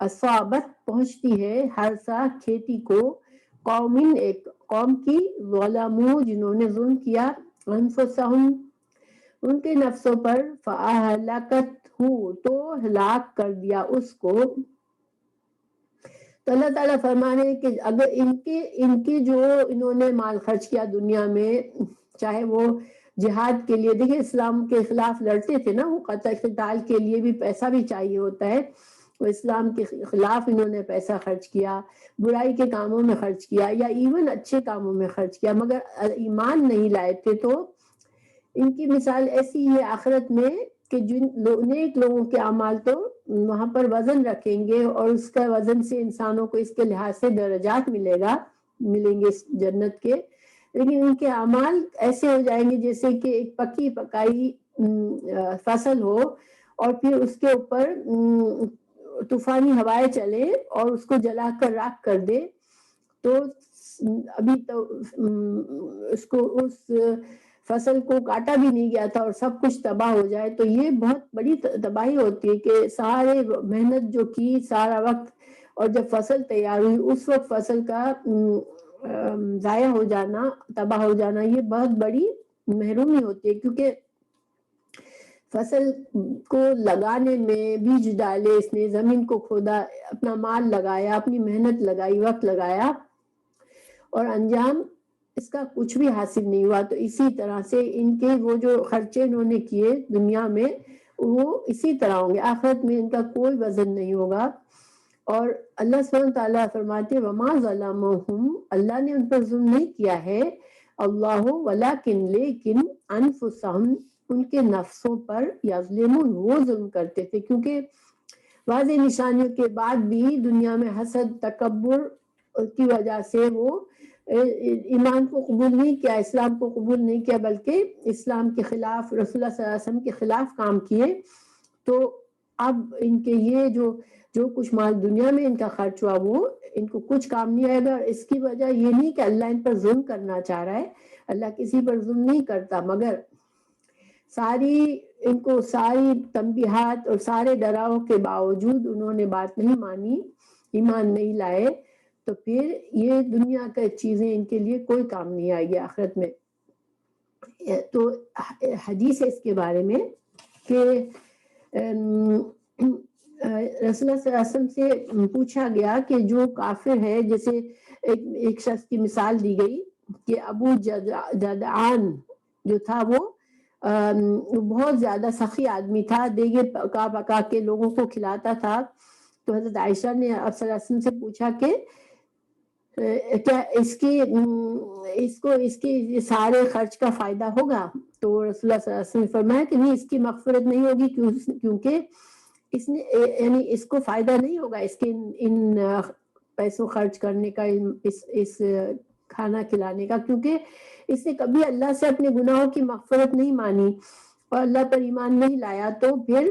اصابت، پہنچتی ہے، ہرسا، کھیتی کو، قومن، ایک قوم کی، ظلموا، جنہوں نے ظلم کیا، انفسہم، ان کے نفسوں پر، فاہلکتہ، تو ہلاک کر دیا اس کو۔ تو اللہ تعالیٰ فرما رہے ہیں کہ اگر ان کی جو انہوں نے مال خرچ کیا دنیا میں، چاہے وہ جہاد کے لیے، دیکھیں اسلام کے خلاف لڑتے تھے نا، وہ قتال کے لیے بھی پیسہ بھی چاہیے ہوتا ہے، وہ اسلام کے خلاف انہوں نے پیسہ خرچ کیا، برائی کے کاموں میں خرچ کیا، یا ایون اچھے کاموں میں خرچ کیا، مگر ایمان نہیں لائے تھے، تو ان کی مثال ایسی ہے آخرت میں کہ جن نیک لوگوں کے اعمال تو وہاں پر وزن رکھیں گے، اور اس کا وزن سے انسانوں کو اس کے لحاظ سے درجات ملیں گے اس جنت کے، لیکن ان کے اعمال ایسے ہو جائیں گے جیسے کہ ایک پکی پکائی فصل ہو اور پھر اس کے اوپر طوفانی ہوائیں چلے اور اس کو جلا کر راکھ کر دے، تو ابھی تو اس کو اس فصل کو کاٹا بھی نہیں گیا تھا اور سب کچھ تباہ ہو جائے، تو یہ بہت بڑی تباہی ہوتی ہے کہ سارے محنت جو کی، سارا وقت، اور جب فصل تیار ہوئی اس وقت فصل کا ضائع ہو جانا، تباہ ہو جانا، یہ بہت بڑی محرومی ہوتی ہے، کیونکہ فصل کو لگانے میں بیج ڈالے، اس نے زمین کو کھودا، اپنا مال لگایا، اپنی محنت لگائی، وقت لگایا، اور انجام اس کا کچھ بھی حاصل نہیں ہوا. تو اسی طرح سے ان کے وہ جو خرچے انہوں نے کیے دنیا میں، وہ اسی طرح ہوں گے، آخرت میں ان کا کوئی وزن نہیں ہوگا. اور اللہ سبحانہ تعالیٰ فرماتے وما ظلمہم، اللہ نے ان پر ظلم نہیں کیا ہے، اللہ ولکن لیکن انفسہم، ان کے نفسوں پر، یظلمون، وہ ظلم کرتے تھے، کیونکہ واضح نشانیوں کے بعد بھی دنیا میں حسد، تکبر کی وجہ سے وہ ایمان کو قبول نہیں کیا، اسلام کو قبول نہیں کیا، بلکہ اسلام کے خلاف، رسول اللہ صلی اللہ علیہ وسلم کے خلاف کام کیے. تو اب ان کے یہ جو کچھ مال دنیا میں ان کا خرچ ہوا، وہ ان کو کچھ کام نہیں آئے گا. اس کی وجہ یہ نہیں کہ اللہ ان پر ظلم کرنا چاہ رہا ہے، اللہ کسی پر ظلم نہیں کرتا، مگر ان کو ساری تنبیہات اور سارے ڈراؤ کے باوجود انہوں نے بات نہیں مانی، ایمان نہیں لائے، تو پھر یہ دنیا کی چیزیں ان کے لیے کوئی کام نہیں آئے گی آخرت میں. تو حدیث ہے اس کے بارے میں کہ رسول اللہ صلی اللہ علیہ وسلم سے پوچھا گیا کہ جو کافر ہے، جیسے ایک شخص کی مثال دی گئی کہ ابو جدعان جو تھا، وہ بہت زیادہ سخی آدمی تھا، دیگے پکا پکا کے لوگوں کو کھلاتا تھا. تو حضرت عائشہ نے آپ صلی اللہ علیہ وسلم سے پوچھا کہ کیا اس کے سارے خرچ کا فائدہ ہوگا؟ تو رسول اللہ صلی اللہ علیہ وسلم نے فرمایا کہ نہیں، اس کی مغفرت نہیں ہوگی، کیونکہ اس نے یعنی اس کو فائدہ نہیں ہوگا اس کے ان پیسوں خرچ کرنے کا، اس کھانا کھلانے کا، کیونکہ اس نے کبھی اللہ سے اپنے گناہوں کی مغفرت نہیں مانی اور اللہ پر ایمان نہیں لایا. تو پھر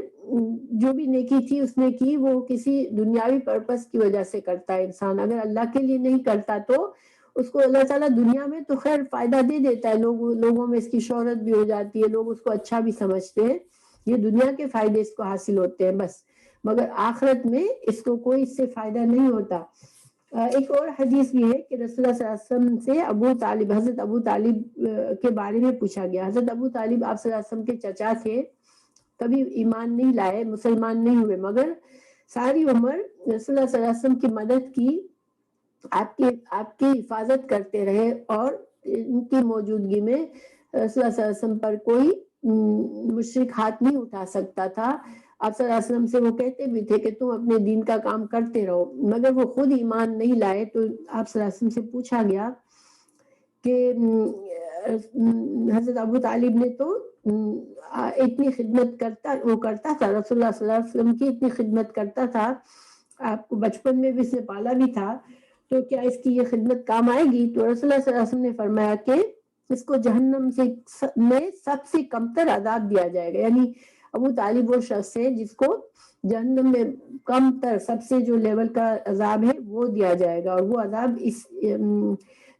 جو بھی نیکی تھی اس نے کی، وہ کسی دنیاوی پرپس کی وجہ سے کرتا ہے انسان. اگر اللہ کے لیے نہیں کرتا تو اس کو اللہ تعالیٰ دنیا میں تو خیر فائدہ دے دیتا ہے، لوگوں میں اس کی شہرت بھی ہو جاتی ہے، لوگ اس کو اچھا بھی سمجھتے ہیں، یہ دنیا کے فائدے اس کو حاصل ہوتے ہیں بس، مگر آخرت میں اس کو کوئی اس سے فائدہ نہیں ہوتا. ایک اور حدیث بھی ہے کہ رسول اللہ صلی اللہ علیہ وسلم سے حضرت ابو طالب کے بارے میں پوچھا گیا. حضرت ابو طالب آپ صلی اللہ علیہ وسلم کے چچا تھے، کبھی ایمان نہیں لائے، مسلمان نہیں ہوئے، مگر ساری عمر رسول اللہ صلی اللہ علیہ وسلم کی مدد کی، آپ کی حفاظت کرتے رہے، اور ان کی موجودگی میں رسول اللہ صلی اللہ علیہ وسلم پر کوئی مشرک ہاتھ نہیں اٹھا سکتا تھا. آپ صلی اللہ علیہ وسلم سے وہ کہتے بھی تھے کہ تم اپنے دین کا کام کرتے رہو، مگر وہ خود ایمان نہیں لائے. تو آپ صلی اللہ علیہ وسلم سے پوچھا گیا کہ حضرت ابو طالب نے تو اتنی خدمت کرتا تھا، رسول اللہ صلی اللہ علیہ وسلم کی اتنی خدمت کرتا تھا، آپ کو بچپن میں بھی اس نے پالا بھی تھا، تو کیا اس کی یہ خدمت کام آئے گی؟ تو رسول اللہ صلی اللہ علیہ وسلم نے فرمایا کہ اس کو جہنم میں سب سے کمتر عذاب دیا جائے گا. یعنی ابو طالب وہ شخص ہے جس کو جہنم میں کم تر، سب سے جو لیول کا عذاب ہے وہ دیا جائے گا. اور وہ عذاب اس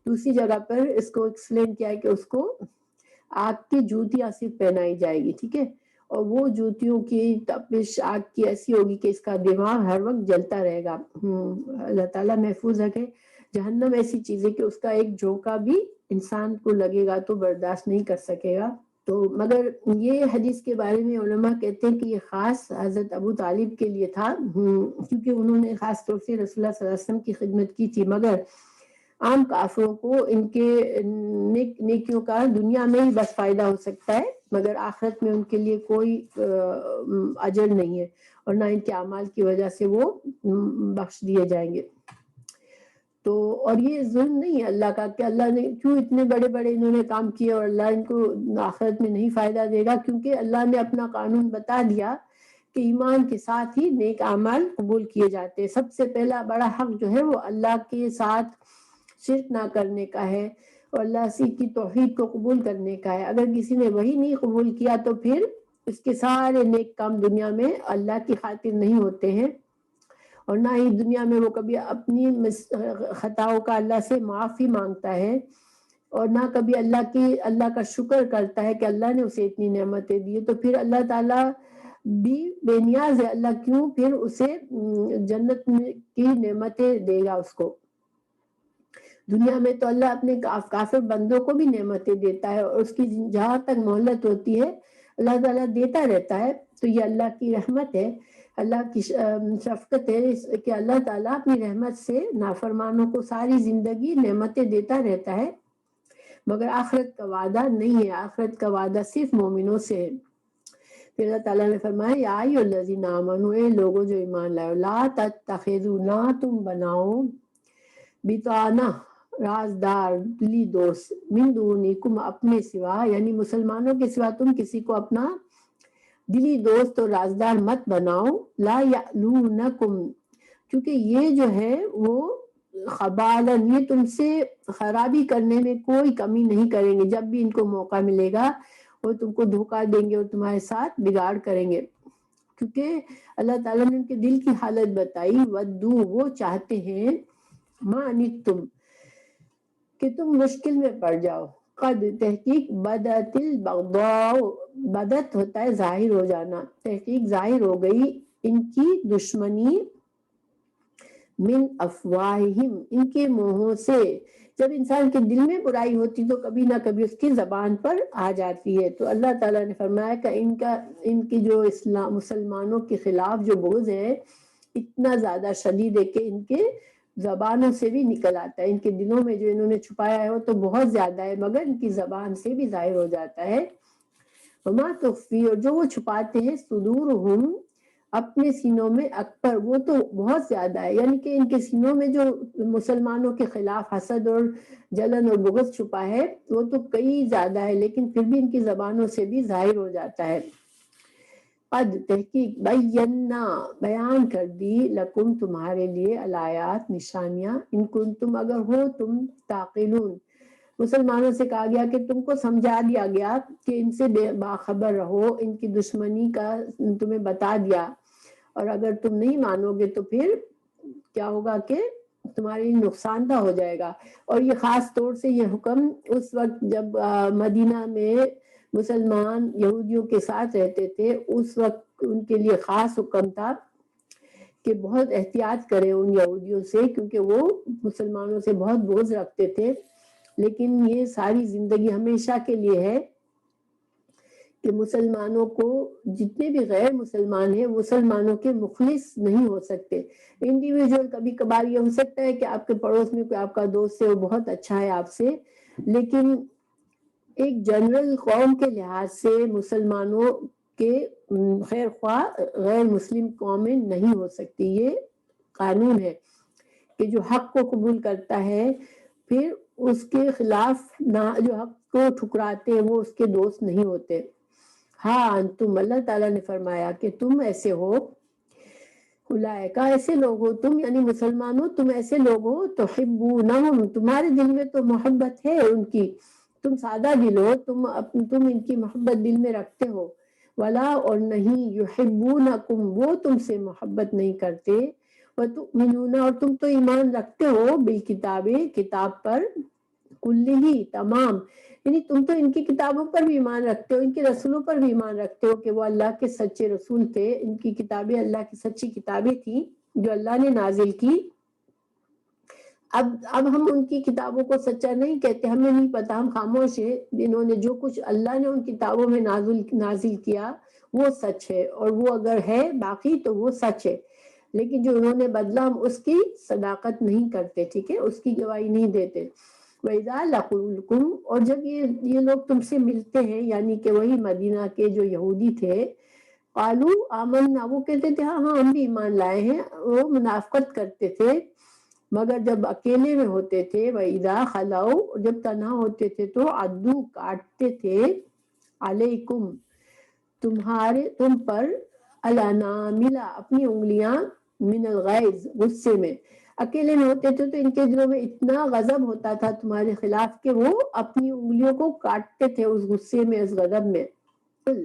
دوسری جگہ پر اس کو ایکسپلین کیا ہے کہ اس کو آگ کی جوتیاں صرف پہنائی جائے گی، ٹھیک ہے، اور وہ جوتیوں کی تپش آگ کی ایسی ہوگی کہ اس کا دماغ ہر وقت جلتا رہے گا. اللہ تعالیٰ محفوظ رکھے. جہنم ایسی چیز ہے کہ اس کا ایک جھونکا بھی انسان کو لگے گا تو برداشت نہیں کر سکے گا. تو مگر یہ حدیث کے بارے میں علماء کہتے ہیں کہ یہ خاص حضرت ابو طالب کے لیے تھا، کیونکہ انہوں نے خاص طور سے رسول اللہ صلی اللہ علیہ وسلم کی خدمت کی تھی. مگر عام کافروں کو ان کے نیکیوں کا دنیا میں ہی بس فائدہ ہو سکتا ہے، مگر آخرت میں ان کے لیے کوئی اجر نہیں ہے، اور نہ ان کے اعمال کی وجہ سے وہ بخش دیے جائیں گے. تو اور یہ ظلم نہیں ہے اللہ کا کہ اللہ نے کیوں اتنے بڑے بڑے انہوں نے کام کیے اور اللہ ان کو آخرت میں نہیں فائدہ دے گا، کیونکہ اللہ نے اپنا قانون بتا دیا کہ ایمان کے ساتھ ہی نیک اعمال قبول کیے جاتے ہیں. سب سے پہلا بڑا حق جو ہے وہ اللہ کے ساتھ شرک نہ کرنے کا ہے، اور اللہ سے کی توحید کو قبول کرنے کا ہے. اگر کسی نے وہی نہیں قبول کیا تو پھر اس کے سارے نیک کام دنیا میں اللہ کی خاطر نہیں ہوتے ہیں، اور نہ ہی دنیا میں وہ کبھی اپنی خطاؤں کا اللہ سے معافی مانگتا ہے، اور نہ کبھی اللہ کا شکر کرتا ہے کہ اللہ نے اسے اتنی نعمتیں دی. تو پھر اللہ تعالیٰ بھی بے نیاز ہے، اللہ کیوں پھر اسے جنت کی نعمتیں دے گا اس کو. دنیا میں تو اللہ اپنے کافر بندوں کو بھی نعمتیں دیتا ہے، اور اس کی جہاں تک مہلت ہوتی ہے اللہ تعالیٰ دیتا رہتا ہے. تو یہ اللہ کی رحمت ہے، اللہ کی شفقت ہے کہ اللہ تعالیٰ اپنی رحمت سے نافرمانوں کو ساری زندگی نعمتیں دیتا رہتا ہے، مگر آخرت کا وعدہ نہیں ہے. آخرت کا وعدہ صرف مومنوں سے ہے. پھر اللہ تعالیٰ نے فرمایا یا ایھا الذین آمنوا، اے لوگوں جو ایمان لائے، لا تتخذوا، نہ تم بناؤ، بطانہ رازدار، دلی دوست، من دونکم اپنے سوا، یعنی مسلمانوں کے سوا تم کسی کو اپنا دلی دوست اور رازدار مت بناؤ. لا یعلونکم، کیونکہ یہ جو ہے وہ خبالن، یہ تم سے خرابی کرنے میں کوئی کمی نہیں کریں گے. جب بھی ان کو موقع ملے گا وہ تم کو دھوکہ دیں گے اور تمہارے ساتھ بگاڑ کریں گے. کیونکہ اللہ تعالیٰ نے ان کے دل کی حالت بتائی، ودو، وہ چاہتے ہیں، ما انتم، کہ تم مشکل میں پڑ جاؤ. قد، تحقیق، بدت البغضاء، بدت ہوتا ہے ظاہر ہو جانا، تحقیق ظاہر ہو گئی ان کی دشمنی، من افواہہم، ان کے منہوں سے. جب انسان کے دل میں برائی ہوتی تو کبھی نہ کبھی اس کی زبان پر آ جاتی ہے. تو اللہ تعالیٰ نے فرمایا کہ ان کی جو مسلمانوں کے خلاف جو بغض ہے اتنا زیادہ شدید ہے کہ ان کے زبانوں سے بھی نکل آتا ہے. ان کے دلوں میں جو انہوں نے چھپایا ہے وہ تو بہت زیادہ ہے، مگر ان کی زبان سے بھی ظاہر ہو جاتا ہے. وما تخفی، اور جو وہ چھپاتے ہیں، صدورہم، اپنے سینوں میں، اکبر، وہ تو بہت زیادہ ہے. یعنی کہ ان کے سینوں میں جو مسلمانوں کے خلاف حسد اور جلن اور بغض چھپا ہے وہ تو کئی زیادہ ہے، لیکن پھر بھی ان کی زبانوں سے بھی ظاہر ہو جاتا ہے. قد، تحقیق، بینا، بیان کر دی، لکم، تمہارے لیے، الآیات، نشانیاں، ان کنتم، اگر ہو تم، تعقلون. مسلمانوں سے کہا گیا کہ تم کو سمجھا دیا گیا کہ ان سے باخبر رہو، ان کی دشمنی کا تمہیں بتا دیا، اور اگر تم نہیں مانو گے تو پھر کیا ہوگا کہ تمہارے لیے نقصان دہ ہو جائے گا. اور یہ خاص طور سے یہ حکم اس وقت جب مدینہ میں مسلمان یہودیوں کے ساتھ رہتے تھے، اس وقت ان کے لیے خاص حکم تھا کہ بہت احتیاط کریں ان یہودیوں سے، کیونکہ وہ مسلمانوں سے بہت بغض رکھتے تھے. لیکن یہ ساری زندگی ہمیشہ کے لیے ہے کہ مسلمانوں کو، جتنے بھی غیر مسلمان ہیں، مسلمانوں کے مخلص نہیں ہو سکتے. انڈیویجول کبھی کبھار یہ ہو سکتا ہے کہ آپ کے پڑوس میں کوئی آپ کا دوست ہے، وہ بہت اچھا ہے آپ سے، لیکن ایک جنرل قوم کے لحاظ سے مسلمانوں کے خیر خواہ غیر مسلم قومیں نہیں ہو سکتی. یہ قانون ہے کہ جو حق کو قبول کرتا ہے پھر اس کے خلاف جو حق کو ٹھکراتے ہیں وہ اس کے دوست نہیں ہوتے. ہاں تم، اللہ تعالیٰ نے فرمایا کہ تم ایسے ہو، اولئک، ایسے لوگ ہو تم، یعنی مسلمانوں، تم ایسے لوگ ہو، تحبونہم، تمہارے دل میں تو محبت ہے ان کی، تم سادہ دل ہو، تم ان کی محبت دل میں رکھتے ہو. ولا، اور نہیں، یحبونکم، وہ تم سے محبت نہیں کرتے. وتؤمنون، اور تم تو ایمان رکھتے ہو، بالکتاب، کتاب پر، کلہ، تمام، یعنی تم تو ان کی کتابوں پر بھی ایمان رکھتے ہو، ان کے رسولوں پر بھی ایمان رکھتے ہو کہ وہ اللہ کے سچے رسول تھے، ان کی کتابیں اللہ کی سچی کتابیں تھیں جو اللہ نے نازل کی. اب ہم ان کی کتابوں کو سچا نہیں کہتے، ہمیں نہیں پتا، ہم خاموش ہیں. جنہوں نے جو کچھ اللہ نے ان کتابوں میں نازل کیا وہ سچ ہے، اور وہ اگر ہے باقی تو وہ سچ ہے، لیکن جو انہوں نے بدلا ہم اس کی صداقت نہیں کرتے، ٹھیک ہے، اس کی گواہی نہیں دیتے. وَإِذَا لَقُوكُمْ، اور جب یہ لوگ تم سے ملتے ہیں، یعنی کہ وہی مدینہ کے جو یہودی تھے، قالوا آمنا، وہ کہتے تھے ہاں ہم بھی ایمان لائے ہیں، وہ منافقت کرتے تھے. مگر جب اکیلے میں ہوتے تھے، وَإِذَا خَلَوْا، جب تنہا ہوتے تھے تو عَدُّوا، کاٹتے تھے، عَلَيْكُمْ، تم پر، الانامل، اپنی انگلیاں، من الغیظ، غصے میں. اکیلے میں ہوتے تھے تو ان کے دلوں میں اتنا غضب ہوتا تھا تمہارے خلاف کہ وہ اپنی انگلیوں کو کاٹتے تھے اس غصے میں، اس غضب میں.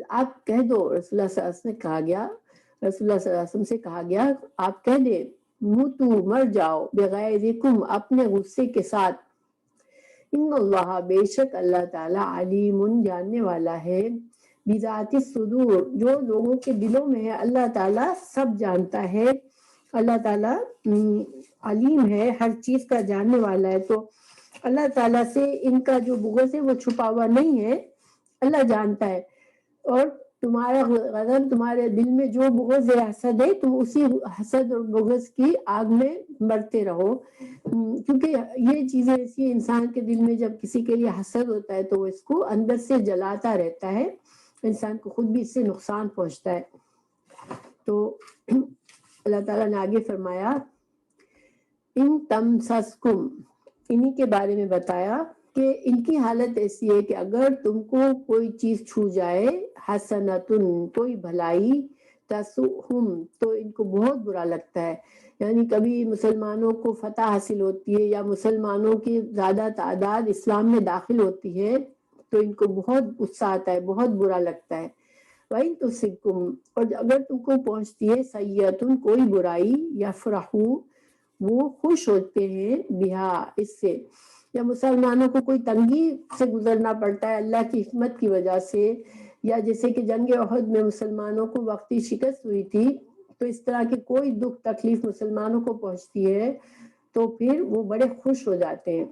آپ کہہ دو، رسول اللہ صلی اللہ علیہ وسلم نے کہا گیا، رسول اللہ صلی اللہ علیہ وسلم سے کہا گیا آپ کہہ دیں موتو، مر جاؤ، بغیرکم، اپنے غصے کے ساتھ. ان اللہ، بے شک اللہ تعالیٰ، علیم، جاننے والا ہے، بذات الصدور، جو لوگوں کے دلوں میں ہے اللہ تعالیٰ سب جانتا ہے. اللہ تعالیٰ علیم ہے، ہر چیز کا جاننے والا ہے. تو اللہ تعالیٰ سے ان کا جو بغض ہے وہ چھپا ہوا نہیں ہے، اللہ جانتا ہے. اور تمہارا غضب، تمہارے دل میں جو بغض ہے، حسد ہے، تم اسی حسد اور بغض کی آگ میں مرتے رہو. کیونکہ یہ چیزیں ایسی، انسان کے دل میں جب کسی کے لیے حسد ہوتا ہے تو وہ اس کو اندر سے جلاتا رہتا ہے، انسان کو خود بھی اس سے نقصان پہنچتا ہے. تو اللہ تعالیٰ نے آگے فرمایا ان تمسسکم، انہی کے بارے میں بتایا کہ ان کی حالت ایسی ہے کہ اگر تم کو کوئی چیز چھو جائے، حسنتن، کوئی بھلائی، تسؤہم، تو ان کو بہت برا لگتا ہے. یعنی کبھی مسلمانوں کو فتح حاصل ہوتی ہے یا مسلمانوں کی زیادہ تعداد اسلام میں داخل ہوتی ہے تو ان کو بہت غصہ آتا ہے، بہت برا لگتا ہے. وَإِن تُصِبْكُمْ، اور اگر تم کو پہنچتی ہے سیئۃ، کوئی برائی، یفرحوا، وہ خوش ہوتے ہیں، بہا، اس سے. یا مسلمانوں کو کوئی تنگی سے گزرنا پڑتا ہے اللہ کی حکمت کی وجہ سے، یا جیسے کہ جنگ احد میں مسلمانوں کو وقتی شکست ہوئی تھی، تو اس طرح کی کوئی دکھ تکلیف مسلمانوں کو پہنچتی ہے تو پھر وہ بڑے خوش ہو جاتے ہیں.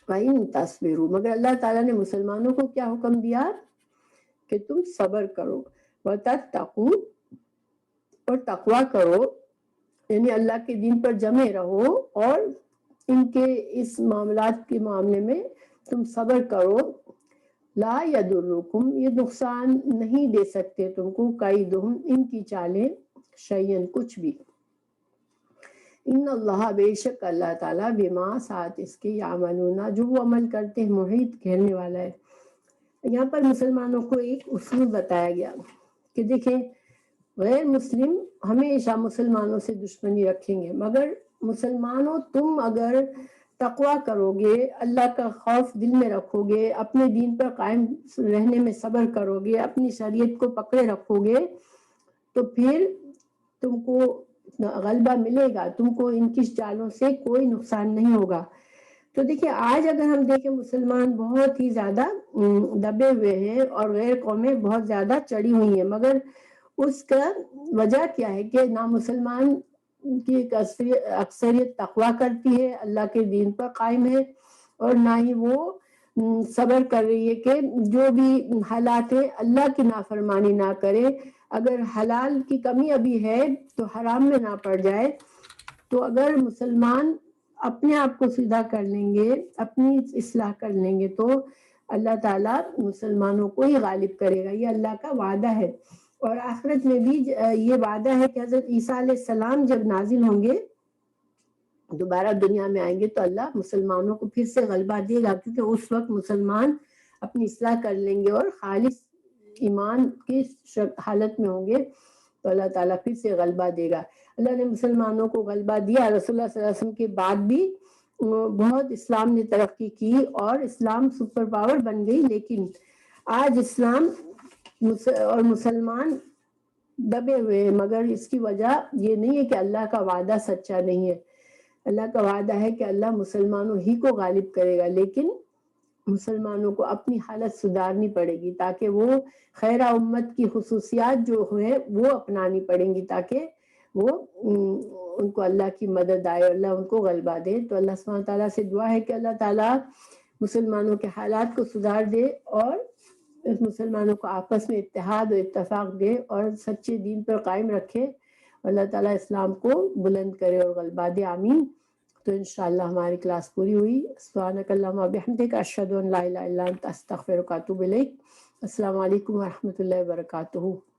وَإِن تَصْبِرُوا، مگر اللہ تعالیٰ نے مسلمانوں کو کیا حکم دیا کہ تم صبر کرو، وَتَتَّقُوا، اور تقویٰ کرو، یعنی اللہ کے دین پر جمے رہو اور ان کے اس معاملات کے معاملے میں تم صبر کرو. لا یضرکم، یہ نقصان نہیں دے سکتے تم کو، کیدہم، ان کی چالیں، شیئن، کچھ بھی. ان اللہ، بے شک اللہ تعالیٰ، بما، ساتھ اس کے، یعملون، جو وہ عمل کرتے ہیں، محیط، گھیرنے والا ہے. یہاں پر مسلمانوں کو ایک اصول بتایا گیا کہ دیکھیں غیر مسلم ہمیشہ مسلمانوں سے دشمنی رکھیں گے، مگر مسلمانوں تم اگر تقویٰ کرو گے، اللہ کا خوف دل میں رکھو گے، اپنے دین پر قائم رہنے میں صبر کرو گے، اپنی شریعت کو پکڑے رکھو گے، تو پھر تم کو غلبہ ملے گا، تم کو ان کی چالوں سے کوئی نقصان نہیں ہوگا. تو دیکھیں آج اگر ہم دیکھیں مسلمان بہت ہی زیادہ دبے ہوئے ہیں اور غیر قومیں بہت زیادہ چڑھی ہوئی ہیں، مگر اس کا وجہ کیا ہے کہ نہ مسلمان کی ایک اکثریت تقویٰ کرتی ہے، اللہ کے دین پر قائم ہے، اور نہ ہی وہ صبر کر رہی ہے کہ جو بھی حالات ہیں اللہ کی نافرمانی نہ کرے. اگر حلال کی کمی ابھی ہے تو حرام میں نہ پڑ جائے. تو اگر مسلمان اپنے آپ کو سیدھا کر لیں گے، اپنی اصلاح کر لیں گے، تو اللہ تعالیٰ مسلمانوں کو ہی غالب کرے گا، یہ اللہ کا وعدہ ہے. اور آخرت میں بھی یہ وعدہ ہے کہ حضرت عیسیٰ علیہ السلام جب نازل ہوں گے، دوبارہ دنیا میں آئیں گے، تو اللہ مسلمانوں کو پھر سے غلبہ دے گا، کیونکہ اس وقت مسلمان اپنی اصلاح کر لیں گے اور خالص ایمان کی حالت میں ہوں گے، تو اللہ تعالیٰ پھر سے غلبہ دے گا. اللہ نے مسلمانوں کو غلبہ دیا، رسول اللہ صلی اللہ علیہ وسلم کے بعد بھی بہت اسلام نے ترقی کی اور اسلام سپر پاور بن گئی. لیکن آج اسلام اور مسلمان دبے ہوئے ہیں، مگر اس کی وجہ یہ نہیں ہے کہ اللہ کا وعدہ سچا نہیں ہے. اللہ کا وعدہ ہے کہ اللہ مسلمانوں ہی کو غالب کرے گا، لیکن مسلمانوں کو اپنی حالت سدھارنی پڑے گی تاکہ وہ خیرہ امت کی خصوصیات جو ہیں وہ اپنانی پڑیں گی، تاکہ وہ ان کو اللہ کی مدد آئے، اللہ ان کو غلبہ دے. تو اللہ سبحانہ تعالیٰ سے دعا ہے کہ اللہ تعالیٰ مسلمانوں کے حالات کو سدھار دے اور مسلمانوں کو آپس میں اتحاد و اتفاق دے اور سچے دین پر قائم رکھے. اللہ تعالیٰ اسلام کو بلند کرے اور غلبہ دے، آمین. تو انشاءاللہ ہماری کلاس پوری ہوئی. سبحانک اللہم و بحمدک، اشہد ان لا الہ الا انت، استغفرک و اتوب الیک. السلام علیکم و رحمۃ اللہ وبرکاتہ.